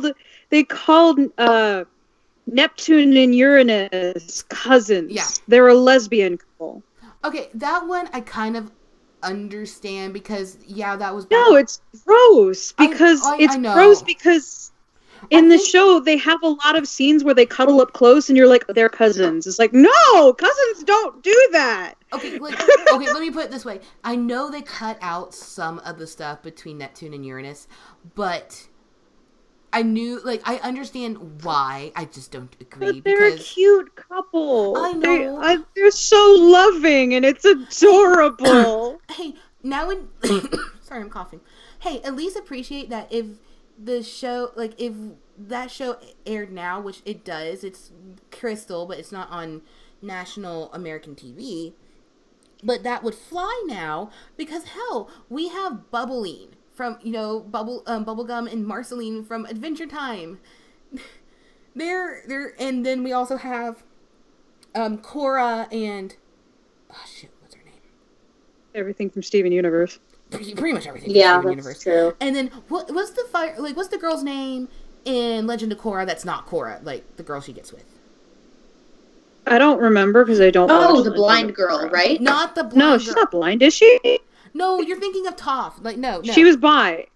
Then they called Neptune and Uranus cousins. Yeah. They're a lesbian couple. Okay, that one I kind of understand because that was No, it's gross because I know. gross because in the show they have a lot of scenes where they cuddle up close and you're like, they're cousins. It's like, no, cousins don't do that. Okay, okay, let me put it this way. I know they cut out some of the stuff between Neptune and Uranus, but I knew, I understand why. I just don't agree. But they're because a cute couple. I know. They're so loving and it's adorable. Hey, now sorry, I'm coughing. Hey, at least appreciate that if the show, if that show aired now, which it does, it's Crystal, but it's not on national American TV. But that would fly now because, hell, we have Bubbling from Bubblegum and Marceline from Adventure Time. They're and then we also have Cora and what's her name? Everything from Steven Universe. Pretty much everything. Yeah, from that's Universe. true. And then what's the girl's name in Legend of Korra that's not Korra, like the girl she gets with? I don't remember because I don't. Oh, watch the blind girl, right? Not the blind No, girl. she's not blind, is she? No, you're thinking of Toph. Like no. She was bi.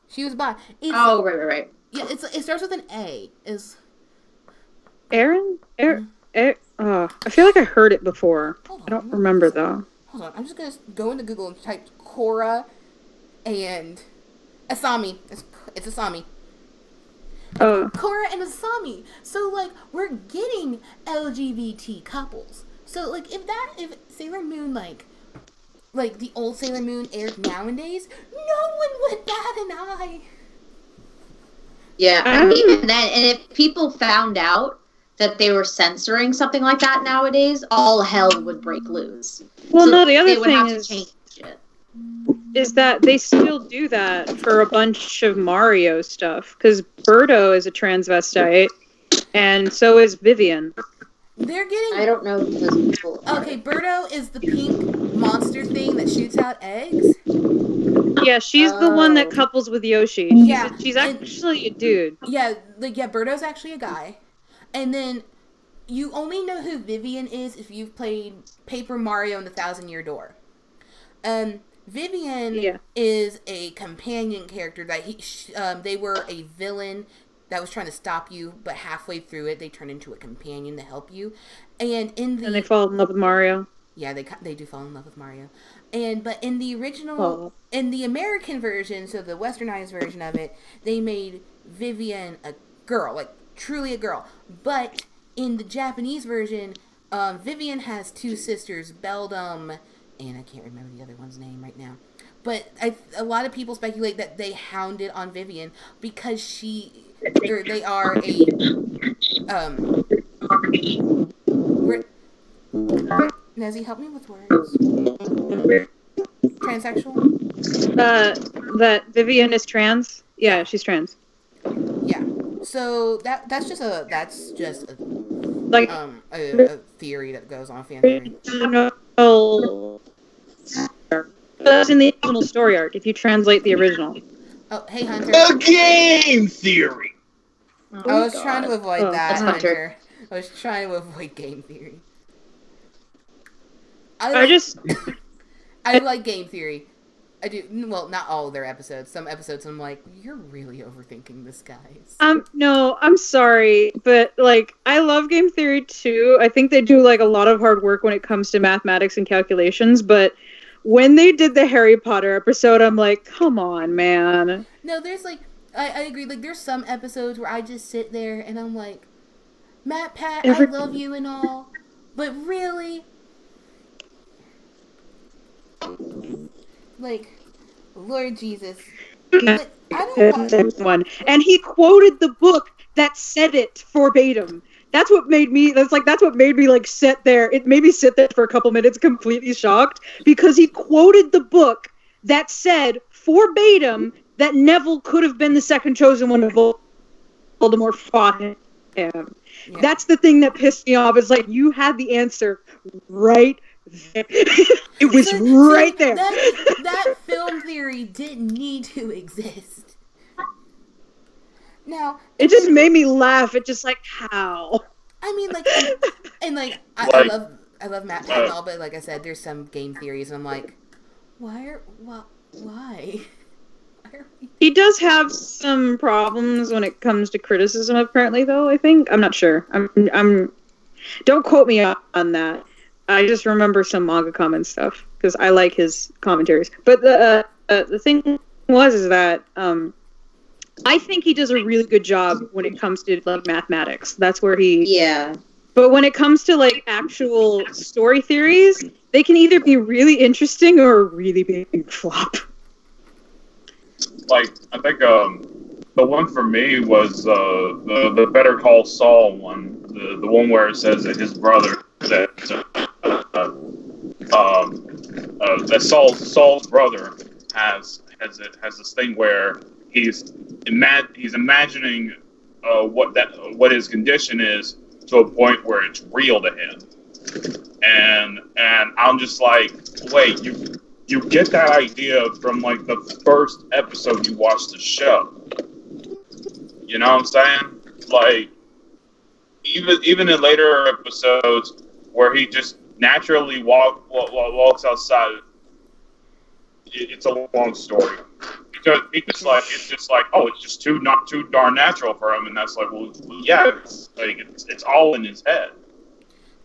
She was bi. Oh, right. Yeah, it starts with an A. Is Aaron? I feel like I heard it before. I don't remember though. Hold on, I'm just gonna go into Google and type Korra and Asami. It's Asami. Korra and Asami. So like we're getting LGBT couples. So like if Sailor Moon like the old Sailor Moon aired nowadays, no one would bat an eye. Yeah, and even then, and if people found out that they were censoring something like that nowadays, all hell would break loose. Well, So no, the other they would thing have is to change it. Is that they still do that for a bunch of Mario stuff, because Birdo is a transvestite, and so is Vivian. They're getting. I don't know who those people are. Okay, Birdo is the pink monster thing that shoots out eggs. Yeah, she's the one that couples with Yoshi. She's actually a dude. Yeah, Birdo's actually a guy. And then you only know who Vivian is if you've played Paper Mario and the Thousand-Year Door. Vivian is a companion character that they were a villain that was trying to stop you, but halfway through it, they turn into a companion to help you. And they fall in love with Mario. Yeah, they do fall in love with Mario. But in the original, in the American version, so the westernized version of it, they made Vivian a girl, like truly a girl. But in the Japanese version, Vivian has two sisters, Beldum, and I can't remember the other one's name right now. But a lot of people speculate that they hounded on Vivian because they are a Nezzy, help me with words. Transsexual? That Vivian is trans? Yeah, she's trans. Yeah. So that's just a theory that goes on, fan theory. That's in the original story arc, if you translate the original. Oh, hey, Hunter. A game theory! I was trying to avoid that, that's Hunter. I was trying to avoid game theory. I like game theory. I do. Well, not all of their episodes. Some episodes I'm like, you're really overthinking this, guys. No, I'm sorry, but like, I love game theory too. I think they do like a lot of hard work when it comes to mathematics and calculations, but when they did the Harry Potter episode, I'm like, come on, man. No, there's like, I agree. Like, there's some episodes where I just sit there and I'm like, Pat, I love you and all, but really? Like, Lord Jesus. Like, I don't want... And he quoted the book that said it verbatim. That's what made me like sit there. It made me sit there for a couple minutes completely shocked because he quoted the book that said verbatim that Neville could have been the second chosen one if Voldemort fought him. Yeah. That's the thing that pissed me off. Is like, you had the answer right there. It was right there. That film theory didn't need to exist. Now it just made me laugh. It just like, how? I mean, like, I love Matt Pat and all, but like I said, there's some game theories, and I'm like, why? He does have some problems when it comes to criticism, apparently, though, I think. I'm not sure. I'm don't quote me on that. I just remember some manga comment stuff, because I like his commentaries. But the thing is that I think he does a really good job when it comes to like mathematics. That's where he... Yeah. But when it comes to like actual story theories, they can either be really interesting or a really big flop. Like, I think the one for me was the Better Call Saul one, the one where it says that his brother that Saul's brother has has this thing where he's imagining what his condition is to a point where it's real to him, and I'm just like, wait, you get that idea from like the first episode you watch the show. You know what I'm saying? Like, even in later episodes where he just naturally walks outside, it's a long story. Because it's just like, oh, it's just not too darn natural for him, and that's like, well, yeah, it's all in his head,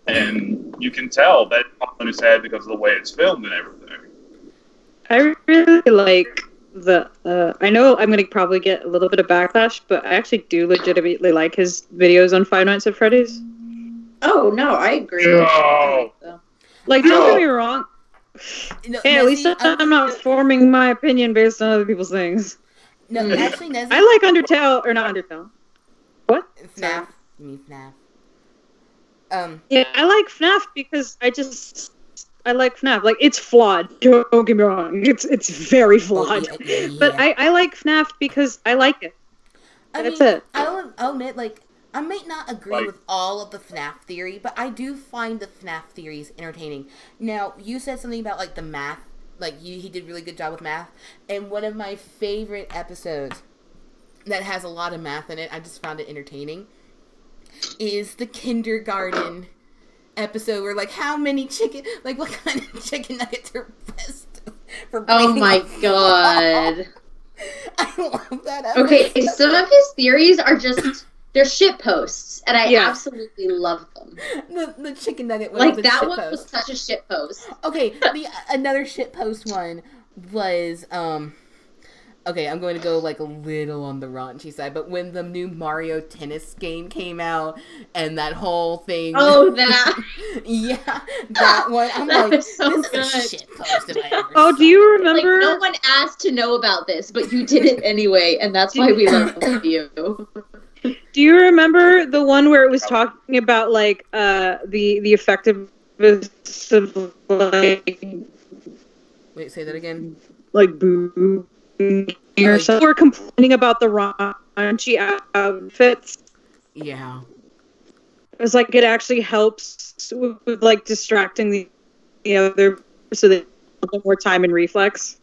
and you can tell that it's all in his head because of the way it's filmed and everything. I really like I know I'm gonna probably get a little bit of backlash, but I actually do legitimately like his videos on Five Nights at Freddy's. Oh no, I agree. No. Like, don't get me wrong. No, Hey, at least I'm not forming my opinion based on other people's things. No, actually, Nezzy, I like Undertale, or not Undertale. What? FNAF. You mean FNAF? Yeah, I like FNAF because I like FNAF. Like, it's flawed. Don't get me wrong. It's very flawed. Yeah. But I like FNAF because I like it. That's it. I'll admit, like, I might not agree with all of the FNAF theory, but I do find the FNAF theories entertaining. Now, you said something about, like, the math. Like, he did a really good job with math. And one of my favorite episodes that has a lot of math in it, I just found it entertaining, is the kindergarten episode where, like, how many chicken, like, what kind of chicken nuggets are best for Oh breaking my a god. I love that episode. Okay, some of his theories are just, they're shit posts, and I absolutely love them. The chicken nugget one. Like, was a that shit one post. was such a shit post. Okay, another shit post one was, okay, I'm going to go, like, a little on the raunchy side, but when the new Mario tennis game came out, and that whole thing... Oh, that! Yeah, that one. I'm That like, was so this is a shit post if I ever Oh, saw do you it. remember? Like, no one asked to know about this, but you did it anyway, and that's why we love you. Do you remember the one where it was talking about, like, the effectiveness of, like... Wait, say that again? Like, boo or something. We're complaining about the raunchy outfits. Yeah. It was like, it actually helps with like, distracting the other, so they have more time and reflex.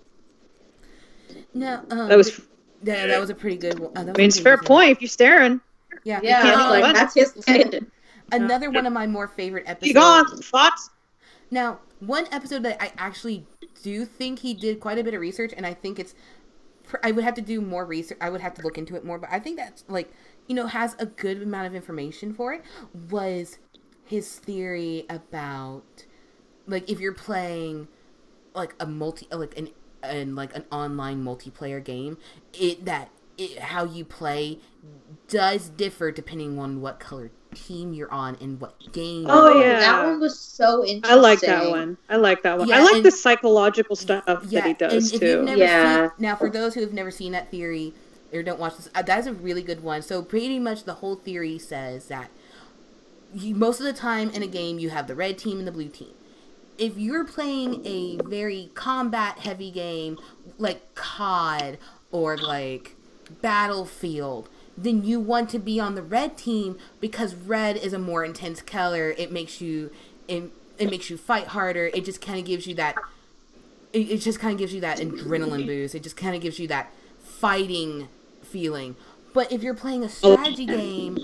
No, that was... Yeah, that was a pretty good one. I mean, it's a fair point if you're staring. Yeah, like, that's his head. Another one of my more favorite episodes. You gone, thoughts? Now, one episode that I actually do think he did quite a bit of research, and I think it's... I would have to do more research. I would have to look into it more, but I think that's, like, you know, has a good amount of information for it, was his theory about, like, if you're playing, like, an online multiplayer game, how you play does differ depending on what color team you're on and what game. Oh yeah, that one was so interesting. I like that one. Yeah, I like the psychological stuff that he does too. Now, for those who have never seen that theory or don't watch this, that's a really good one. So pretty much the whole theory says that most of the time in a game you have the red team and the blue team. If you're playing a very combat-heavy game like COD or like Battlefield, then you want to be on the red team because red is a more intense color. It makes you fight harder. It just kind of gives you that. It just kind of gives you that adrenaline boost. It just kind of gives you that fighting feeling. But if you're playing a strategy game,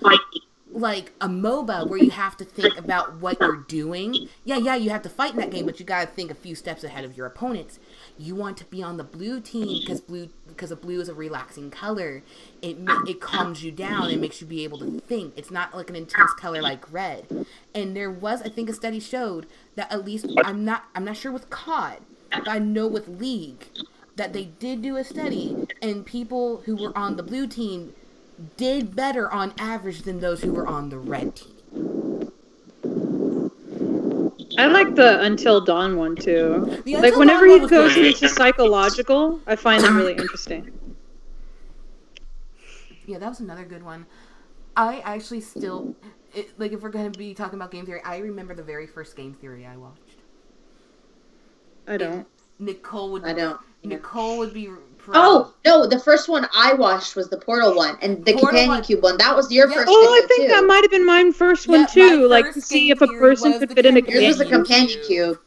like a MOBA where you have to think about what you're doing. Yeah, you have to fight in that game, but you gotta think a few steps ahead of your opponents. You want to be on the blue team because blue is a relaxing color. It calms you down. It makes you be able to think. It's not like an intense color like red. And there was, I think, a study showed that at least I'm not sure with COD, but I know with League that they did do a study, and people who were on the blue team did better on average than those who were on the red team. I like the Until Dawn one too. The Like Until whenever Dawn he one goes was into psychological, I find it really interesting. Yeah, that was another good one. I actually still, like, if we're going to be talking about game theory, I remember the very first game theory I watched. I don't. Nicole would. I don't. Nicole would be Oh no, the first one I watched was the Portal one, and the Portal Companion one- Cube one. That was your first. Oh, I video, think too. that might have been mine first one Yeah, too. my Like to first see game if a theory person was could the fit in a Yours was the Companion Companion Cube.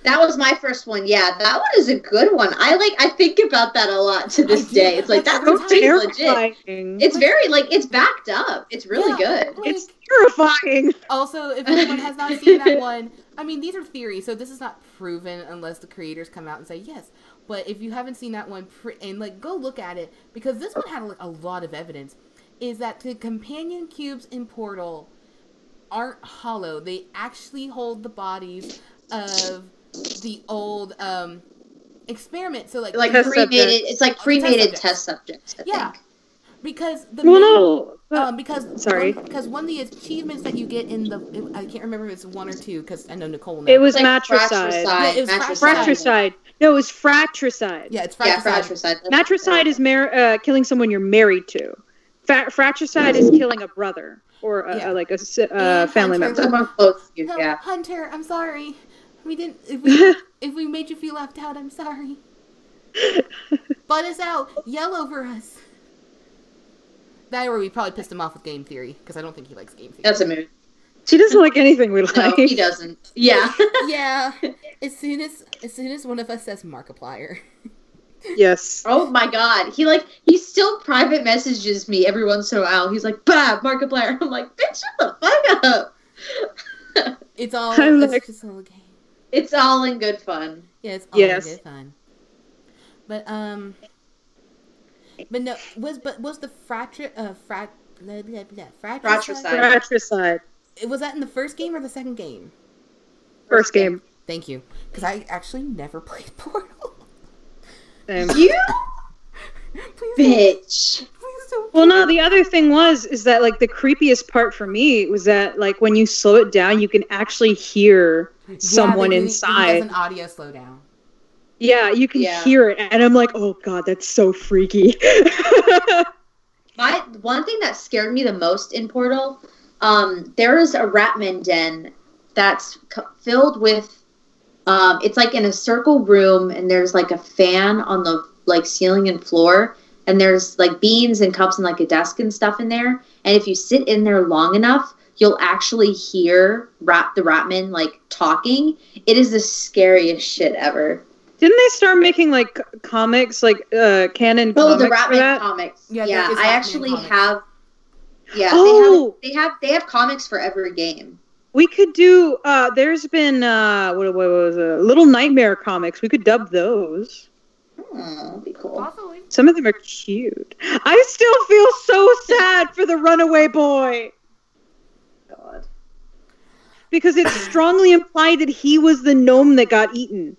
That was my first one. Yeah, that one is a good one. I think about that a lot to this do. day. It's like Like, that's every pretty time- legit. terrifying. It's very it's backed up. It's really Yeah, good. like- It's terrifying. Also, if anyone has not seen that one, I mean, these are theories, so this is not proven unless the creators come out and say yes. But if you haven't seen that one, and like go look at it, because this one had like a lot of evidence, is that the companion cubes in Portal aren't hollow. They actually hold the bodies of the old experiment. So like Like Test pre-mated. subjects. It's like Test pre-mated subjects. test subjects. I yeah, think. because the Well, main- no. because Sorry. because one of the achievements that you get in the I can't remember if it's 1 or 2 because I know Nicole knows. It was It's like matricide. Yeah, it was Fratricide. No, it was fratricide. Yeah, it's Yeah, fratricide. fratricide. Matricide is killing someone you're married to. Fratricide is killing a brother or Yeah. like a And family Hunter- member. Someone close to you, No, yeah. Hunter, I'm sorry. We didn't. If we made you feel left out, I'm sorry. Butt us out. Yell over us. That or we probably pissed him off with game theory because I don't think he likes game theory. That's a mood. She doesn't like anything we like. No, he doesn't. Yeah. Yeah. As soon as one of us says Markiplier. Yes. Oh my god. He still private messages me every once in a while. He's like, bah, Markiplier. I'm like, bitch, shut the fuck up. It's all. I like- It's just all a game. It's all in good fun. Yeah, it's all Yes. good fun. But no, was the fratricide? Fratricide. Fratricide. Was that in the first game or the second game? First game. Thank you, because I actually never played Portal. Same. You Please bitch. Please don't. Well, no, the other thing is that like the creepiest part for me was that like when you slow it down, you can actually hear someone He inside. does an audio slowdown. Yeah, you can Yeah. hear it, and I'm like, oh god, that's so freaky. One thing that scared me the most in Portal, there is a Ratman den that's filled with, it's like in a circle room, and there's like a fan on the like ceiling and floor, and there's like beans and cups and like a desk and stuff in there. And if you sit in there long enough, you'll actually hear the Ratman like talking. It is the scariest shit ever. Didn't they start making like comics, like canon Oh, comics the for Ratman that? comics. Yeah, Yeah, there is I Ratman actually comics. have. Yeah, Oh! they have comics for every game. We could do. There's been what was it? Little Nightmare comics. We could dub those. Oh, that'd be cool. Possibly. Some of them are cute. I still feel so sad for the runaway boy God. because it's strongly implied that he was the gnome that got eaten.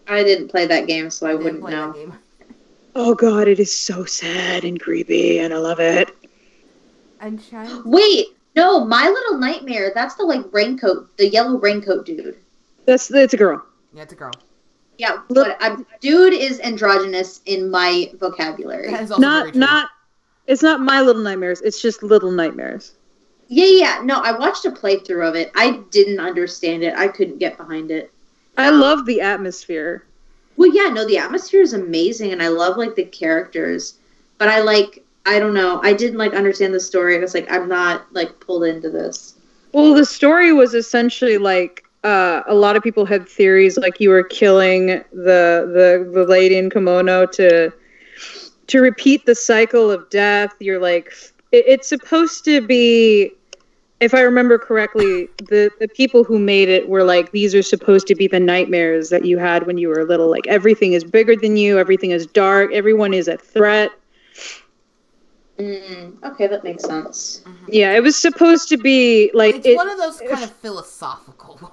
I didn't play that game, so I Didn't wouldn't play know. that game. Oh god, it is so sad and creepy, and I love it. I'm trying. Wait, no, My Little Nightmare. That's the like raincoat, the yellow raincoat dude. It's a girl. Yeah, it's a girl. Yeah, but dude is androgynous in my vocabulary. That is also very true. It's not My Little Nightmares. It's just Little Nightmares. Yeah. No, I watched a playthrough of it. I didn't understand it. I couldn't get behind it. I love the atmosphere. Well, yeah, no, the atmosphere is amazing, and I love like the characters. But I don't know. I didn't like understand the story. I was like, I'm not like pulled into this. Well, the story was essentially like a lot of people had theories like you were killing the lady in kimono to repeat the cycle of death. You're like, it's supposed to be, if I remember correctly, the people who made it were like, these are supposed to be the nightmares that you had when you were little. Like everything is bigger than you, everything is dark, everyone is a threat. Okay, that makes sense. Yeah, it was supposed to be like It's one of those kind of philosophical ones.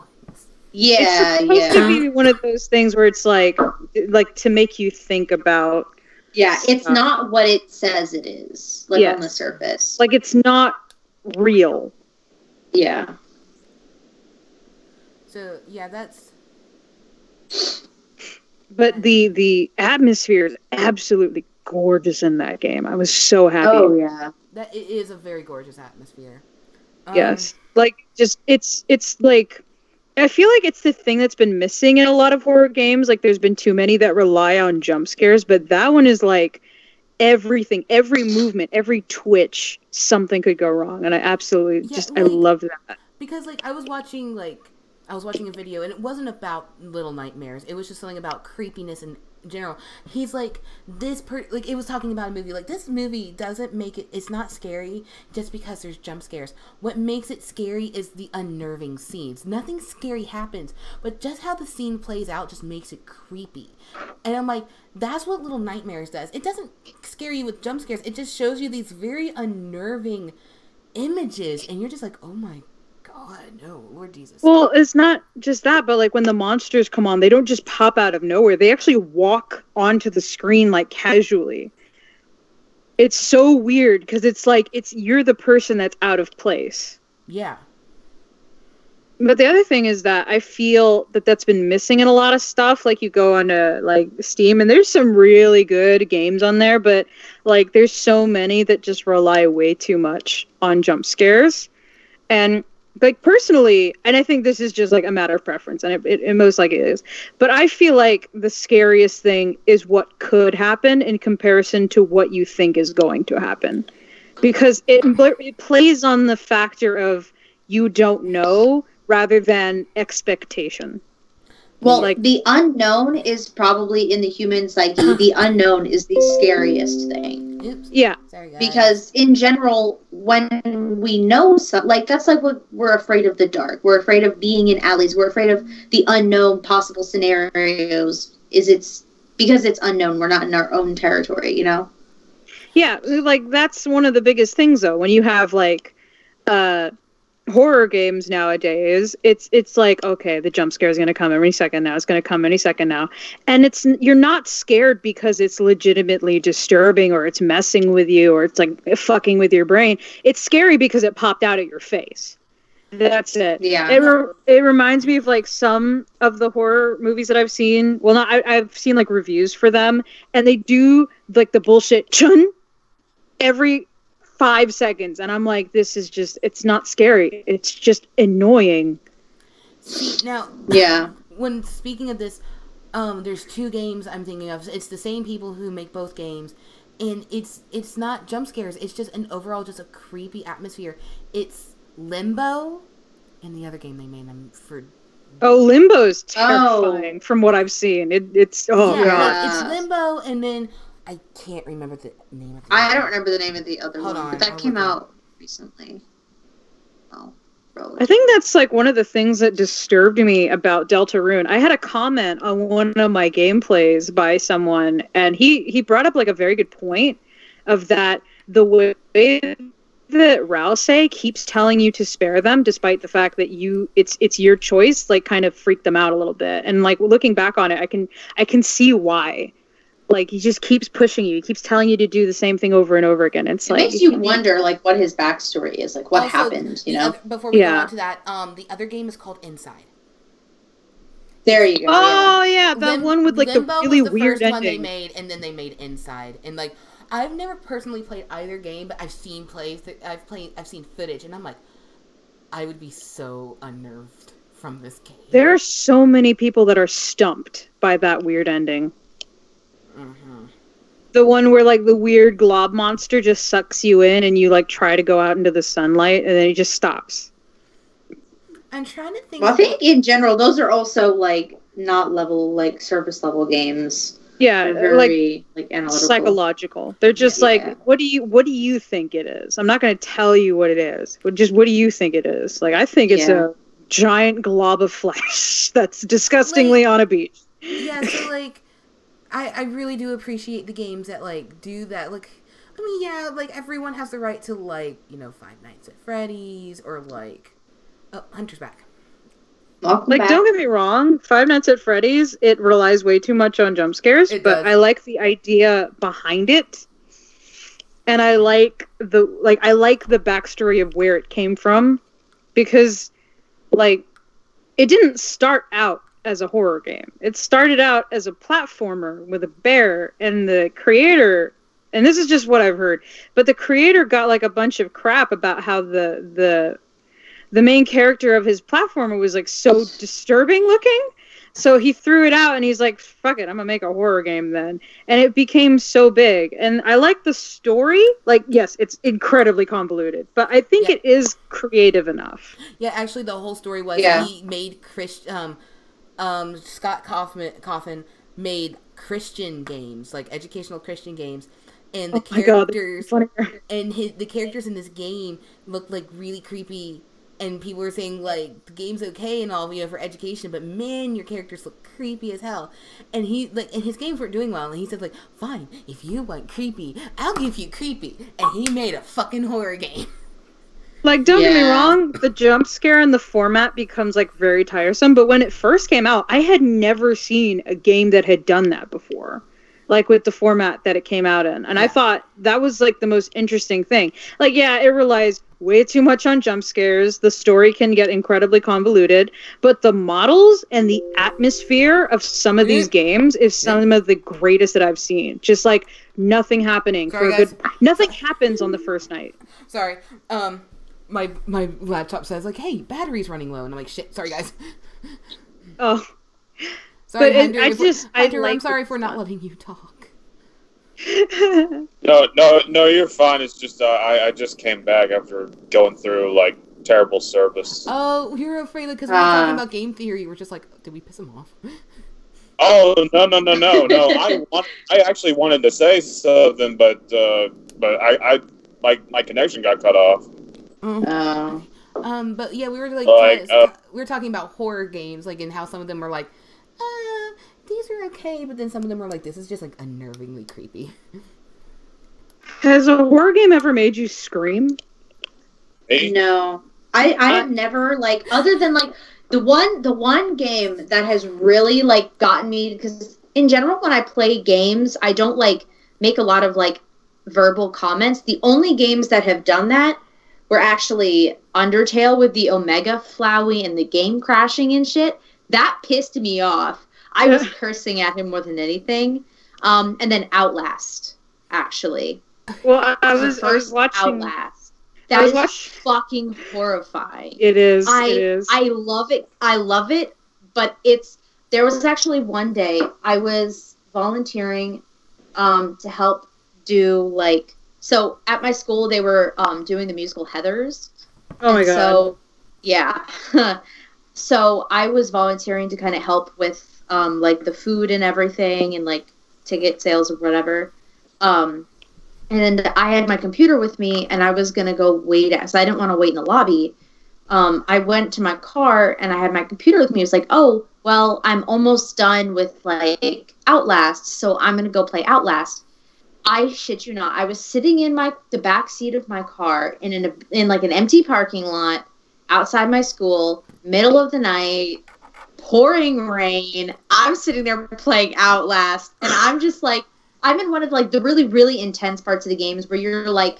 Yeah, it's supposed to be one of those things where it's like to make you think about. Yeah, it's not what it says it is, like Yes. on the surface. Like it's not real. Yeah. So yeah, that's. But the atmosphere is absolutely gorgeous in that game. I was so happy. Oh yeah. That it is a very gorgeous atmosphere. Yes. Like just it's like I feel like it's the thing that's been missing in a lot of horror games. Like, there's been too many that rely on jump scares, but that one is like everything, every movement, every twitch, something could go wrong, and I absolutely I love that. Because like I was watching a video, and it wasn't about Little Nightmares. It was just something about creepiness in general. He's like, like, it was talking about a movie. Like, this movie doesn't make it, it's not scary just because there's jump scares. What makes it scary is the unnerving scenes. Nothing scary happens, but just how the scene plays out just makes it creepy. And I'm like, that's what Little Nightmares does. It doesn't scare you with jump scares. It just shows you these very unnerving images, and you're just like, oh my God, no, Lord Jesus. Well, it's not just that, but like when the monsters come on, they don't just pop out of nowhere. They actually walk onto the screen like casually. It's so weird because it's like you're the person that's out of place. Yeah. But the other thing is that I feel that that's been missing in a lot of stuff. Like, you go onto like Steam, and there's some really good games on there, but like there's so many that just rely way too much on jump scares. And like, personally, and I think this is just like a matter of preference, and it most likely is, but I feel like the scariest thing is what could happen in comparison to what you think is going to happen, because it plays on the factor of you don't know rather than expectation. Well, like, the unknown is probably in the human psyche. The unknown is the scariest thing. Oops. Yeah. Sorry, guys. Because in general, when we know something, like, that's like what we're afraid of the dark. We're afraid of being in alleys. We're afraid of the unknown possible scenarios. Because it's unknown. We're not in our own territory, you know? Yeah, like, that's one of the biggest things, though. When you have, like, horror games nowadays, it's like, okay, the jump scare is going to come any second now. It's going to come any second now. And you're not scared because it's legitimately disturbing or it's messing with you or it's like fucking with your brain. It's scary because it popped out at your face. That's it. Yeah. It reminds me of like some of the horror movies that I've seen. Well, I've seen like reviews for them, and they do like the bullshit chun every 5 seconds, and I'm like, this is just, it's not scary, it's just annoying. See, now, yeah, when speaking of this, there's two games I'm thinking of. It's the same people who make both games, and it's not jump scares, it's just an overall just a creepy atmosphere. It's Limbo, and the other game they made them for. Oh, Limbo's terrifying from what I've seen. It's God. It's Limbo, and then I can't remember the name of it. I don't remember the name of the other Hold one, on, but that came out recently. Oh, really? I think that's like one of the things that disturbed me about Deltarune. I had a comment on one of my gameplays by someone, and he brought up like a very good point of that the way that Rouse keeps telling you to spare them, despite the fact that it's your choice, like kind of freaked them out a little bit. And like looking back on it, I can see why. Like, he just keeps pushing you. He keeps telling you to do the same thing over and over again. It makes you wonder, like, what his backstory is, like, what happened, you know? Before we go on to that, the other game is called Inside. There you go. Oh yeah, that one with like Limbo the really was the weird first ending. one they made, and then they made Inside. And like, I've never personally played either game, but I've seen I've seen footage, and I'm like, I would be so unnerved from this game. There are so many people that are stumped by that weird ending. Mm-hmm. The one where like the weird glob monster just sucks you in, and you like try to go out into the sunlight, and then it just stops. I'm trying to think. Well, I think in general, those are also like not like surface level games. Yeah, they're very like analytical, psychological. They're just like, what do you think it is? I'm not going to tell you what it is, but just what do you think it is? Like, I think it's a giant glob of flesh that's disgustingly on a beach. Yeah, so like, I really do appreciate the games that like do that. Like, I mean, yeah, like everyone has the right to like, you know, Five Nights at Freddy's or like, oh, Hunter's back. Welcome back. Don't get me wrong, Five Nights at Freddy's, it relies way too much on jump scares, but I like the idea behind it. And I like the backstory of where it came from, because like it didn't start out as a horror game. It started out as a platformer with a bear, and the creator, and this is just what I've heard, but the creator got like a bunch of crap about how the the main character of his platformer was like so disturbing looking. So he threw it out and he's like, fuck it, I'm gonna make a horror game then. And it became so big. And I like the story. Like, yes, it's incredibly convoluted, but I think it is creative enough. Yeah, actually the whole story was he made Scott Coffin made Christian games, like educational Christian games. And the characters the characters in this game looked like really creepy. And people were saying, like, the game's okay and all, for education, but man, your characters look creepy as hell. And he, like, and his games weren't doing well, and he said, like, fine, if you want creepy, I'll give you creepy. And he made a fucking horror game. Like, don't get me wrong, the jump scare in the format becomes, like, very tiresome, but when it first came out, I had never seen a game that had done that before. Like, with the format that it came out in. And I thought that was, like, the most interesting thing. Like, yeah, it relies way too much on jump scares. The story can get incredibly convoluted. But the models and the atmosphere of some of these games is some of the greatest that I've seen. Just, like, nothing happening. Nothing happens on the first night. Sorry. My laptop says, like, hey, battery's running low. And I'm like, shit, sorry, guys. Oh. Sorry, but Hunter, I'm sorry for not letting you talk. No, you're fine. It's just I just came back after going through like terrible service. Oh, you're afraid because we were talking about game theory. We're just like, did we piss him off? Oh no! I actually wanted to say something, but my connection got cut off. But yeah, we were like we were talking about horror games, like, and how some of them were like, these are okay, but then some of them were like, this is just like unnervingly creepy. Has a horror game ever made you scream? No, I have never, like, other than like the one game that has really like gotten me, because in general when I play games I don't like make a lot of like verbal comments. The only games that have done that were actually Undertale with the Omega Flowey and the game crashing and shit. That pissed me off. I was cursing at him more than anything. And then Outlast, actually. Well, I was watching Outlast. That is fucking horrifying. It is. It is. I love it. I love it. But there was actually one day I was volunteering to help do, like, so at my school they were doing the musical Heathers. Oh my god. So, yeah. So I was volunteering to kind of help with like the food and everything and like ticket sales or whatever. And I had my computer with me and I was going to go wait so I didn't want to wait in the lobby. I went to my car and I had my computer with me. It was like, oh, well, I'm almost done with like Outlast, so I'm going to go play Outlast. I shit you not. I was sitting in the back seat of my car in like an empty parking lot outside my school, middle of the night, pouring rain. I'm sitting there playing Outlast, and I'm just like, I'm in one of like the really, really intense parts of the games where you're like,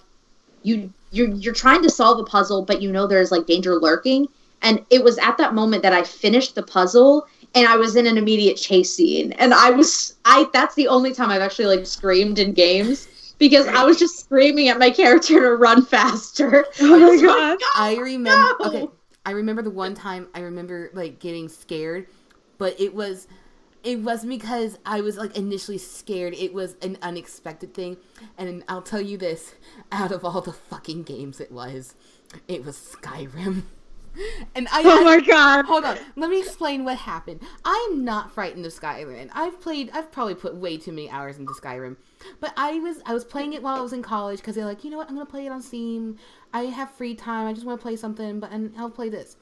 you're trying to solve a puzzle, but you know there's like danger lurking. And it was at that moment that I finished the puzzle, and I was in an immediate chase scene. And that's the only time I've actually like screamed in games. Because I was just screaming at my character to run faster. Oh my god! I remember. No. Okay, I remember the one time I remember like getting scared, but it wasn't because I was like initially scared. It was an unexpected thing, and I'll tell you this: out of all the fucking games, it was Skyrim. And oh my god! Hold on, let me explain what happened. I'm not frightened of Skyrim. I've probably put way too many hours into Skyrim, but I was playing it while I was in college because they're like, you know what, I'm gonna play it on Steam. I have free time. I just want to play something, and I'll play this.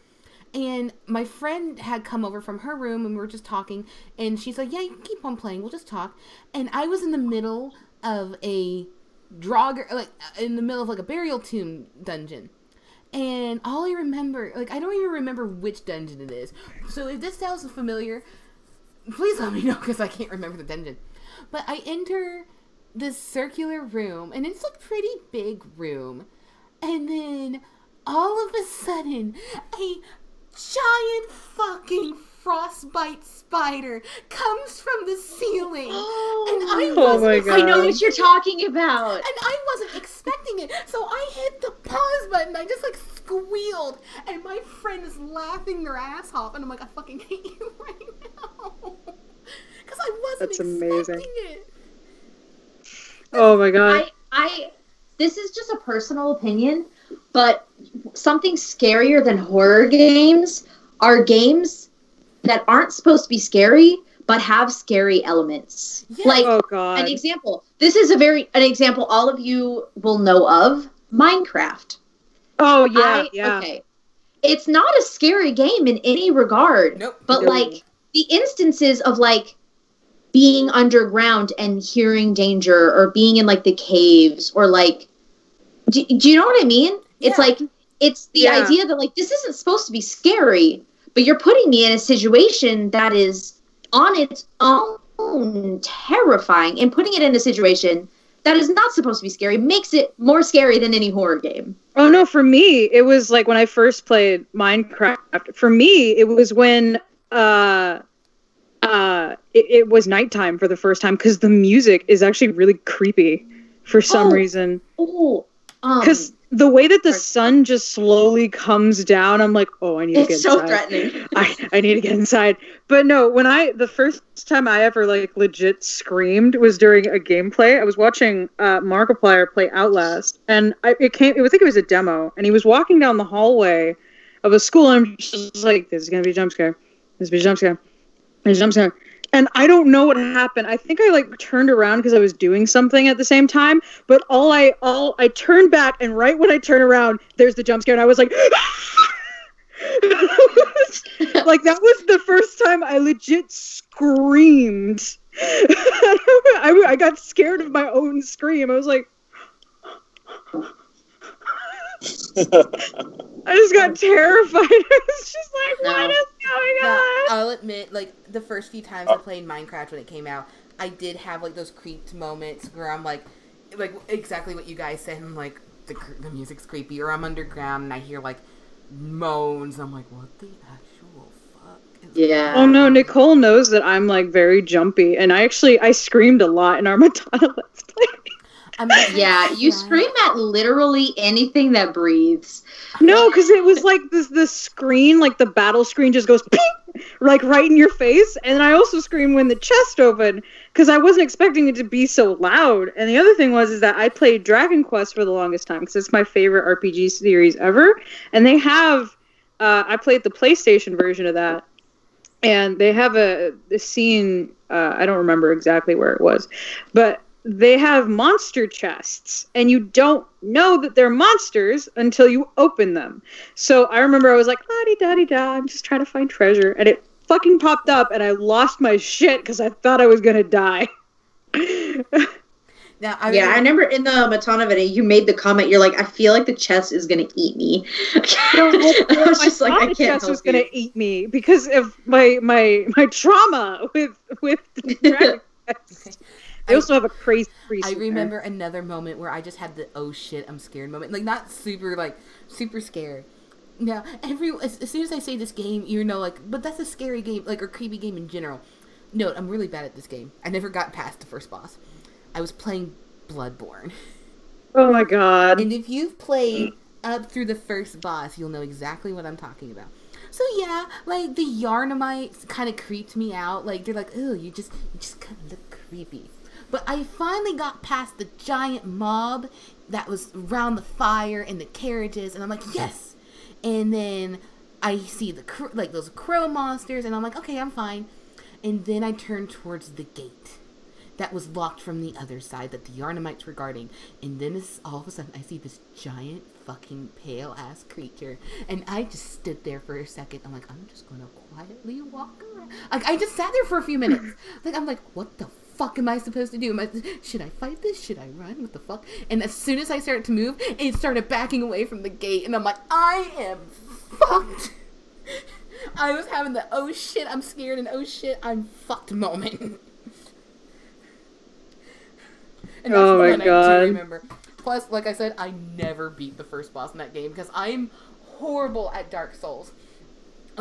And my friend had come over from her room and we were just talking, and she's like, yeah, you can keep on playing. We'll just talk. And I was in the middle of a Draugr, like in the middle of like a burial tomb dungeon. And all I remember, like, I don't even remember which dungeon it is. So if this sounds familiar, please let me know because I can't remember the dungeon. But I enter this circular room, and it's a pretty big room. And then all of a sudden, a giant fucking frostbite spider comes from the ceiling. And I Oh wasn't my expecting I know God. what you're talking about. And I wasn't expecting it. So I hit the pause button. I just like squealed. And my friend is laughing their ass off. And I'm like, I fucking hate you right now. Because I wasn't That's expecting amazing. it. Oh my God. This is just a personal opinion, but something scarier than horror games are games that aren't supposed to be scary but have scary elements. Yeah. Like Oh God. an example. This is an example all of you will know of, Minecraft. Oh yeah, yeah. Okay. It's not a scary game in any regard. Nope. But No. like the instances of like being underground and hearing danger, or being in like the caves, or like do you know what I mean? It's Yeah. like, it's the Yeah. idea that like, this isn't supposed to be scary, but you're putting me in a situation that is on its own terrifying, and putting it in a situation that is not supposed to be scary makes it more scary than any horror game. Oh no, for me, it was like when I first played Minecraft. For me, it was when it was nighttime for the first time, because the music is actually really creepy for some reason. Oh, Because the way that the sun just slowly comes down, I'm like, oh, I need to get it's so inside. threatening. I need to get inside. But no, the first time I ever like legit screamed was during a gameplay. I was watching Markiplier play Outlast, and I think it was a demo, and he was walking down the hallway of a school, and I'm just like, this is gonna be a jump scare. This is gonna be a jump scare. There's a jump scare. And I don't know what happened. I think I like turned around because I was doing something at the same time. But I turned back, and right when I turn around, there's the jump scare, and I was like, like that was the first time I legit screamed. I got scared of my own scream. I was like, I just got terrified. I was just like, what is going Now, on? I'll admit, like, the first few times I played Minecraft when it came out, I did have, like, those creeped moments where I'm like exactly what you guys said, and, like, the music's creepy, or I'm underground and I hear, like, moans. I'm like, what the actual fuck is Yeah. Oh no, Nicole knows that I'm, like, very jumpy, and I screamed a lot in our Madonna Let's Play. I'm like, Yeah, you scream at literally anything that breathes. No, because it was like the screen, like the battle screen just goes ping, like right in your face. And then I also screamed when the chest opened, because I wasn't expecting it to be so loud. And the other thing is that I played Dragon Quest for the longest time, because it's my favorite RPG series ever. And they have, I played the PlayStation version of that, and they have a scene, I don't remember exactly where it was, but they have monster chests, and you don't know that they're monsters until you open them. So I remember I was like, la-di-da-di-da, I'm just trying to find treasure, and it fucking popped up, and I lost my shit because I thought I was gonna die. Now, I remember in the Matana video, you made the comment, you're like, I feel like the chest is gonna eat me. I was just like, I the can't chest help was gonna you. eat me because of my trauma with Dragon Quest. They also have a crazy priest. I in there. remember another moment where I just had the oh shit, I'm scared moment. Like, not super scared. Now, as soon as I say this game, you know, like, but that's a scary game, like, or creepy game in general. No, I'm really bad at this game. I never got past the first boss. I was playing Bloodborne. Oh my god. And if you've played up through the first boss, you'll know exactly what I'm talking about. So yeah, like, the Yarnamites kind of creeped me out. Like, they're like, oh, you just kind of look creepy. But I finally got past the giant mob that was around the fire and the carriages, and I'm like, yes! And then I see those crow monsters, and I'm like, okay, I'm fine. And then I turn towards the gate that was locked from the other side that the Yarnamites were guarding. And then all of a sudden, I see this giant fucking pale-ass creature. And I just stood there for a second. I'm like, I'm just going to quietly walk around. Like, I just sat there for a few minutes. Like, I'm like, what the fuck am I supposed to do? Should I fight this? Should I run? What the fuck? And as soon as I started to move, it started backing away from the gate. And I'm like, I am fucked. I was having the oh shit, I'm scared, and oh shit, I'm fucked moment. And that's Oh the my one I God. do remember. Plus, like I said, I never beat the first boss in that game because I'm horrible at Dark Souls.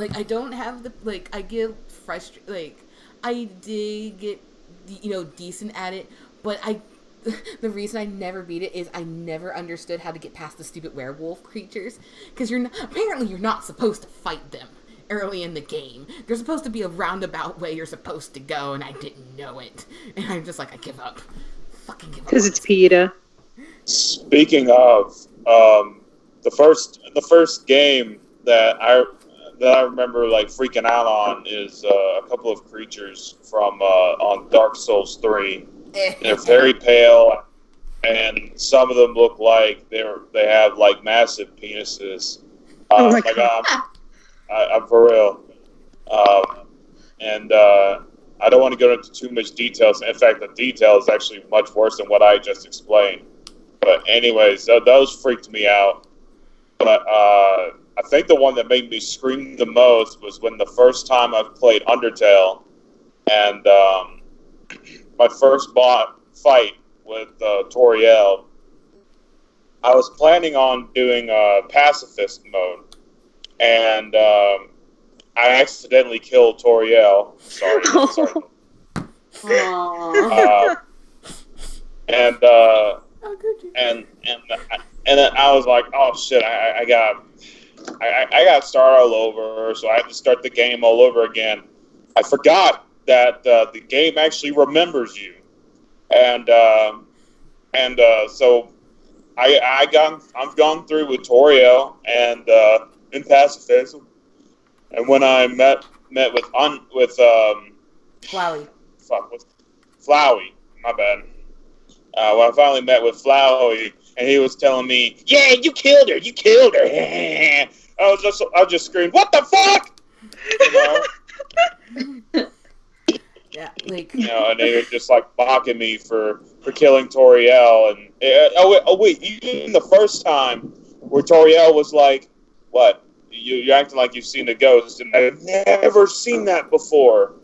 like I don't have the like I get frustrated. Like I did get decent at it, but the reason I never beat it is I never understood how to get past the stupid werewolf creatures, because apparently you're not supposed to fight them early in the game. There's supposed to be a roundabout way you're supposed to go, and I didn't know it. And I'm just like, I give up. Fucking give up. Because it's PETA. Speaking of, the first game that I remember like freaking out on is a couple of creatures from on Dark Souls 3. They're very pale, and some of them look like they have like massive penises. Oh my God. I'm for real. And I don't want to go into too much details. In fact, the detail is actually much worse than what I just explained. But anyways, those freaked me out. But I think the one that made me scream the most was when the first time I played Undertale, and my first fight with Toriel, I was planning on doing pacifist mode. And I accidentally killed Toriel. Sorry. And then I was like, oh shit, I got to start all over, so I had to start the game all over again. I forgot that the game actually remembers you, and so I've gone through with Toriel and in pacifism, and when I met with Flowey. Flowey, my bad. When I finally met with Flowey, and he was telling me, "Yeah, you killed her. I just screamed, "What the fuck?" Yeah, like and they were just like mocking me for killing Toriel, and wait, even the first time where Toriel was like, "What? You're acting like you've seen a ghost," and I've never seen that before.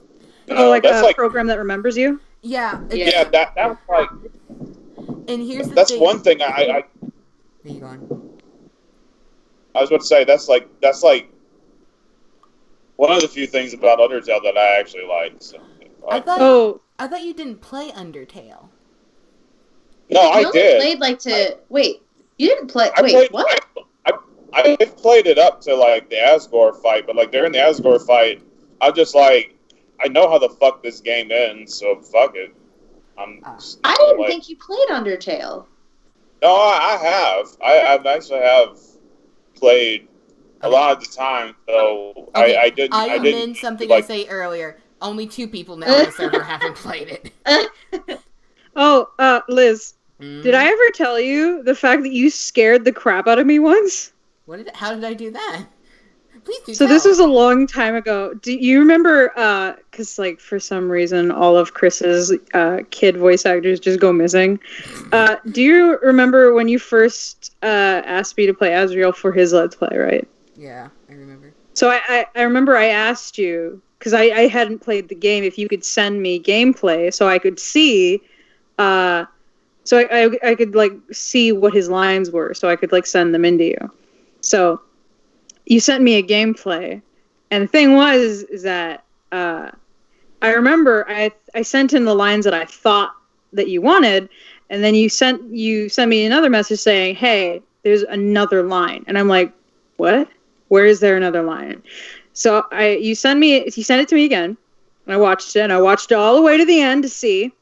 Like a program that remembers you? Yeah. Yeah, that was like. And here's the that's thing. one thing Where you going? I was about to say that's like one of the few things about Undertale that I actually like. So, I thought you didn't play Undertale. No, I did. Wait, you didn't play. What? I played it up to like the Asgore fight, but like during the Asgore fight, I'm just like, I know how the fuck this game ends, so fuck it. I didn't think you played Undertale. No, I have. I actually have played a lot of the time, though. Okay. I didn't. I meant something I say earlier. Only 2 people now on the server haven't played it. Liz, did I ever tell you the fact that you scared the crap out of me once? How did I do that? Please do. So this was a long time ago. Do you remember? Because like for some reason, all of Chris's kid voice actors just go missing. Do you remember when you first asked me to play Azrael for his Let's Play? Right. Yeah, I remember. So I remember I asked you, because I hadn't played the game, if you could send me gameplay so I could see. So I could like see what his lines were, so I could like send them into you. So you sent me a gameplay, and the thing was is that I remember I sent in the lines that I thought that you wanted, and then you sent me another message saying, "Hey, there's another line," and I'm like, "What? Where is there another line?" So you sent it to me again, and I watched it, and I watched it all the way to the end to see,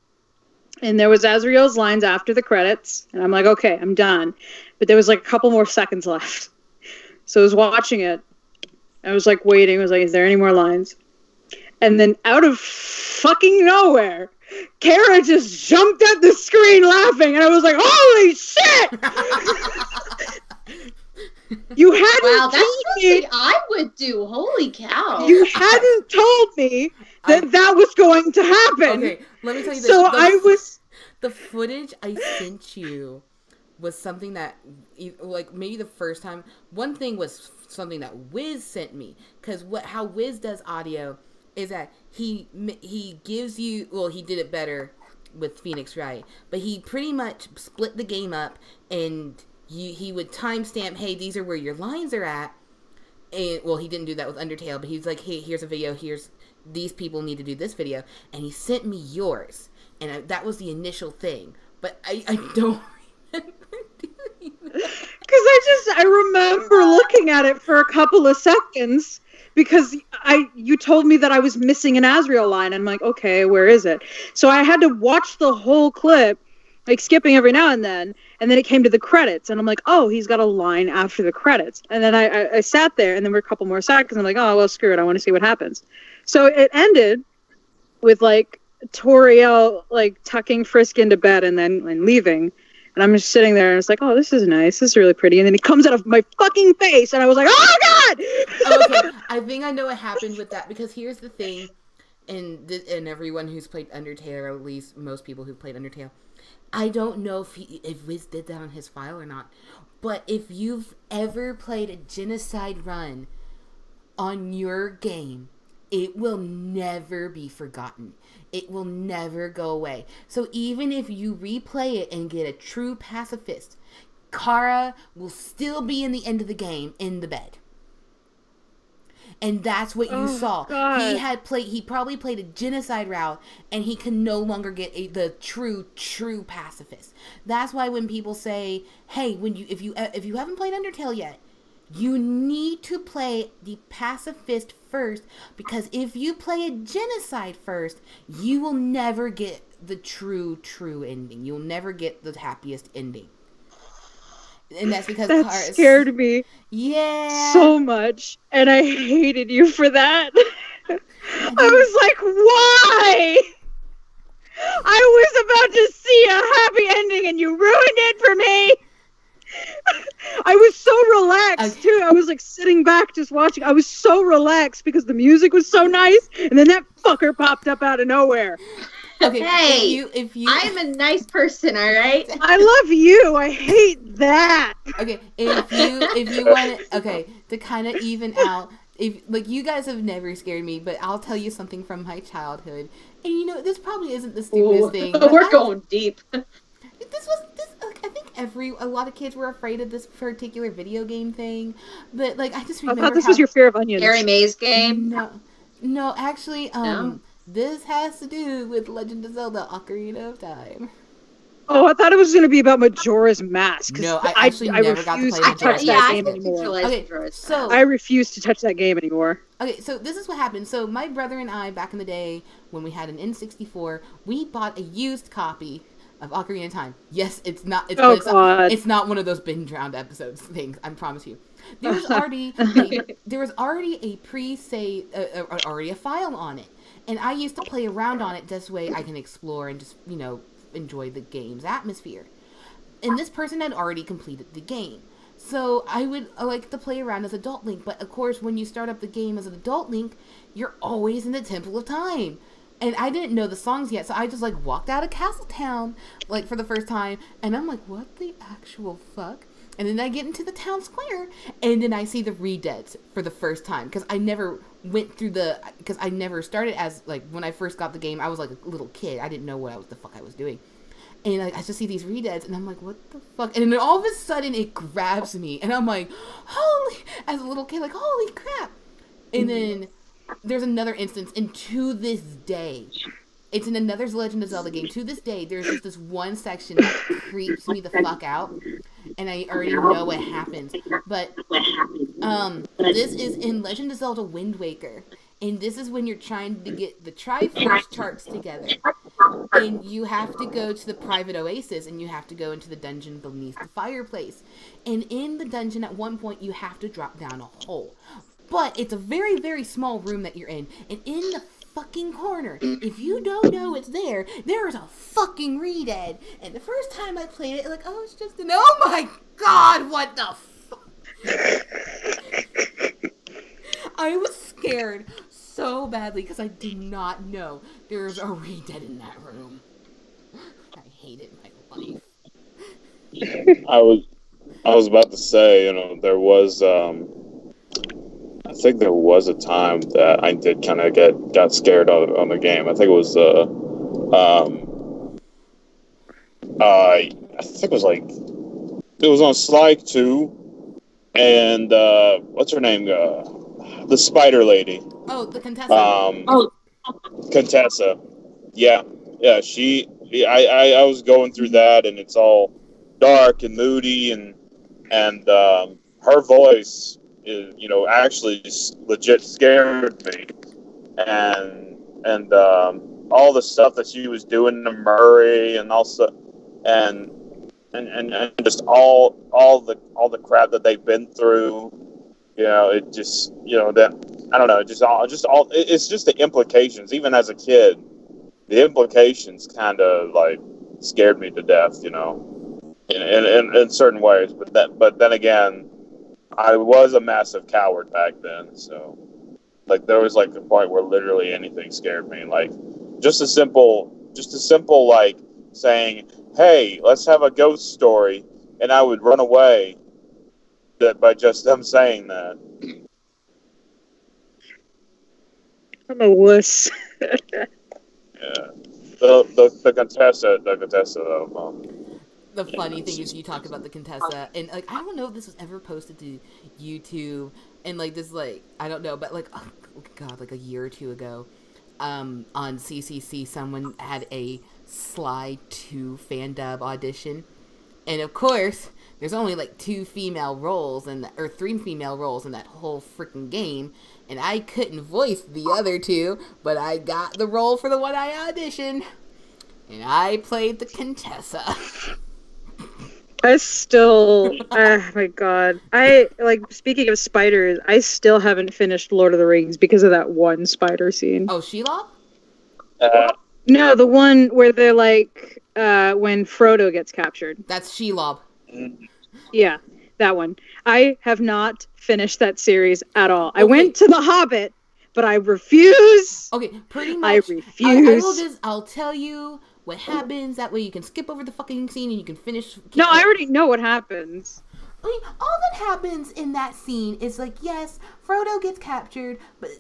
and there was Azrael's lines after the credits, and I'm like, okay, I'm done, but there was like a couple more seconds left. So I was watching it. I was like waiting. I was like, is there any more lines? And then out of fucking nowhere, Kara just jumped at the screen laughing. And I was like, holy shit! You hadn't that's told me. something I would do. Holy cow. You hadn't told me that was going to happen. Okay, let me tell you this. So the footage I sent you was something that, like, maybe the first time. One thing was something that Wiz sent me, because how Wiz does audio is that he gives you, well, he did it better with Phoenix Wright, but he pretty much split the game up, and he would timestamp, hey, these are where your lines are at, And well, he didn't do that with Undertale, but he's like, hey, here's a video. Here's these people need to do this video, and he sent me yours, and that was the initial thing. But I don't remember doing that. Because I remember looking at it for a couple of seconds because you told me that I was missing an Asriel line. And I'm like, okay, where is it? So I had to watch the whole clip, like skipping every now and then it came to the credits, and I'm like, oh, he's got a line after the credits. And then I sat there, and then there were a couple more seconds, and I'm like, oh, well, screw it, I want to see what happens. So it ended with, like, Toriel, like, tucking Frisk into bed and leaving. And I'm just sitting there, and it's like, oh, this is nice. This is really pretty. And then he comes out of my fucking face, and I was like, oh, God! Okay, I think I know what happened with that, because here's the thing, and everyone who's played Undertale, or at least most people who've played Undertale, I don't know if Wiz did that on his file or not, but if you've ever played a genocide run on your game, it will never be forgotten. It will never go away. So even if you replay it and get a true pacifist, Kara will still be in the end of the game in the bed. And that's what you saw. God. He probably played a genocide route, and he can no longer get the true pacifist. That's why when people say, hey, if you haven't played Undertale yet, you need to play the pacifist first, because if you play a genocide first, you will never get the true ending. You'll never get the happiest ending. And that's because that scared me so much, and I hated you for that. I was like, why? I was about to see a happy ending and you ruined it for me. I was so relaxed too. I was like sitting back just watching. I was so relaxed because the music was so nice, and then that fucker popped up out of nowhere. Okay, hey, if you, I'm a nice person, all right? I love you. I hate that. Okay, if you want to kind of even out, if like you guys have never scared me, but I'll tell you something from my childhood, and this probably isn't the stupidest thing. We're going deep. I think a lot of kids were afraid of this particular video game thing, but like I just remember. I thought this was your fear of onions. Harry Mays game. No, actually, this has to do with Legend of Zelda: Ocarina of Time. Oh, I thought it was going to be about Majora's Mask. No, I actually never got to play Majora's game anymore. Okay, so I refuse to touch that game anymore. Okay, so this is what happened. So my brother and I, back in the day, when we had an N64, we bought a used copy of Ocarina of Time. Yes, it's not. It's not one of those binge round episodes things. I promise you. There was already a pre-save, already a file on it, and I used to play around on it. This way, I can explore and just enjoy the game's atmosphere. And this person had already completed the game, so I would like to play around as Adult Link. But of course, when you start up the game as an Adult Link, you're always in the Temple of Time. And I didn't know the songs yet, so I just like walked out of Castletown like for the first time, and I'm like, what the actual fuck? And then I get into the town square, and then I see the Redeads for the first time, because I never went through because I never started as, like, when I first got the game, I was like a little kid. I didn't know what the fuck I was doing. And I just see these Redeads, and I'm like, what the fuck? And then all of a sudden, it grabs me, and I'm like, as a little kid, like, holy crap. And then there's another instance, and to this day, it's in another Legend of Zelda game. To this day, there's just this one section that creeps me the fuck out, and I already know what happens. But this is in Legend of Zelda Wind Waker, and this is when you're trying to get the Triforce charts together, and you have to go to the private oasis, and you have to go into the dungeon beneath the fireplace. And in the dungeon, at one point, you have to drop down a hole. But it's a very, very small room that you're in, and in the fucking corner, if you don't know it's there is a fucking Redead. And the first time I played it, like, oh, it's just an, oh my god, what the fuck? I was scared so badly because I did not know there's a Redead in that room. I hated my life. I was about to say, there was I think there was a time that I did kind of got scared on the game. I think it was I think it was on Sly 2. and what's her name? The spider lady. Oh, the Contessa. Contessa. Yeah. I was going through that, and it's all dark and moody, and her voice is, actually legit scared me, and all the stuff that she was doing to Murray, and also and just all the crap that they've been through. It just that I don't know, it's just the implications. Even as a kid, the implications kind of like scared me to death, in certain ways. But then again, I was a massive coward back then, so like there was like a point where literally anything scared me. Like just a simple like saying, "Hey, let's have a ghost story," and I would run away. That by just them saying that. I'm a wuss. Yeah. The Contessa though. The funny thing is, you talk about the Contessa, and like I don't know if this was ever posted to YouTube, and like this, like I don't know, but like oh god, like a year or two ago, on CCC, someone had a Sly 2 fan dub audition, and of course, there's only like 2 female roles or 3 female roles in that whole freaking game, and I couldn't voice the other 2, but I got the role for the one I auditioned, and I played the Contessa. Oh my god. Speaking of spiders, I still haven't finished Lord of the Rings because of that one spider scene. Oh, Shelob? No, the one where they're like, when Frodo gets captured. That's Shelob. Yeah, that one. I have not finished that series at all. Okay. I went to The Hobbit, but I refuse. Okay, pretty much. I refuse. I'll tell you what happens. That way you can skip over the fucking scene and you can finish. No, I already know what happens. I mean, all that happens in that scene is like, yes, Frodo gets captured, but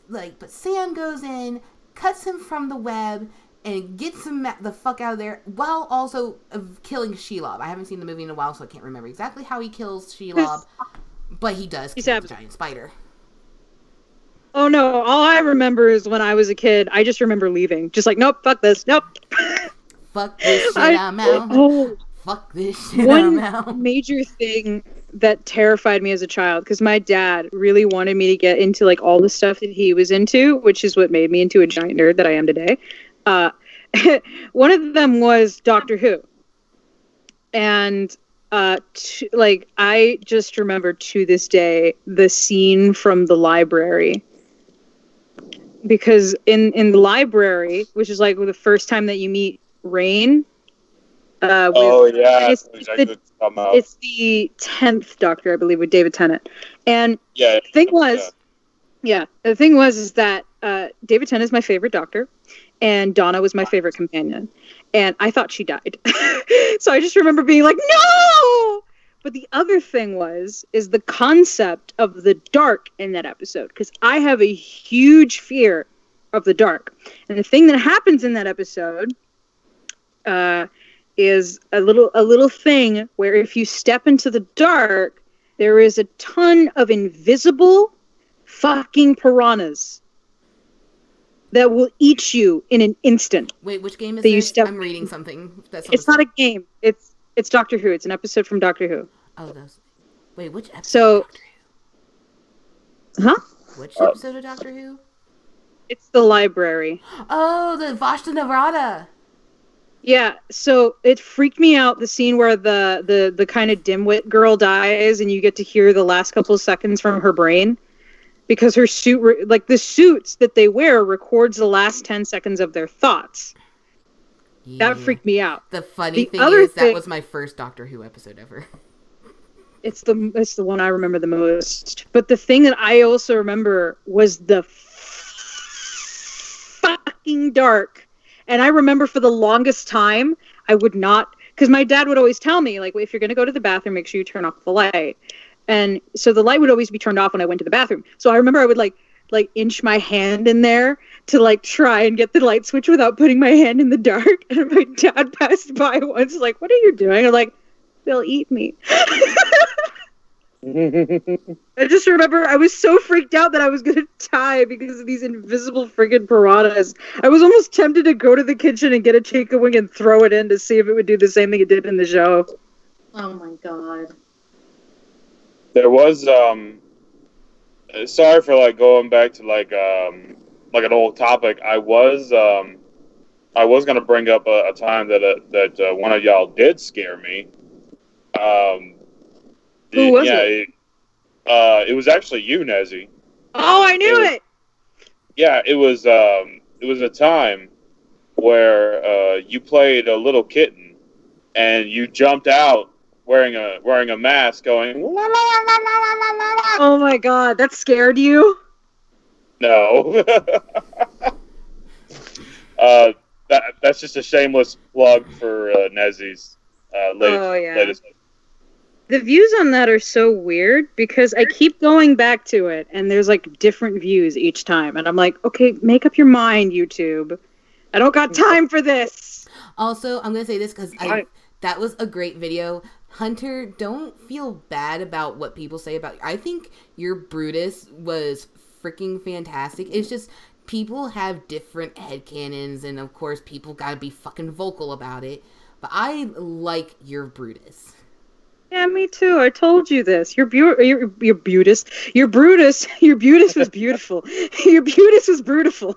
Sam goes in, cuts him from the web, and gets him the fuck out of there, while also killing Shelob. I haven't seen the movie in a while, so I can't remember exactly how he kills Shelob, but he does kill the giant spider. Oh no, all I remember is when I was a kid, I just remember leaving. Just like, nope, fuck this, nope. Fuck this shit, I'm out. Fuck this shit, I'm out. One major thing that terrified me as a child, because my dad really wanted me to get into like all the stuff that he was into, which is what made me into a giant nerd that I am today. One of them was Doctor Who. And I just remember to this day the scene from the library. Because in the library, which is like the first time that you meet Rain. It's the 10th Doctor, I believe, with David Tennant. And the thing was is that David Tennant is my favorite Doctor, and Donna was my favorite companion. And I thought she died. So I just remember being like, no! But the other thing is the concept of the dark in that episode. Because I have a huge fear of the dark. And the thing that happens in that episode is a little thing where if you step into the dark, there is a ton of invisible fucking piranhas that will eat you in an instant. Wait, which game is this? I'm reading something. It's not a game. It's Doctor Who. It's an episode from Doctor Who. Oh, those. Wait, which episode of Doctor Who? Huh? Which episode of Doctor Who? It's the library. Oh, the Vashta Nerada. Yeah, so it freaked me out, the scene where the kind of dimwit girl dies and you get to hear the last couple of seconds from her brain. Because her suit, the suits that they wear records the last 10 seconds of their thoughts. Yeah. That freaked me out. The funny thing is, that was my first Doctor Who episode ever. It's the one I remember the most. But the thing that I also remember was the fucking dark. And I remember for the longest time, I would not... Because my dad would always tell me, like, if you're going to go to the bathroom, make sure you turn off the light. And so the light would always be turned off when I went to the bathroom. So I remember I would, like inch my hand in there to, like, try and get the light switch without putting my hand in the dark. And my dad passed by once, like, what are you doing? I'm like, they'll eat me. I just remember I was so freaked out that I was gonna die because of these invisible friggin' piranhas. I was almost tempted to go to the kitchen and get a chicken wing and throw it in to see if it would do the same thing it did in the show. Oh my god. There was sorry for like going back to like an old topic. I was gonna bring up a time that one of y'all did scare me. Who was it? It was actually you, Nezzy. Oh, I knew it! Yeah, it was a time where you played a little kitten and you jumped out wearing a mask going la, la, la, la, la, la, la. Oh my god, that scared you? No. That's just a shameless plug for Nezzy's latest. The views on that are so weird because I keep going back to it and there's like different views each time. And I'm like, okay, make up your mind, YouTube. I don't got time for this. Also, I'm going to say this because that was a great video. Hunter, don't feel bad about what people say about you. I think your Brutus was freaking fantastic. It's just people have different headcanons and of course people got to be fucking vocal about it. But I like your Brutus. Yeah, me too. I told you this. Your Brutus was beautiful. Your Brutus was beautiful.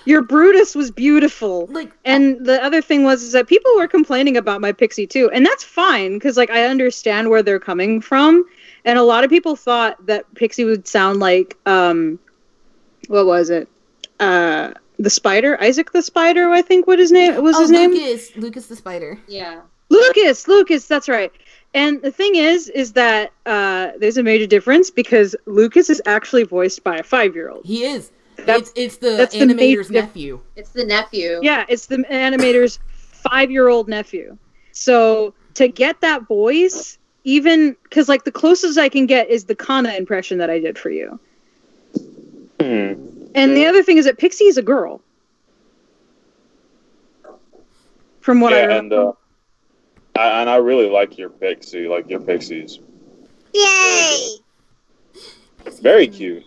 Your Brutus was beautiful. And the other thing is that people were complaining about my Pixie too, and that's fine because like I understand where they're coming from. And a lot of people thought that Pixie would sound like what was it? The Spider, Isaac the Spider. I think his name. Lucas the Spider. Yeah. Lucas. That's right. And the thing is that there's a major difference because Lucas is actually voiced by a 5-year-old. He is. It's the animator's nephew. It's the nephew. Yeah, it's the animator's 5-year-old nephew. So to get that voice, even because like the closest I can get is the Kana impression that I did for you. And the other thing is that Pixie is a girl. From what I remember. And I really like your Pixie. Like your Pixies. Yay! Very cute.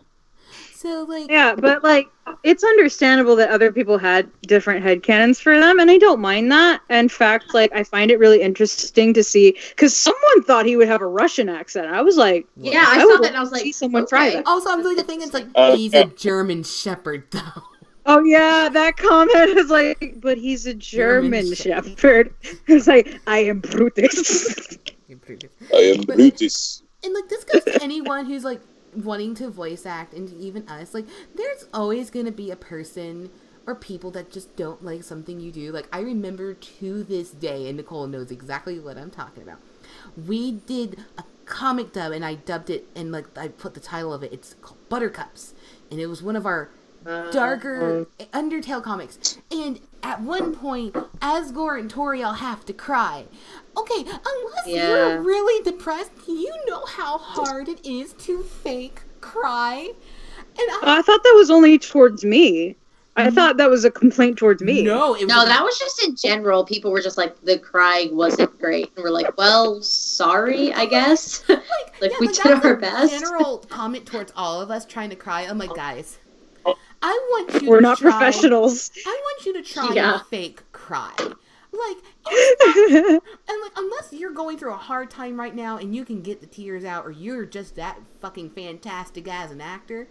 So like yeah, but like it's understandable that other people had different headcanons for them, and I don't mind that. In fact, like I find it really interesting to see because someone thought he would have a Russian accent. I was like, yeah, I saw that and I was like, see someone try that. Also, I'm doing the thing. It's like he's a German Shepherd though. Oh yeah, that comment is like, but he's a German Shepherd. It's like, I am Brutus. I am Brutus. And like this goes to anyone who's like wanting to voice act, and to even us. Like, there's always gonna be a person or people that just don't like something you do. Like I remember to this day, and Nicole knows exactly what I'm talking about. We did a comic dub, and I dubbed it, and like I put the title of it. It's called Buttercups, and it was one of our darker Undertale comics, and at one point Asgore and Toriel have to cry. Okay, unless you're really depressed, you know how hard it is to fake cry. And I thought that was only towards me. I thought that was a complaint towards me. No, that was just in general. People were just like, the crying wasn't great, and we're like, well, sorry, I guess. We did our best. General comment towards all of us trying to cry. I'm like, guys, I want you We're to not try, professionals. I want you to try and fake cry. Like, and like, unless you're going through a hard time right now and you can get the tears out, or you're just that fucking fantastic as an actor,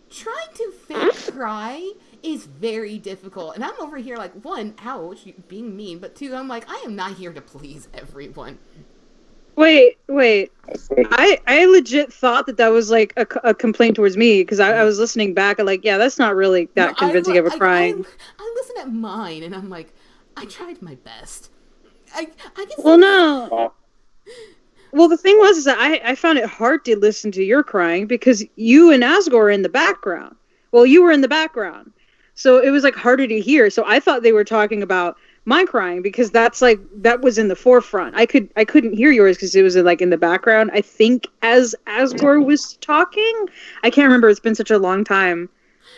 trying to fake cry is very difficult. And I'm over here like, one, ouch, being mean, but two, I'm like, I am not here to please everyone. Wait. I legit thought that was like a complaint towards me because I was listening back and like, yeah, that's not really that convincing of a crying. I listen at mine and I'm like, I tried my best. I guess. Well, no. Well, the thing was is that I found it hard to listen to your crying because you and Asgore are in the background. Well, you were in the background, so it was like harder to hear. So I thought they were talking about my crying because that was in the forefront. I couldn't hear yours because it was like in the background. I think as Asgore was talking, I can't remember. It's been such a long time.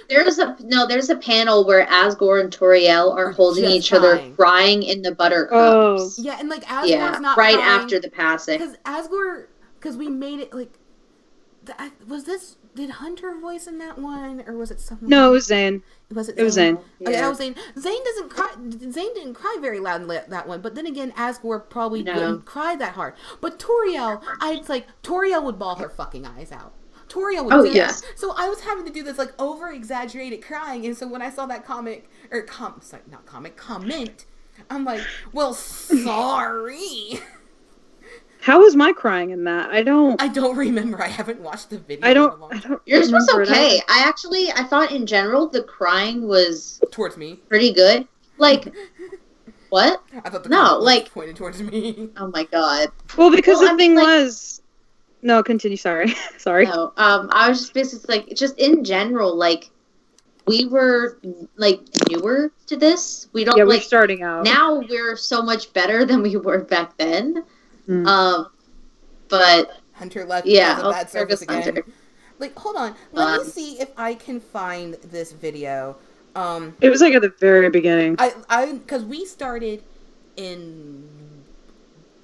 There's a panel where Asgore and Toriel are holding each other, crying in the buttercups. Yeah, and like Asgore's not right crying after the passing. Because because we made it like. Did Hunter voice in that one, or was it someone? No, it was Zane. Was it? It was Zane. Okay, Yeah. I was Zane. Zane doesn't cry. Zane didn't cry very loud in that one. But then again, Asgore probably wouldn't cry that hard. But Toriel, Toriel would bawl her fucking eyes out. Toriel would. Oh, do yes. that. So I was having to do this like over exaggerated crying, and so when I saw that comment, I'm like, well, sorry. How was my crying in that? I don't remember. I haven't watched the video. I don't. Yours was remember it. okay. I thought in general the crying was towards me pretty good. Like, what? I thought the no, comment was like pointed towards me. Oh my god. Well, because the thing like, was. No, continue. Sorry. Sorry. No, I was just basically like, just in general, like, we were like newer to this. We don't. Yeah, like we're starting out. Now we're so much better than we were back then. Mm. But Hunter left yeah, because of bad service again. Hunter. Like, hold on. Let me see if I can find this video. It was like at the very beginning. Because we started in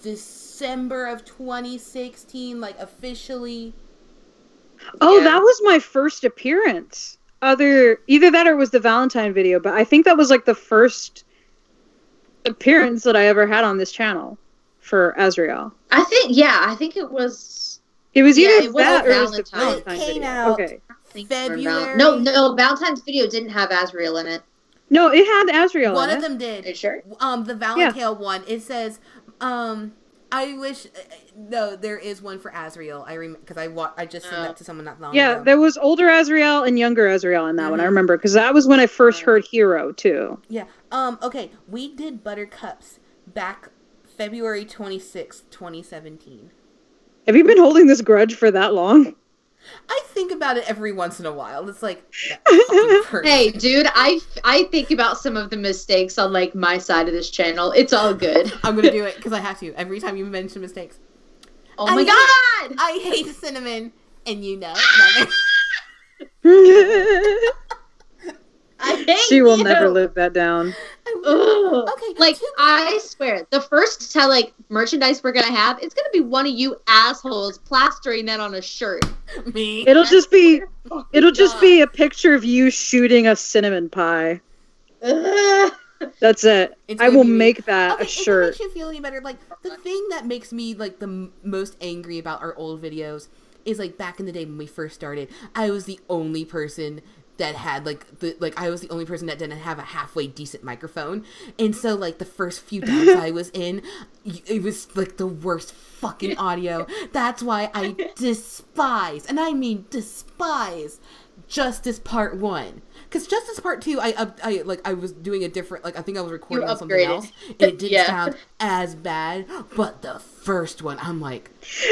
December of 2016, like officially. Oh, that was my first appearance. Either that or it was the Valentine video, but I think that was like the first appearance that I ever had on this channel for Azrael. I think it was. It was either it was that or it was the Valentine. Valentine It came video. out Okay. February. No, Valentine's video didn't have Azrael in it. No, it had Azrael One in of it. them did. Are you sure? The Valentale one. It says, I wish. No, there is one for Azrael. I remember because I just sent that to someone not long ago. Yeah, there was older Azrael and younger Azrael in that one. I remember because that was when I first heard Hero too. Yeah. Okay. We did Buttercups back February 26th, 2017. Have you been holding this grudge for that long? I think about it every once in a while. It's like, that fucking person. Hey, dude, I think about some of the mistakes on like my side of this channel. It's all good. I'm gonna do it because I have to. Every time you mention mistakes. Oh my god! I hate cinnamon, and you know. I hate She will you. never live that down. Ugh. Okay, like I swear, the first like merchandise we're gonna have, it's gonna be one of you assholes plastering that on a shirt. Me. It'll just be a picture of you shooting a cinnamon pie. Ugh. That's it. It's I gonna will be me. make that Okay, a if shirt. it makes you feel any better, like the thing that makes me like the most angry about our old videos is like back in the day when we first started, I was the only person that had I was the only person that didn't have a halfway decent microphone, and so like the first few times I was in, it was like the worst fucking audio. That's why I despise, and I mean despise, Justice Part 1. Because Justice Part 2, I was doing a different, like I think I was recording on something else, and it didn't sound as bad. But the first one, I'm like,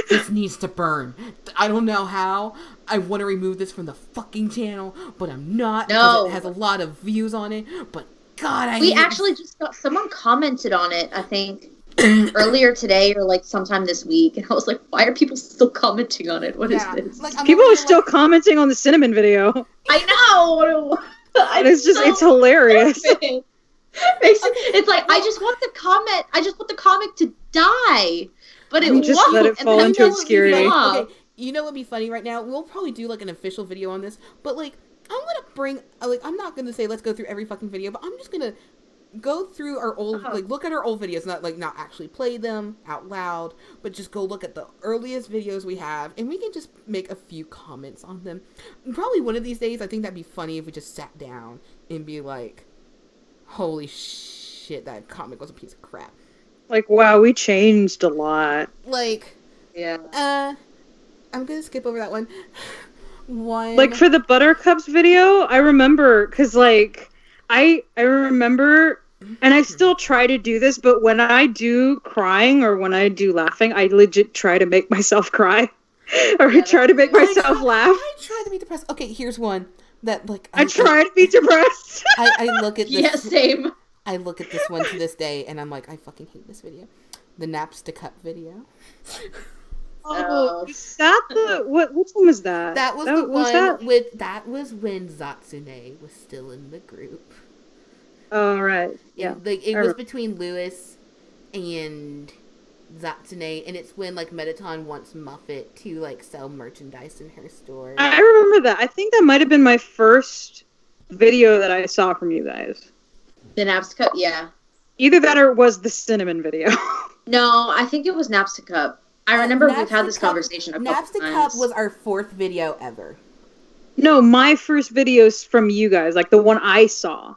this needs to burn. I don't know how. I want to remove this from the fucking channel, but I'm not. No. Because it has a lot of views on it. But God, We actually just got someone commented on it, I think, earlier today or like sometime this week, and I was like, why are people still commenting on it? What is this? Like, People are still commenting on the cinnamon video. I know. And it's just it's hilarious. It's like I just want the comic to die, but it We just won't. let it and fall then into it won't obscurity. stop. Okay, you know what'd be funny right now? We'll probably do like an official video on this, but like I'm gonna bring I'm not gonna say let's go through every fucking video, but I'm just gonna go through our old look at our old videos, not actually play them out loud, but just go look at the earliest videos we have, and we can just make a few comments on them. Probably one of these days, I think that'd be funny if we just sat down and be like, holy shit, that comic was a piece of crap. Like, wow, we changed a lot. Like, yeah. I'm gonna skip over that one. Like for the Buttercups video, I remember because like I remember, and I still try to do this, but when I do crying or when I do laughing, I legit try to make myself cry or try to make myself laugh. I try to be depressed. Okay, here's one that like I try to be depressed. I look at this. Yeah, same. I look at this one to this day, and I'm like, I fucking hate this video. The Naps to Cup video. Oh, is that the which one was that? That was the one that was when Zatsune was still in the group. Oh right, yeah. It was between Lewis and Zaptane, and it's when like Metaton wants Muffet to like sell merchandise in her store. I remember that. I think that might have been my first video that I saw from you guys. The Napster Cup, yeah. Either that or it was the cinnamon video. No, I think it was Napster Cup. I remember we've had this Cup, conversation a couple Napster times. Cup was our 4th video ever. No, my first videos from you guys, like the one I saw.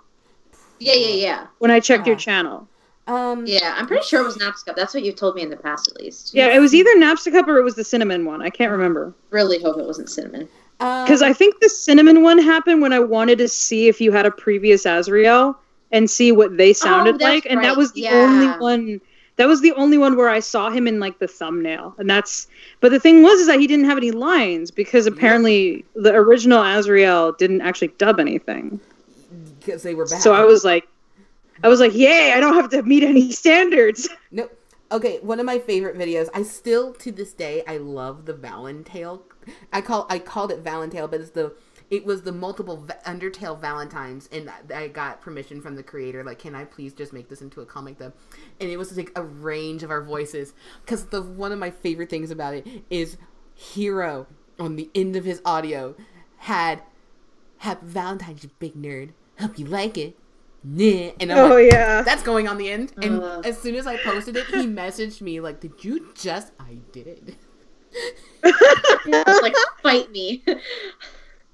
Yeah. When I checked your channel. Yeah, I'm pretty sure it was Napster Cup. That's what you've told me in the past, at least. Yeah, it was either Napster Cup or it was the cinnamon one. I can't remember. Really hope it wasn't cinnamon. Because I think the cinnamon one happened when I wanted to see if you had a previous Azrael and see what they sounded like, and that was the only one. That was the only one where I saw him in like the thumbnail, and that's. But the thing was, is that he didn't have any lines because apparently the original Azrael didn't actually dub anything. Because they were bad. So I was like, yay! I don't have to meet any standards. Nope. Okay, one of my favorite videos. I still to this day I love the Valentale. I called it Valentale, but it was the multiple Undertale Valentines, and I got permission from the creator. Like, can I please just make this into a comic though? And it was like a range of our voices. Because one of my favorite things about it is Hero on the end of his audio had "Happy Valentine's, you big nerd. Hope you like it." Nah. And I'm like, yeah, that's going on the end. And as soon as I posted it, he messaged me like, "Did you just?" I did. Like, fight me.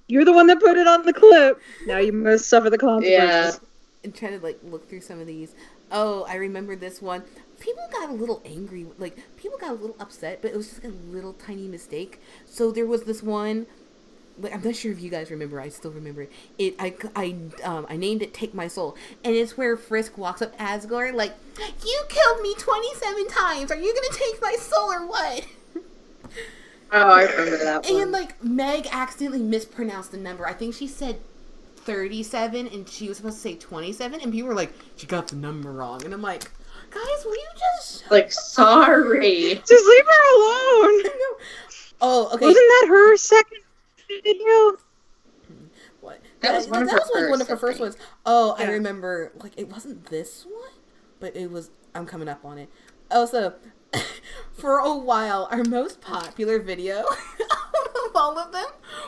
You're the one that put it on the clip. Now you must suffer the consequences. Yeah. And try to like look through some of these. Oh, I remember this one. People got a little angry. Like, people got a little upset, but it was just a little tiny mistake. So there was this one. Like, I'm not sure if you guys remember. I still remember it. I named it "Take My Soul," and it's where Frisk walks up Asgore like, "You killed me 27 times. Are you gonna take my soul or what?" Oh, I remember that one. And like Meg accidentally mispronounced the number. I think she said 37, and she was supposed to say 27, and people were like, "She got the number wrong," and I'm like, "Guys, will you just like sorry? Just leave her alone." Oh, okay. Wasn't that her second video? What? That was one of her first ones. Oh, yeah. I remember. Like, it wasn't this one, but it was. I'm coming up on it. Also, for a while, our most popular video of all of them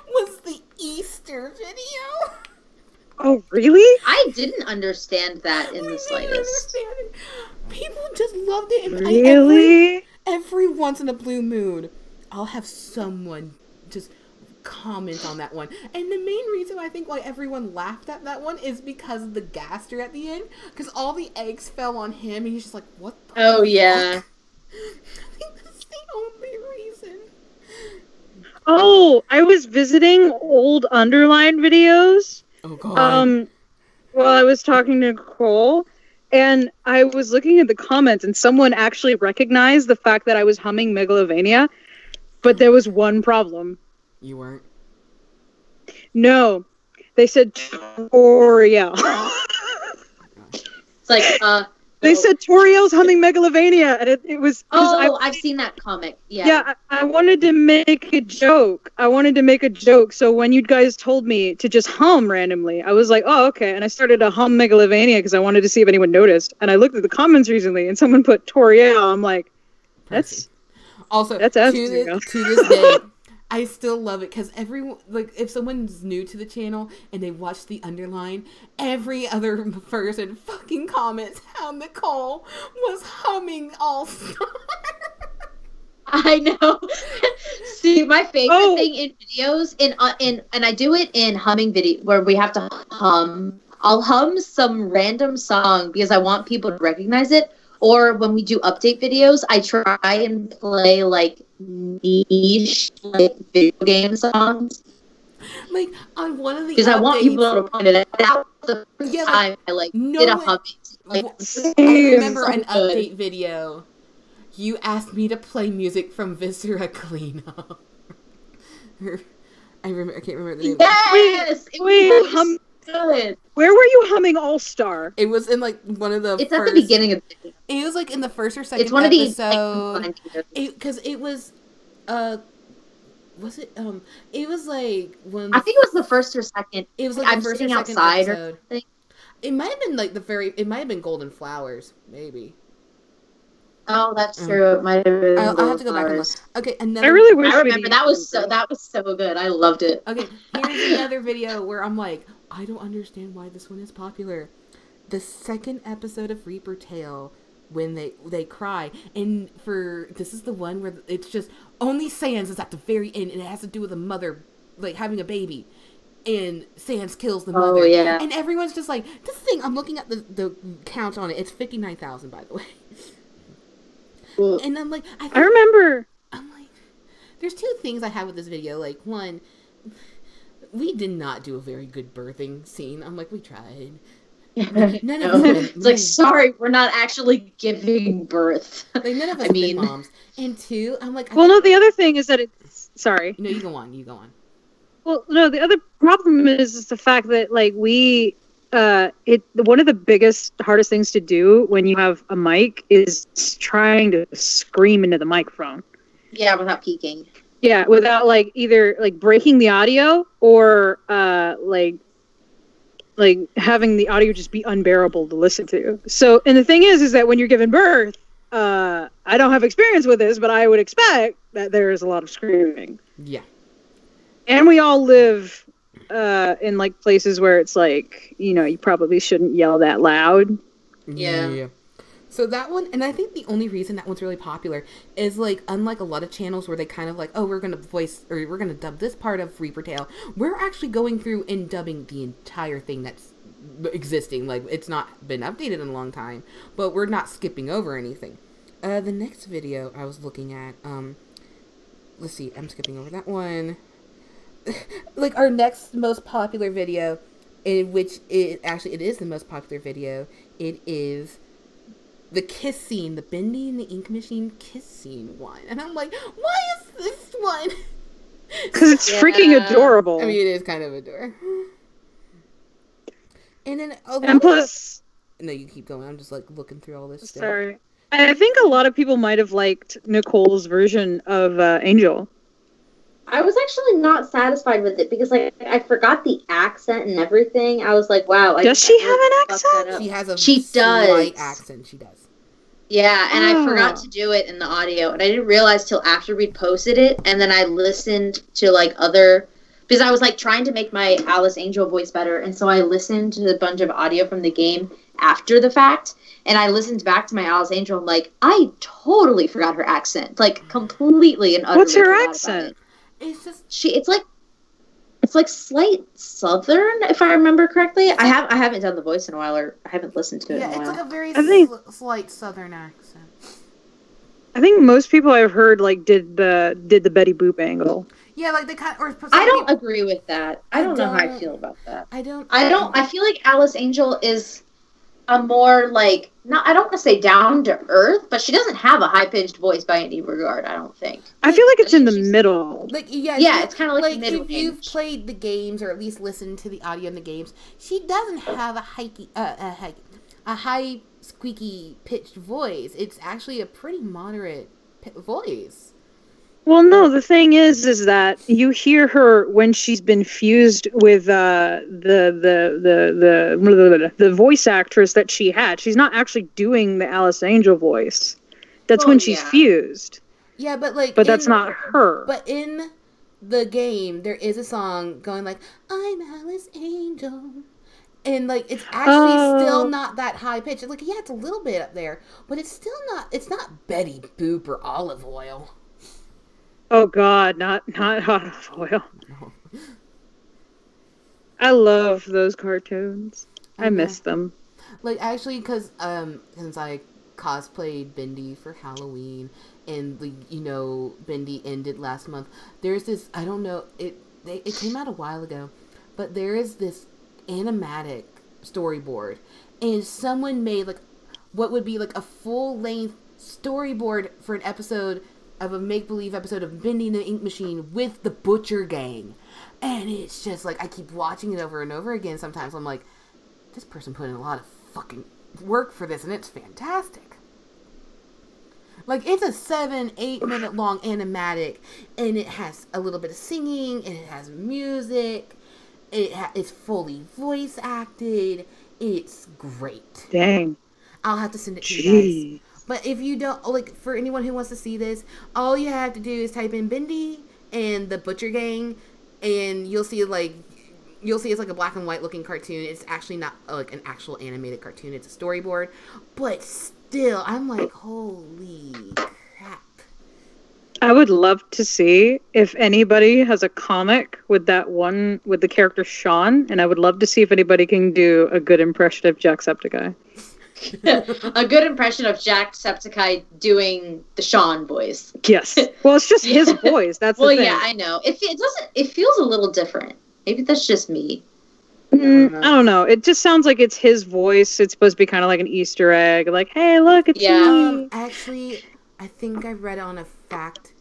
was the Easter video. Oh, really? I didn't understand that in the slightest. People just loved it. And really? Every once in a blue moon, I'll have someone just comment on that one. And the main reason I think why everyone laughed at that one is because of the Gaster at the end. Because all the eggs fell on him, and he's just like, "What the fuck?" Yeah. I think that's the only reason. Oh, I was visiting old Underline videos. Oh, God. While I was talking to Nicole, and I was looking at the comments, and someone actually recognized the fact that I was humming Megalovania, but there was one problem. You weren't? No. They said Toriel. It's like, They said Toriel's humming Megalovania, and it was... I've seen that comic. Yeah. Yeah, I wanted to make a joke. So when you guys told me to just hum randomly, I was like, oh, okay. And I started to hum Megalovania because I wanted to see if anyone noticed. And I looked at the comments recently, and someone put Toriel. I'm like, that's to this day, I still love it because everyone, like, if someone's new to the channel and they watch the Underline, every other person fucking comments how Nicole was humming All Star. I know. See, my favorite thing in videos, and I do it in humming video where we have to hum. I'll hum some random song because I want people to recognize it. Or when we do update videos, I try and play like niche like video game sons. Like on one of the because I want people to point it out. That was the first time I did a humming. Like, I remember an update video. You asked me to play music from Viscera Cleanup. I can't remember the name. Yes, wait, good. Where were you humming All Star? It was in like one of the. It's at the beginning of the video. It was like in the first or second. It's one episode. of these. Because it was, was it? It was like when I think it was the first or second. It was like I'm the first sitting or second outside episode. or something. It might have been like it might have been Golden Flowers, maybe. Oh, that's true. It might have been. I'll have to go back and look. Okay, another. I really wish I we'd remember that was so good. I loved it. Okay, here's another video where I'm like, I don't understand why this one is popular. The second episode of Reaper Tale, when they cry, and this is the one where it's just only Sans is at the very end, and it has to do with a mother like having a baby, and Sans kills the mother. Oh yeah. And everyone's just like, this thing. I'm looking at the count on it. It's 59,000, by the way. And I'm like, I remember. I'm like, there's two things I have with this video. Like, one, we did not do a very good birthing scene. I'm like, we tried. None of us. It's like, sorry, we're not actually giving birth. Like, none of us been moms. And two, I'm like, Well, no, the other thing is that it's. Sorry. No, you go on. You go on. Well, no, the other problem is the fact that, like, one of the biggest, hardest things to do when you have a mic is trying to scream into the microphone. Yeah, without peeking. Yeah, without like either like breaking the audio or like having the audio just be unbearable to listen to. So, and the thing is that when you're giving birth, I don't have experience with this, but I would expect that there is a lot of screaming. Yeah. And we all live in like places where it's like, you know, you probably shouldn't yell that loud. Yeah. So that one, and I think the only reason that one's really popular is like, unlike a lot of channels where they kind of like, oh, we're gonna voice or we're gonna dub this part of Reaper Tale, we're actually going through and dubbing the entire thing that's existing. Like, it's not been updated in a long time, but we're not skipping over anything. The next video I was looking at, let's see, I'm skipping over that one. Like, our next most popular video, in which it is the most popular video, it is the kiss scene, the Bendy and the Ink Machine kiss scene one. And I'm like, why is this one? Because it's freaking adorable. I mean, it is kind of adorable. And then, and plus... No, you keep going. I'm just, like, looking through all this stuff. Sorry. I think a lot of people might have liked Nicole's version of Angel. I was actually not satisfied with it because, like, I forgot the accent and everything. I was like, wow. Does she have an accent? She has a She does. slight accent. She does. Yeah, and I forgot to do it in the audio, and I didn't realize till after we'd posted it, and then I listened to, like, because I was, like, trying to make my Alice Angel voice better, and so I listened to a bunch of audio from the game after the fact, and I listened back to my Alice Angel, and, like, I totally forgot her accent, like, completely and utterly. What's her accent? It's just it's like slight Southern, if I remember correctly. I haven't done the voice in a while, or I haven't listened to it in a while. Yeah, it's like a very slight Southern accent. I think most people I've heard like did the Betty Boop angle. Yeah, like they kind of. I don't agree with that. I don't know how I feel about that. I don't. I feel like Alice Angel is a more like I don't want to say down to earth, but she doesn't have a high pitched voice by any regard. I don't think. I feel like it's in the middle. Like it's kind of like if you've played the games or at least listened to the audio in the games, she doesn't have a high squeaky pitched voice. It's actually a pretty moderate voice. Well, no, the thing is that you hear her when she's been fused with the voice actress that she had. She's not actually doing the Alice Angel voice. That's when she's fused. Yeah, but that's not her. But in the game, there is a song going like, "I'm Alice Angel," and like it's actually still not that high pitched. Like, yeah, it's a little bit up there, but it's still not. It's not Betty Boop or Olive Oil. Oh God, not olive oil. No. I love those cartoons. I miss them. Like, actually, because since I cosplayed Bendy for Halloween, and Bendy ended last month. There's this, I don't know, it came out a while ago, but there is this Animatic storyboard, and someone made like what would be like a full length storyboard for an episode of a make-believe episode of Bendy and the Ink Machine with the Butcher Gang. And it's just like, I keep watching it over and over again. Sometimes I'm like, this person put in a lot of fucking work for this, and it's fantastic. Like, it's a 7-8 minute long animatic, and it has a little bit of singing, and it has music. It's fully voice acted. It's great. Dang. I'll have to send it to you guys. But if you don't, like, for anyone who wants to see this, all you have to do is type in Bendy and the Butcher Gang, and you'll see, like, it's like a black and white looking cartoon. It's actually not, like, an actual animated cartoon. It's a storyboard. But still, I'm like, holy crap. I would love to see if anybody has a comic with that one, with the character Sean, and I would love to see if anybody can do a good impression of Jacksepticeye. A good impression of Jacksepticeye doing the Sean voice. Yes. Well, it's just his voice. That's the thing. Well, yeah, I know. It feels a little different. Maybe that's just me. I don't know. It just sounds like it's his voice. It's supposed to be kind of like an Easter egg. Like, hey, look, it's me. Actually, I think I read on a fact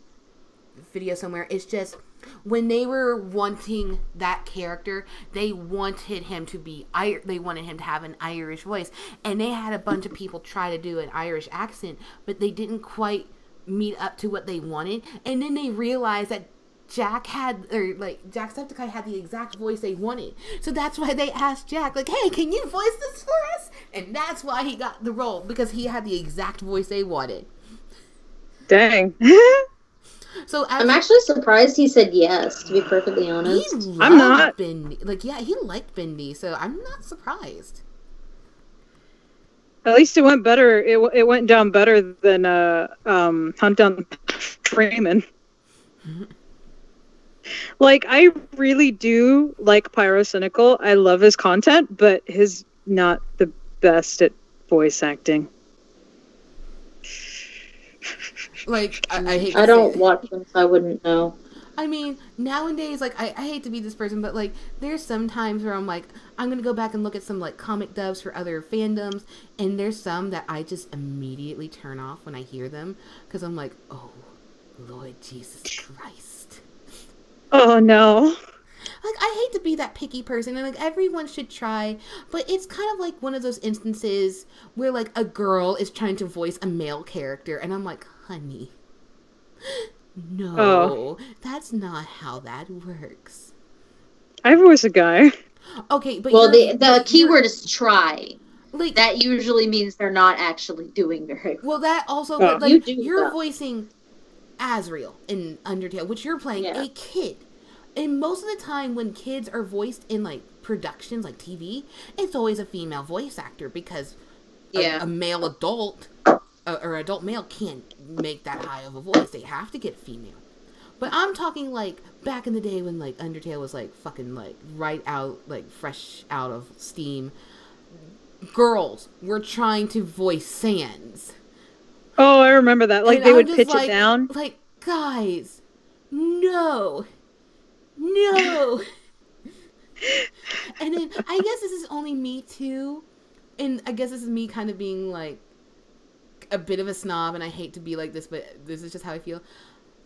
video somewhere. It's just when they were wanting that character, they wanted him to be they wanted him to have an Irish voice, and they had a bunch of people try to do an Irish accent, but they didn't quite meet up to what they wanted. And then they realized that Jacksepticeye had the exact voice they wanted. So that's why they asked Jack, like, hey, can you voice this for us? And that's why he got the role, because he had the exact voice they wanted. Dang. So I'm actually surprised he said yes, to be perfectly honest. I'm not. Bendy. Like, yeah, he liked Bendy, so I'm not surprised. At least it went better. It went down better than Hunt Down Freeman. Like, I really do like Pyrocynical. I love his content, but he's not the best at voice acting. Like, I hate to I don't say it. watch them, so I wouldn't know. I mean, nowadays, like, I hate to be this person, but, like, there's some times where I'm like, I'm going to go back and look at some, like, comic dubs for other fandoms, and there's some that I just immediately turn off when I hear them, because I'm like, oh, Lord Jesus Christ. Oh, no. Like, I hate to be that picky person, and, like, everyone should try, but it's kind of like one of those instances where, like, a girl is trying to voice a male character, and I'm like, honey, no, that's not how that works. I voice a guy. Okay, but well, the keyword is try. Like, that usually means they're not actually doing very well. Well, that also, but, like, you're that. voicing Azrael in Undertale, which you're playing a kid. And most of the time when kids are voiced in, like, productions, like TV, it's always a female voice actor, because a male adult, or adult male can't make that high of a voice. They have to get female. But I'm talking, like, back in the day when, like, Undertale was, like, fucking, like, right out, like, fresh out of steam. Girls were trying to voice Sans. Oh, I remember that. Like, And they I'm would just pitch like, it down. Like, guys, no. No. And then, I guess this is only me, too. And I guess this is me kind of being, like, a bit of a snob, and I hate to be like this, but this is just how I feel.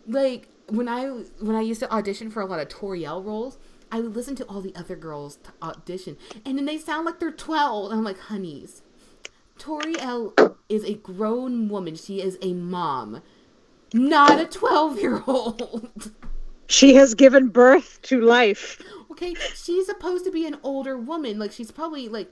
Like, when I used to audition for a lot of Toriel roles, I would listen to all the other girls to audition, and then they sound like they're 12, and I'm like, honeys, Toriel is a grown woman. She is a mom, not a 12-year-old. She has given birth to life. Okay, she's supposed to be an older woman. Like, she's probably, like,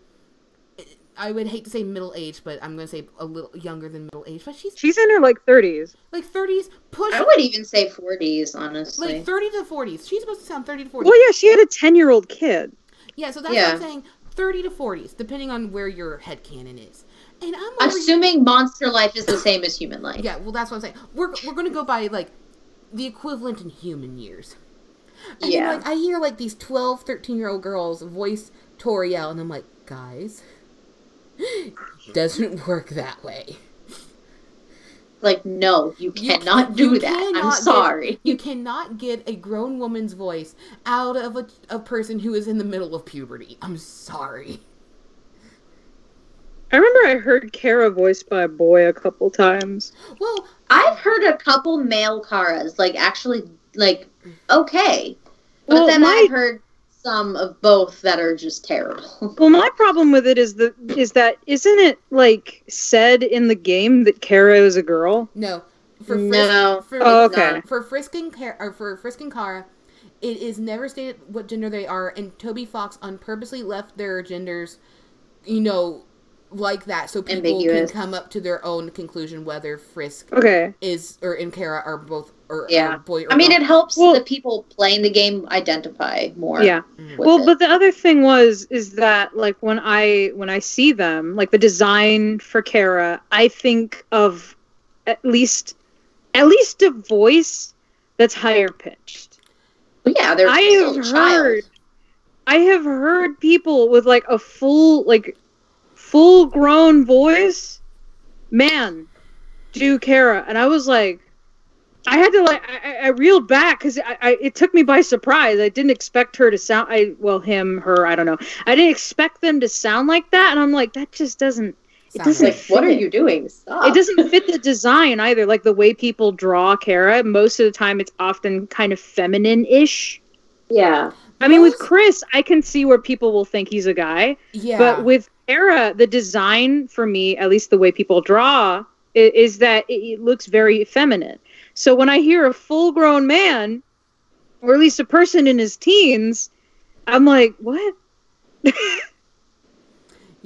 I would hate to say middle-aged, but I'm going to say a little younger than middle-aged. But she's in her, like, 30s. Like, 30s, push. I would even say 40s, honestly. Like, 30 to 40s. She's supposed to sound 30 to 40. Well, yeah, she had a 10-year-old kid. Yeah, so that's what I'm saying. 30 to 40s, depending on where your headcanon is. And I'm assuming monster life is the same as human life. Yeah, well, that's what I'm saying. We're going to go by, like, the equivalent in human years. And then, like, I hear, like, these 12, 13-year-old girls voice Toriel, and I'm like, guys, doesn't work that way. Like, no, you cannot do that. I'm sorry. You cannot get a grown woman's voice out of a person who is in the middle of puberty. I'm sorry. I remember I heard Kara voiced by a boy a couple times. Well, I've heard a couple male Karas, like, actually, like, okay. But Well, then I've heard some of both that are just terrible. Well, my problem with it is that isn't it, like, said in the game that Kara is a girl? No. For Frisk and Kara, it is never stated what gender they are, and Toby Fox on purposely left their genders, you know, like that, so people Ambiguous. can come up to their own conclusion whether Frisk is or Kara are both or boy or I mean, girl. it helps the people playing the game identify more. Yeah. Well, but the other thing is that like when I see them, like the design for Kara, I think of at least a voice that's higher pitched. Well, yeah, they're I have heard people with like a full grown voice, man, do Kara, and I was like, I had to I reeled back because it took me by surprise. I didn't expect her to sound him, her, I don't know. I didn't expect them to sound like that, and I'm like, that just doesn't. It doesn't like, what are you doing? Stop. It doesn't fit the design either. Like the way people draw Kara, most of the time it's often kind of feminine-ish. Yeah. I mean, with Chris, I can see where people will think he's a guy. Yeah. But with Kara, the design for me, at least the way people draw, is that it looks very feminine. So when I hear a full-grown man, or at least a person in his teens, I'm like, what?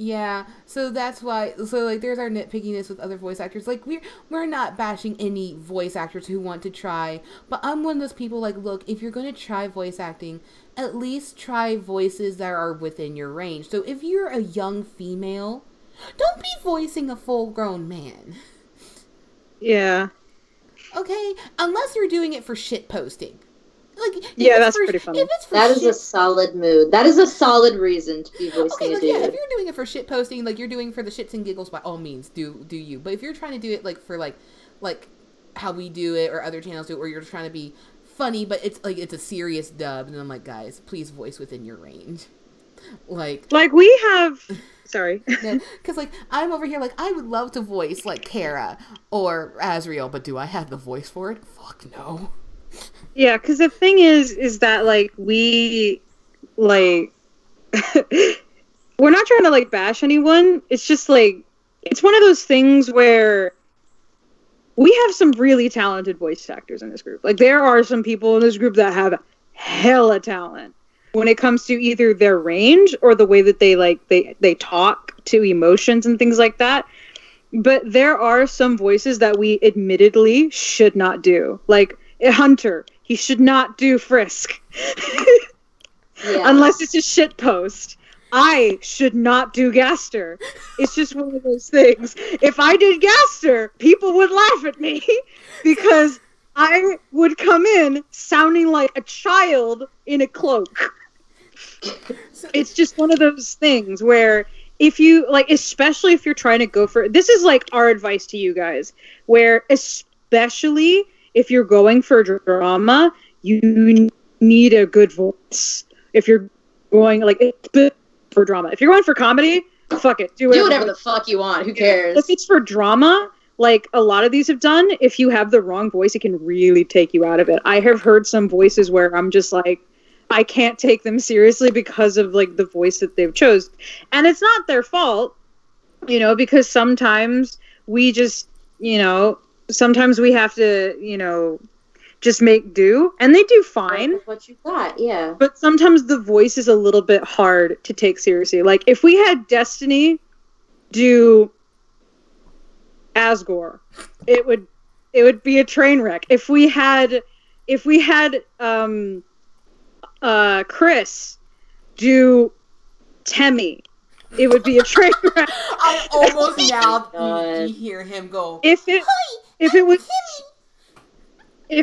Yeah, so that's why. So like, there's our nitpickiness with other voice actors. Like we're not bashing any voice actors who want to try, but I'm one of those people. Like, look, if you're gonna try voice acting, at least try voices that are within your range. So if you're a young female, don't be voicing a full-grown man. Yeah. Okay, unless you're doing it for shit posting. Like, yeah, that's pretty funny. That is a solid mood. That is a solid reason to be voicing a dude. Yeah, if you're doing it for shit posting, like you're doing for the shits and giggles, by all means, do you. But if you're trying to do it like for like how we do it or other channels do it, or you're trying to be funny, but it's like it's a serious dub, and I'm like, guys, please voice within your range. Like we have. Sorry. Because like I'm over here, like I would love to voice like Kara or Azriel, but do I have the voice for it? Fuck no. Yeah, because the thing is that, like, we, like, we're not trying to, like, bash anyone. It's just, like, it's one of those things where we have some really talented voice actors in this group. Like, there are some people in this group that have hella talent when it comes to either their range or the way that they, like, they talk to emotions and things like that. But there are some voices that we admittedly should not do. Like, Hunter, he should not do Frisk. Unless it's a shit post. I should not do Gaster. It's just one of those things. If I did Gaster, people would laugh at me because I would come in sounding like a child in a cloak. It's just one of those things where if you, like, especially if you're trying to go for, this is like our advice to you guys, where especially if you're going for drama, you need a good voice. If you're going, like, for drama. If you're going for comedy, fuck it. Do whatever the fuck you want. Who cares? If it's for drama, like a lot of these have done, if you have the wrong voice, it can really take you out of it. I have heard some voices where I'm just like, I can't take them seriously because of, like, the voice that they've chose. And it's not their fault, you know, because sometimes we just, you know, sometimes we have to, you know, just make do, and they do fine. That's what you thought, yeah. But sometimes the voice is a little bit hard to take seriously. Like, if we had Destiny do Asgore, it would be a train wreck. If we had Chris do Temmie, it would be a train wreck. I almost now hear him go. If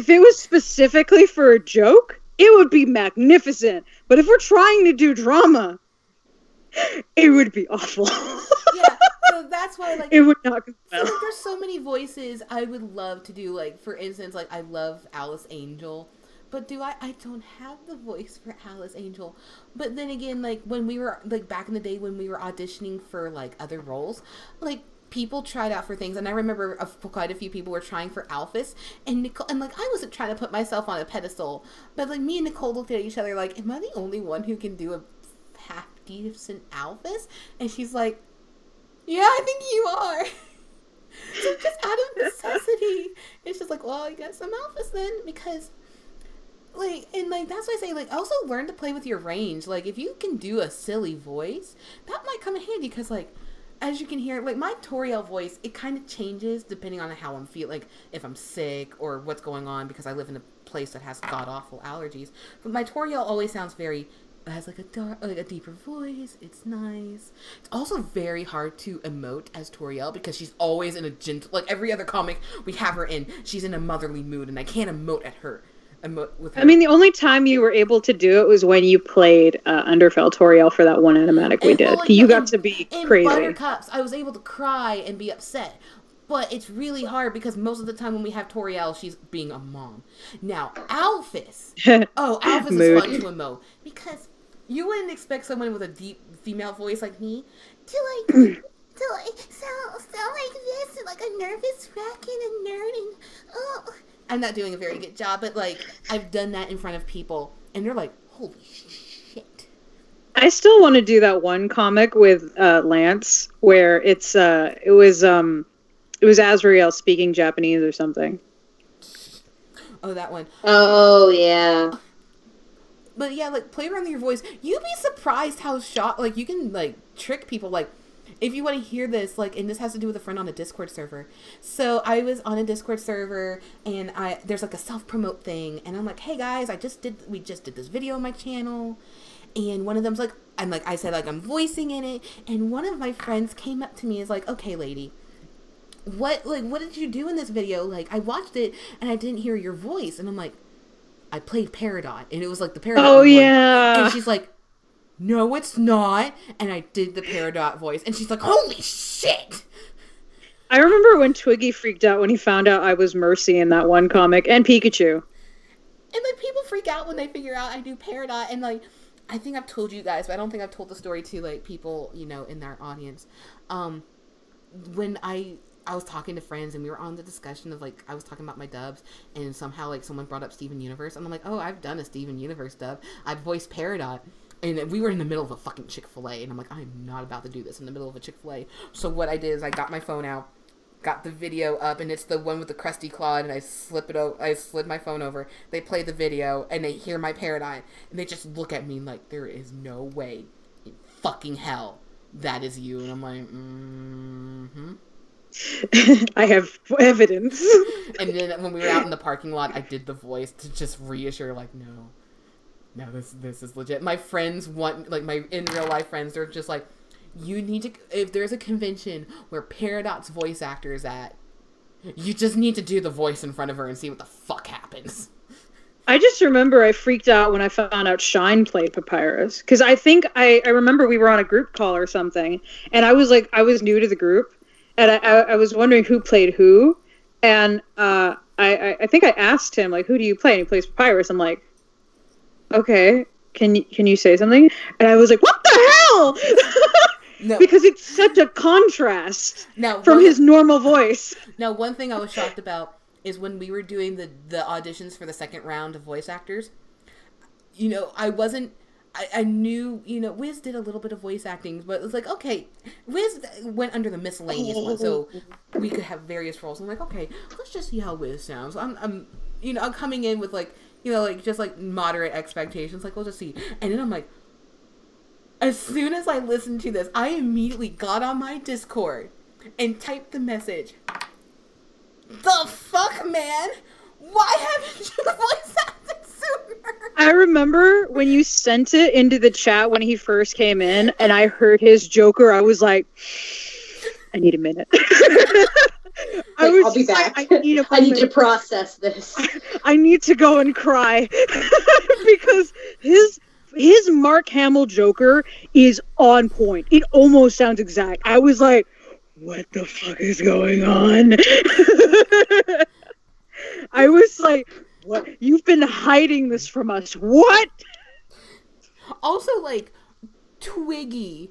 it was specifically for a joke, it would be magnificent. But if we're trying to do drama, it would be awful. Yeah, so that's why, like, it would not go well. So, like, there's so many voices I would love to do. Like, for instance, like, I love Alice Angel, but I don't have the voice for Alice Angel. But then again, like, when we were, like, back in the day when we were auditioning for, like, other roles, like, people tried out for things, and I remember quite a few people were trying for Alphys, and Nicole, and, like, I wasn't trying to put myself on a pedestal, but, like, me and Nicole looked at each other like, am I the only one who can do a half decent Alphys? And she's like, yeah, I think you are. So just out of necessity, it's just like, well, I guess I'm Alphys then, because, like, and, like, that's why I say, like, also learn to play with your range. Like, if you can do a silly voice, that might come in handy, because, like, as you can hear, like, my Toriel voice, it kind of changes depending on how I'm feeling, like, if I'm sick or what's going on, because I live in a place that has god-awful allergies. But my Toriel always sounds very, it has, like, a deeper voice. It's nice. It's also very hard to emote as Toriel, because she's always in a gentle, like, every other comic we have her in, she's in a motherly mood, and I can't emote at her. With her. I mean, the only time you were able to do it was when you played Underfell Toriel for that one animatic we did. Like, you got to be crazy. In Buttercups, I was able to cry and be upset. But it's really hard because most of the time when we have Toriel, she's being a mom. Now, Alphys. Alphys is fun to emote. Because you wouldn't expect someone with a deep female voice like me to sound like this, like a nervous wreck and a nerd, and I'm not doing a very good job, but, like, I've done that in front of people, and they're like, holy shit. I still want to do that one comic with Lance, where it was Azrael speaking Japanese or something. Oh, that one. Oh, yeah. But, yeah, like, play around with your voice. You'd be surprised how like, you can, like, trick people, like, if you want to hear this, like, and this has to do with a friend on a Discord server. So I was on a Discord server, and there's like a self-promote thing, and I'm like, hey guys, we just did this video on my channel, and one of them's like, I said, like, I'm voicing in it, and one of my friends came up to me and is like, okay, lady, what did you do in this video? Like, I watched it, and I didn't hear your voice, and I'm like, I played Peridot, and it was like the Peridot one. Yeah. And she's like, no, it's not. And I did the Peridot voice. And she's like, holy shit! I remember when Twiggy freaked out when he found out I was Mercy in that one comic. And Pikachu. And, like, people freak out when they figure out I do Peridot. And, like, I think I've told you guys, but I don't think I've told the story to, like, people, you know, in their audience. When I was talking to friends, and we were on the discussion of, like, I was talking about my dubs, and somehow, like, someone brought up Steven Universe. And I'm like, oh, I've done a Steven Universe dub. I've voiced Peridot. And we were in the middle of a fucking Chick-fil-A, and I'm like, I'm not about to do this in the middle of a Chick-fil-A. So what I did is I got my phone out, got the video up, and it's the one with the crusty Claude, and I slid my phone over. They play the video, and they hear my Peridot, and they just look at me like, there is no way in fucking hell that is you. And I'm like, I have evidence. And then when we were out in the parking lot, I did the voice to just reassure, like, no, this is legit. My friends like, my in real life friends, they're just like, you need to, if there's a convention where Peridot's voice actor is at, you just need to do the voice in front of her and see what the fuck happens. I just remember I freaked out when I found out Shine played Papyrus. Because I think, I remember we were on a group call or something, and I was new to the group, and I was wondering who played who, and I think I asked him, like, who do you play? And he plays Papyrus. I'm like, okay, can you say something? And I was like, what the hell? No. Because it's such a contrast now, from his normal voice. Now, one thing I was shocked about is when we were doing the auditions for the second round of voice actors, you know, I knew, you know, Wiz did a little bit of voice acting, but it was like, okay, Wiz went under the miscellaneous one, so we could have various roles. I'm like, okay, let's just see how Wiz sounds. I'm coming in with, like, you know, like, just, like, moderate expectations. Like, we'll just see. And then I'm like, as soon as I listened to this, I immediately got on my Discord and typed the message. The fuck, man? Why haven't you voice acted sooner? I remember when you sent it into the chat when he first came in, and I heard his Joker, I was like, I need a minute. I'll be back. I need to process this. I need to go and cry. Because his Mark Hamill Joker is on point. It almost sounds exact. I was like, what the fuck is going on? I was like, what? You've been hiding this from us. What? Also, like, Twiggy,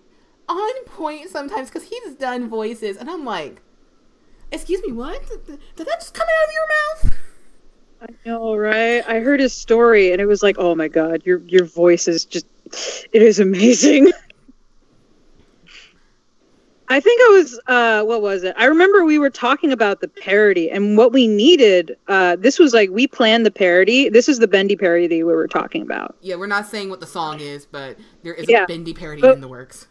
on point sometimes, because he's done voices, and I'm like, excuse me, what? Did that just come out of your mouth? I know, right? I heard his story, and it was like, oh my god, your voice is just, it is amazing. I think I was, what was it? I remember we were talking about the parody, and what we needed, this was like, we planned the parody. This is the Bendy parody that we were talking about. Yeah, we're not saying what the song is, but there is a Bendy parody in the works.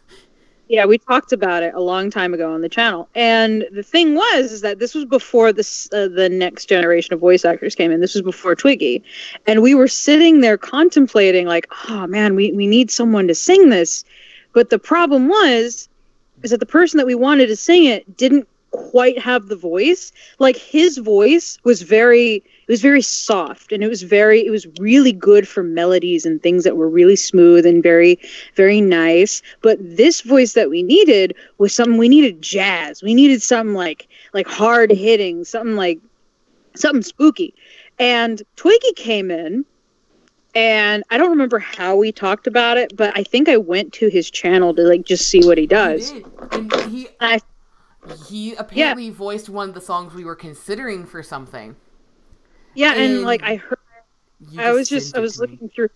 Yeah, we talked about it a long time ago on the channel. And the thing is that this was before the next generation of voice actors came in. This was before Twiggy. And we were sitting there contemplating, like, oh man, we need someone to sing this. But the problem is that the person that we wanted to sing it didn't quite have the voice. Like, his voice was very soft, and it was really good for melodies and things that were really smooth and very, very nice. But this voice that we needed was something, we needed jazz. We needed something like hard hitting, something spooky. And Twiggy came in, and I don't remember how we talked about it, but I think I went to his channel to like just see what he does. He did. And he apparently voiced one of the songs we were considering for something. Yeah, and like I heard, I was looking through.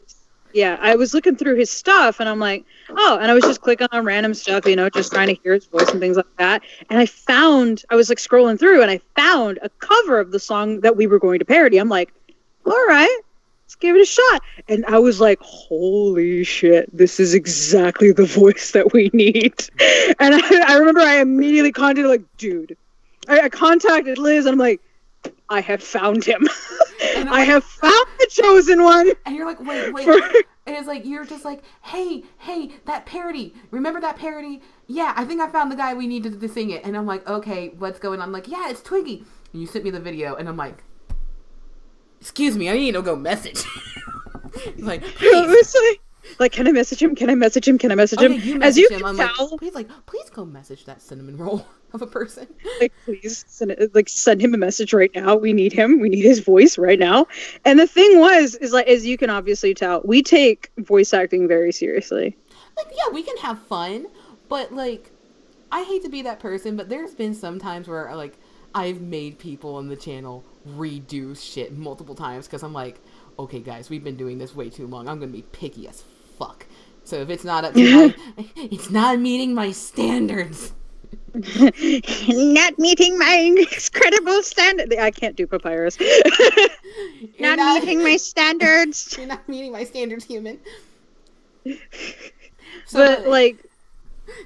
Yeah, I was looking through his stuff, and I'm like, oh, and I was just clicking on random stuff, just trying to hear his voice and things like that. And I was like scrolling through, and I found a cover of the song that we were going to parody. I'm like, all right, let's give it a shot. And I was like, holy shit, this is exactly the voice that we need. And I remember I immediately contacted, like, dude, I contacted Liz, and I'm like, I have found him. I have found the chosen one. And you're like, wait. And it's like, you're just like, hey, that parody. Remember that parody? Yeah, I think I found the guy we needed to sing it. And I'm like, okay, what's going on? I'm like, yeah, it's Twiggy. And you sent me the video, and I'm like, excuse me, I need to go message. Like, like, can I message him? Can I message him? Can I message him? You As you can can tell, please go message that cinnamon roll of a person. Like, please send him a message right now. We need him. We need his voice right now. And the thing is like, as you can obviously tell, we take voice acting very seriously. Like, yeah, we can have fun, but like, I hate to be that person, but there's been some times where like I've made people on the channel redo shit multiple times because I'm like, okay, guys, we've been doing this way too long. I'm gonna be picky as fuck. So if it's not up to it's not meeting my standards. Not meeting my incredible standard. I can't do papyrus. not meeting my standards. You're not meeting my standards, human. So, but like,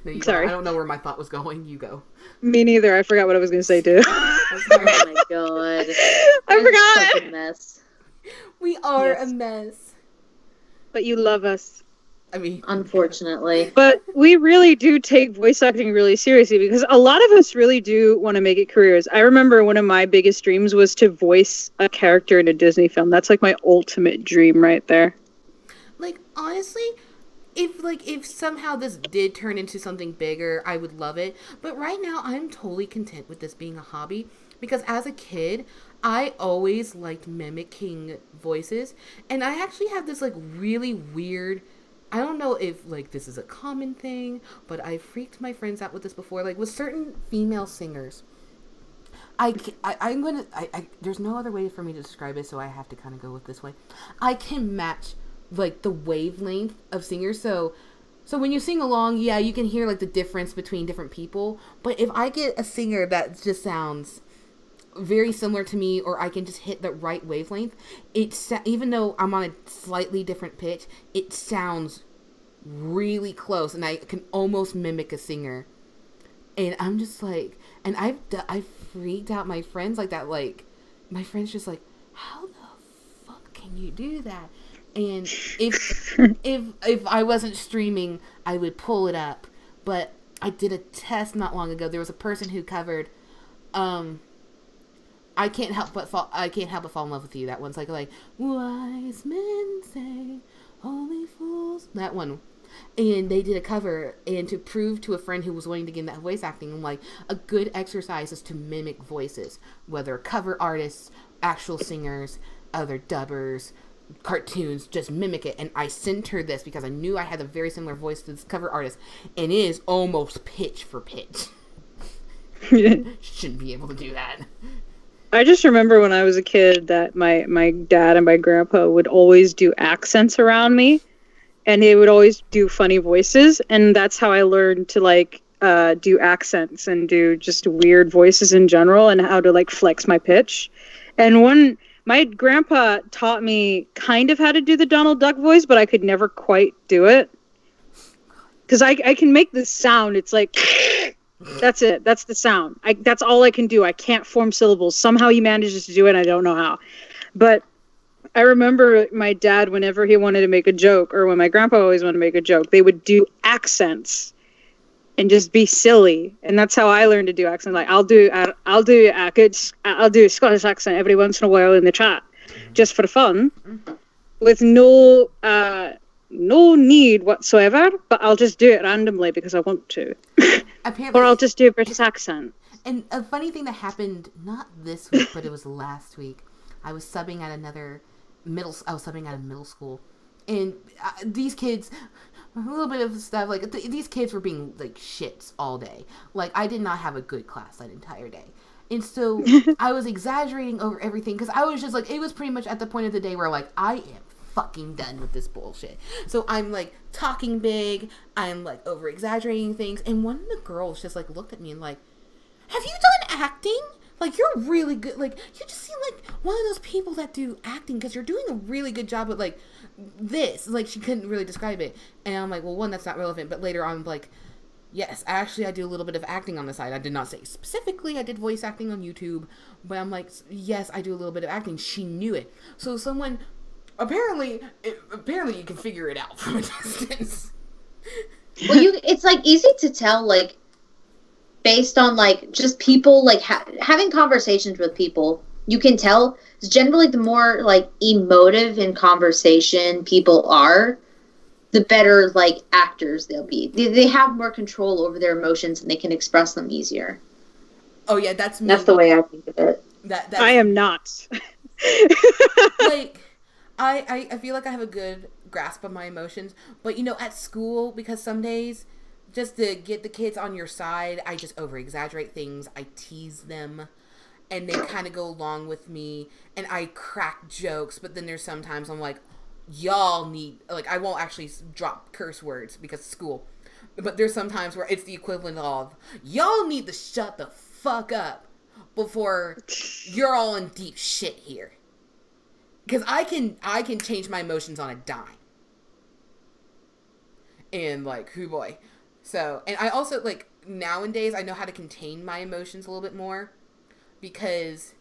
no, sorry, I don't know where my thought was going. You go. Me neither. I forgot what I was going to say too. Oh my god! I forgot. Such a mess. We are a mess. But you love us. I mean, unfortunately. But we really do take voice acting really seriously because a lot of us really do want to make it careers. I remember one of my biggest dreams was to voice a character in a Disney film. That's like my ultimate dream right there. Like, honestly, if somehow this did turn into something bigger, I would love it. But right now, I'm totally content with this being a hobby because as a kid, I always liked mimicking voices. And I actually have this like really weird, I don't know if like this is a common thing, but I freaked my friends out with this before. Like with certain female singers, there's no other way for me to describe it, so I have to kind of go with this way. I can match like the wavelength of singers. So when you sing along, yeah, you can hear like the difference between different people. But if I get a singer that just sounds very similar to me, or I can just hit the right wavelength, even though I'm on a slightly different pitch, it sounds really close, and I can almost mimic a singer. And I'm just like, and I've freaked out my friends like that. Like my friends just like, how the fuck can you do that? And if I wasn't streaming, I would pull it up. But I did a test not long ago. There was a person who covered I can't help but fall in love with you. That one's like wise men say, only fools. That one. And they did a cover, and to prove to a friend who was wanting to get into voice acting, I'm like, a good exercise is to mimic voices, whether cover artists, actual singers, other dubbers, cartoons, just mimic it. And I sent her this because I knew I had a very similar voice to this cover artist, and it is almost pitch for pitch. Shouldn't be able to do that. I just remember when I was a kid that my dad and my grandpa would always do accents around me, and they would always do funny voices, and that's how I learned to like do accents and do just weird voices in general, and how to like flex my pitch. And my grandpa taught me kind of how to do the Donald Duck voice, but I could never quite do it because I can make this sound. It's like, that's it. That's the sound. That's all I can do. I can't form syllables. Somehow he manages to do it, and I don't know how. But I remember my dad, whenever he wanted to make a joke, or when my grandpa always wanted to make a joke, they would do accents and just be silly. And that's how I learned to do accents. Like, I'll do a Scottish accent every once in a while in the chat, just for fun, with no need whatsoever, but I'll just do it randomly because I want to. Apparently, or I'll just do a British accent. And a funny thing that happened, not this week, but it was last week. I was subbing at middle school, and these kids, a little bit of stuff, like, these kids were being, like, shits all day. Like, I did not have a good class that entire day. And so, I was exaggerating over everything, because I was just, like, it was pretty much at the point of the day where, like, I am fucking done with this bullshit. So, I'm, like, talking big, I'm, like, over-exaggerating things, and one of the girls just, like, looked at me and, like, have you done acting? Like, you're really good. Like, you just seem like one of those people that do acting because you're doing a really good job with, like, this. Like, she couldn't really describe it. And I'm like, well, one, that's not relevant. But later on, like, yes, actually, I do a little bit of acting on the side. I did not say specifically I did voice acting on YouTube. But I'm like, yes, I do a little bit of acting. She knew it. So someone, apparently you can figure it out from a distance. Well, it's, like, easy to tell, like, based on, like, just people, like, having conversations with people. You can tell, generally, the more, like, emotive in conversation people are, the better, like, actors they'll be. They have more control over their emotions, and they can express them easier. Oh, yeah, that's me. That's the way I think of it. I am not. Like, I feel like I have a good grasp of my emotions. But, you know, at school, because some days, just to get the kids on your side, I just over-exaggerate things. I tease them, and they kind of go along with me, and I crack jokes, but then there's sometimes I'm like, y'all need, like, I won't actually drop curse words because it's school, but there's sometimes where it's the equivalent of, y'all need to shut the fuck up before you're all in deep shit here. Because I can change my emotions on a dime. And, like, hoo boy. So, and I also, like, nowadays, I know how to contain my emotions a little bit more, because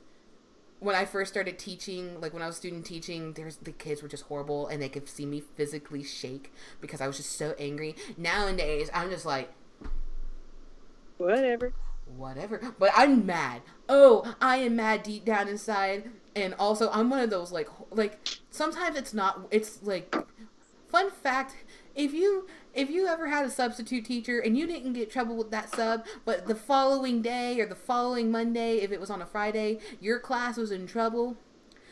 when I first started teaching, like, when I was student teaching, the kids were just horrible, and they could see me physically shake, because I was just so angry. Nowadays, I'm just like, whatever. But I'm mad. Oh, I am mad deep down inside, and also, I'm one of those, like, sometimes it's, like, fun fact, if you ever had a substitute teacher and you didn't get trouble with that sub, but the following day or the following Monday, if it was on a Friday, your class was in trouble,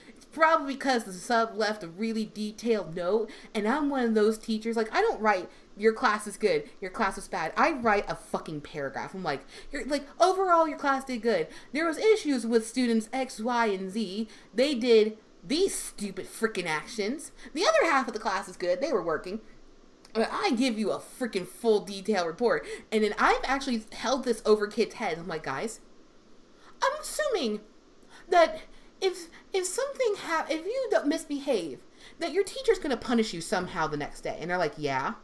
it's probably because the sub left a really detailed note. And I'm one of those teachers, like, I don't write, your class is good, your class is bad. I write a fucking paragraph. I'm like, overall, your class did good. There was issues with students X, Y, and Z. They did these stupid freaking actions. The other half of the class is good. They were working. But I give you a freaking full detailed report. And then I've actually held this over kids' heads. I'm like, guys, I'm assuming that if something if you don't misbehave, that your teacher's going to punish you somehow the next day. And they're like, yeah.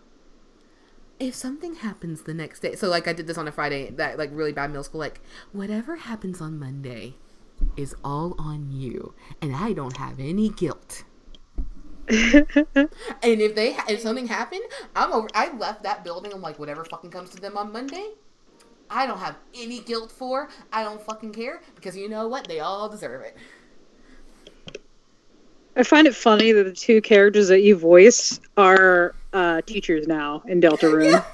If something happens the next day. So, like, I did this on a Friday, that, like, really bad middle school. Like, whatever happens on Monday is all on you. And I don't have any guilt. And if something happened, I left that building. I'm like, whatever fucking comes to them on Monday, I don't have any guilt for. I don't fucking care, because you know what? They all deserve it. I find it funny that the two characters that you voice are teachers now in Deltarune. Yeah,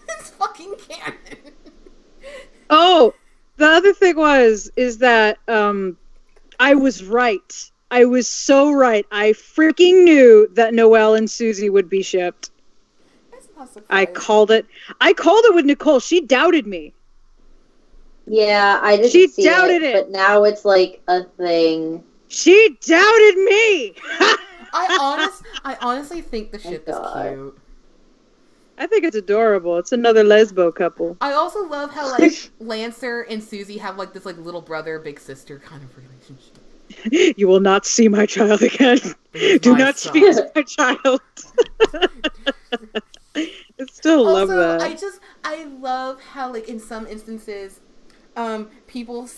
it's fucking canon. Oh, the other thing is that I was right. I was so right. I freaking knew that Noelle and Susie would be shipped. That's not surprising. I called it. I called it with Nicole. She doubted me. Yeah, I didn't She see doubted it. But now it's like a thing. She doubted me. I honestly think the ship is cute. I think it's adorable. It's another lesbo couple. I also love how, like, Lancer and Susie have, like, this, like, little brother, big sister kind of relationship. You will not see my child again. Do not speak to my child. It's still love Also, that. I love how, like, in some instances, people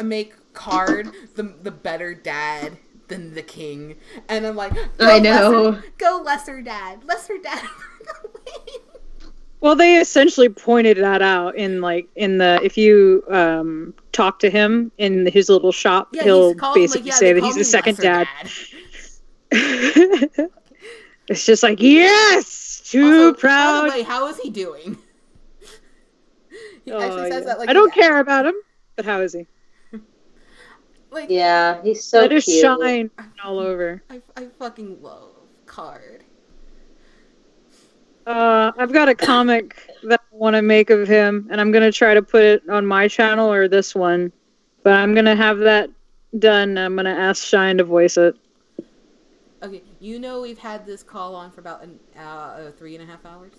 make Card the better dad than the king, and I'm like, I know. Go lesser dad. Well, they essentially pointed that out in the if you talk to him in his little shop, Yeah, he'll he's called, basically say that he's the second dad. It's just like, yes, too proud. By the way, how is he doing? He actually says that, like, I don't care about him, but how is he? Like, Yeah, he's so Let it cute. shine all over. I fucking love Card. I've got a comic that I want to make of him, and I'm gonna try to put it on my channel or this one. But I'm gonna have that done. I'm gonna ask Shine to voice it. Okay, we've had this call on for about 3.5 hours.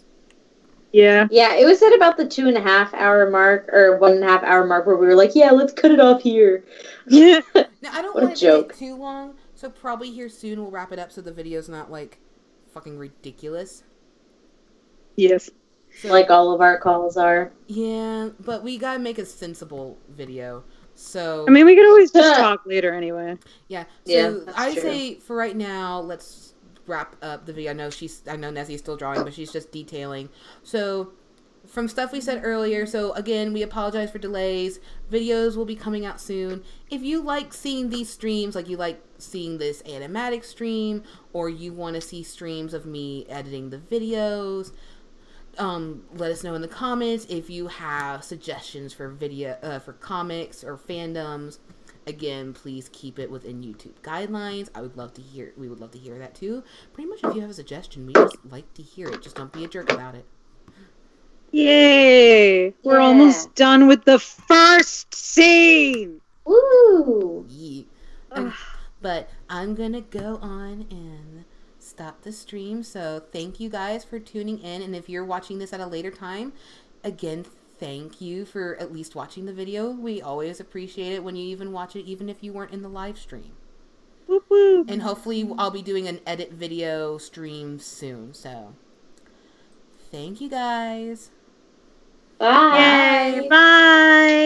Yeah. Yeah, it was at about the 2.5 hour mark or 1.5 hour mark where we were like, yeah, let's cut it off here. Yeah. Now, I don't What a want it to joke. take too long, so probably here soon we'll wrap it up so the video's not, like, fucking ridiculous. Yes. So, Like all of our calls are. yeah, but we gotta make a sensible video. So I mean, we could always just talk later anyway. yeah. So Yeah, that's I true. say for right now, let's wrap up the video. I know Nessie's still drawing, but she's just detailing. So from stuff we said earlier, so again, we apologize for delays. Videos will be coming out soon. If you like seeing these streams, like you like seeing this Animatic stream, or you want to see streams of me editing the videos, let us know in the comments. If you have suggestions for for comics or fandoms, again, please keep it within YouTube guidelines. We would love to hear that too. Pretty much if you have a suggestion, we just like to hear it. Just don't be a jerk about it. Yay! We're almost done with the first scene! Woo! Yeah. But I'm gonna go on and stop the stream. So thank you guys for tuning in, and if you're watching this at a later time, again, thank you for at least watching the video. We always appreciate it when you even watch it, even if you weren't in the live stream. Whoop whoop. And hopefully I'll be doing an edit video stream soon. So thank you guys. Bye. Yay! Bye!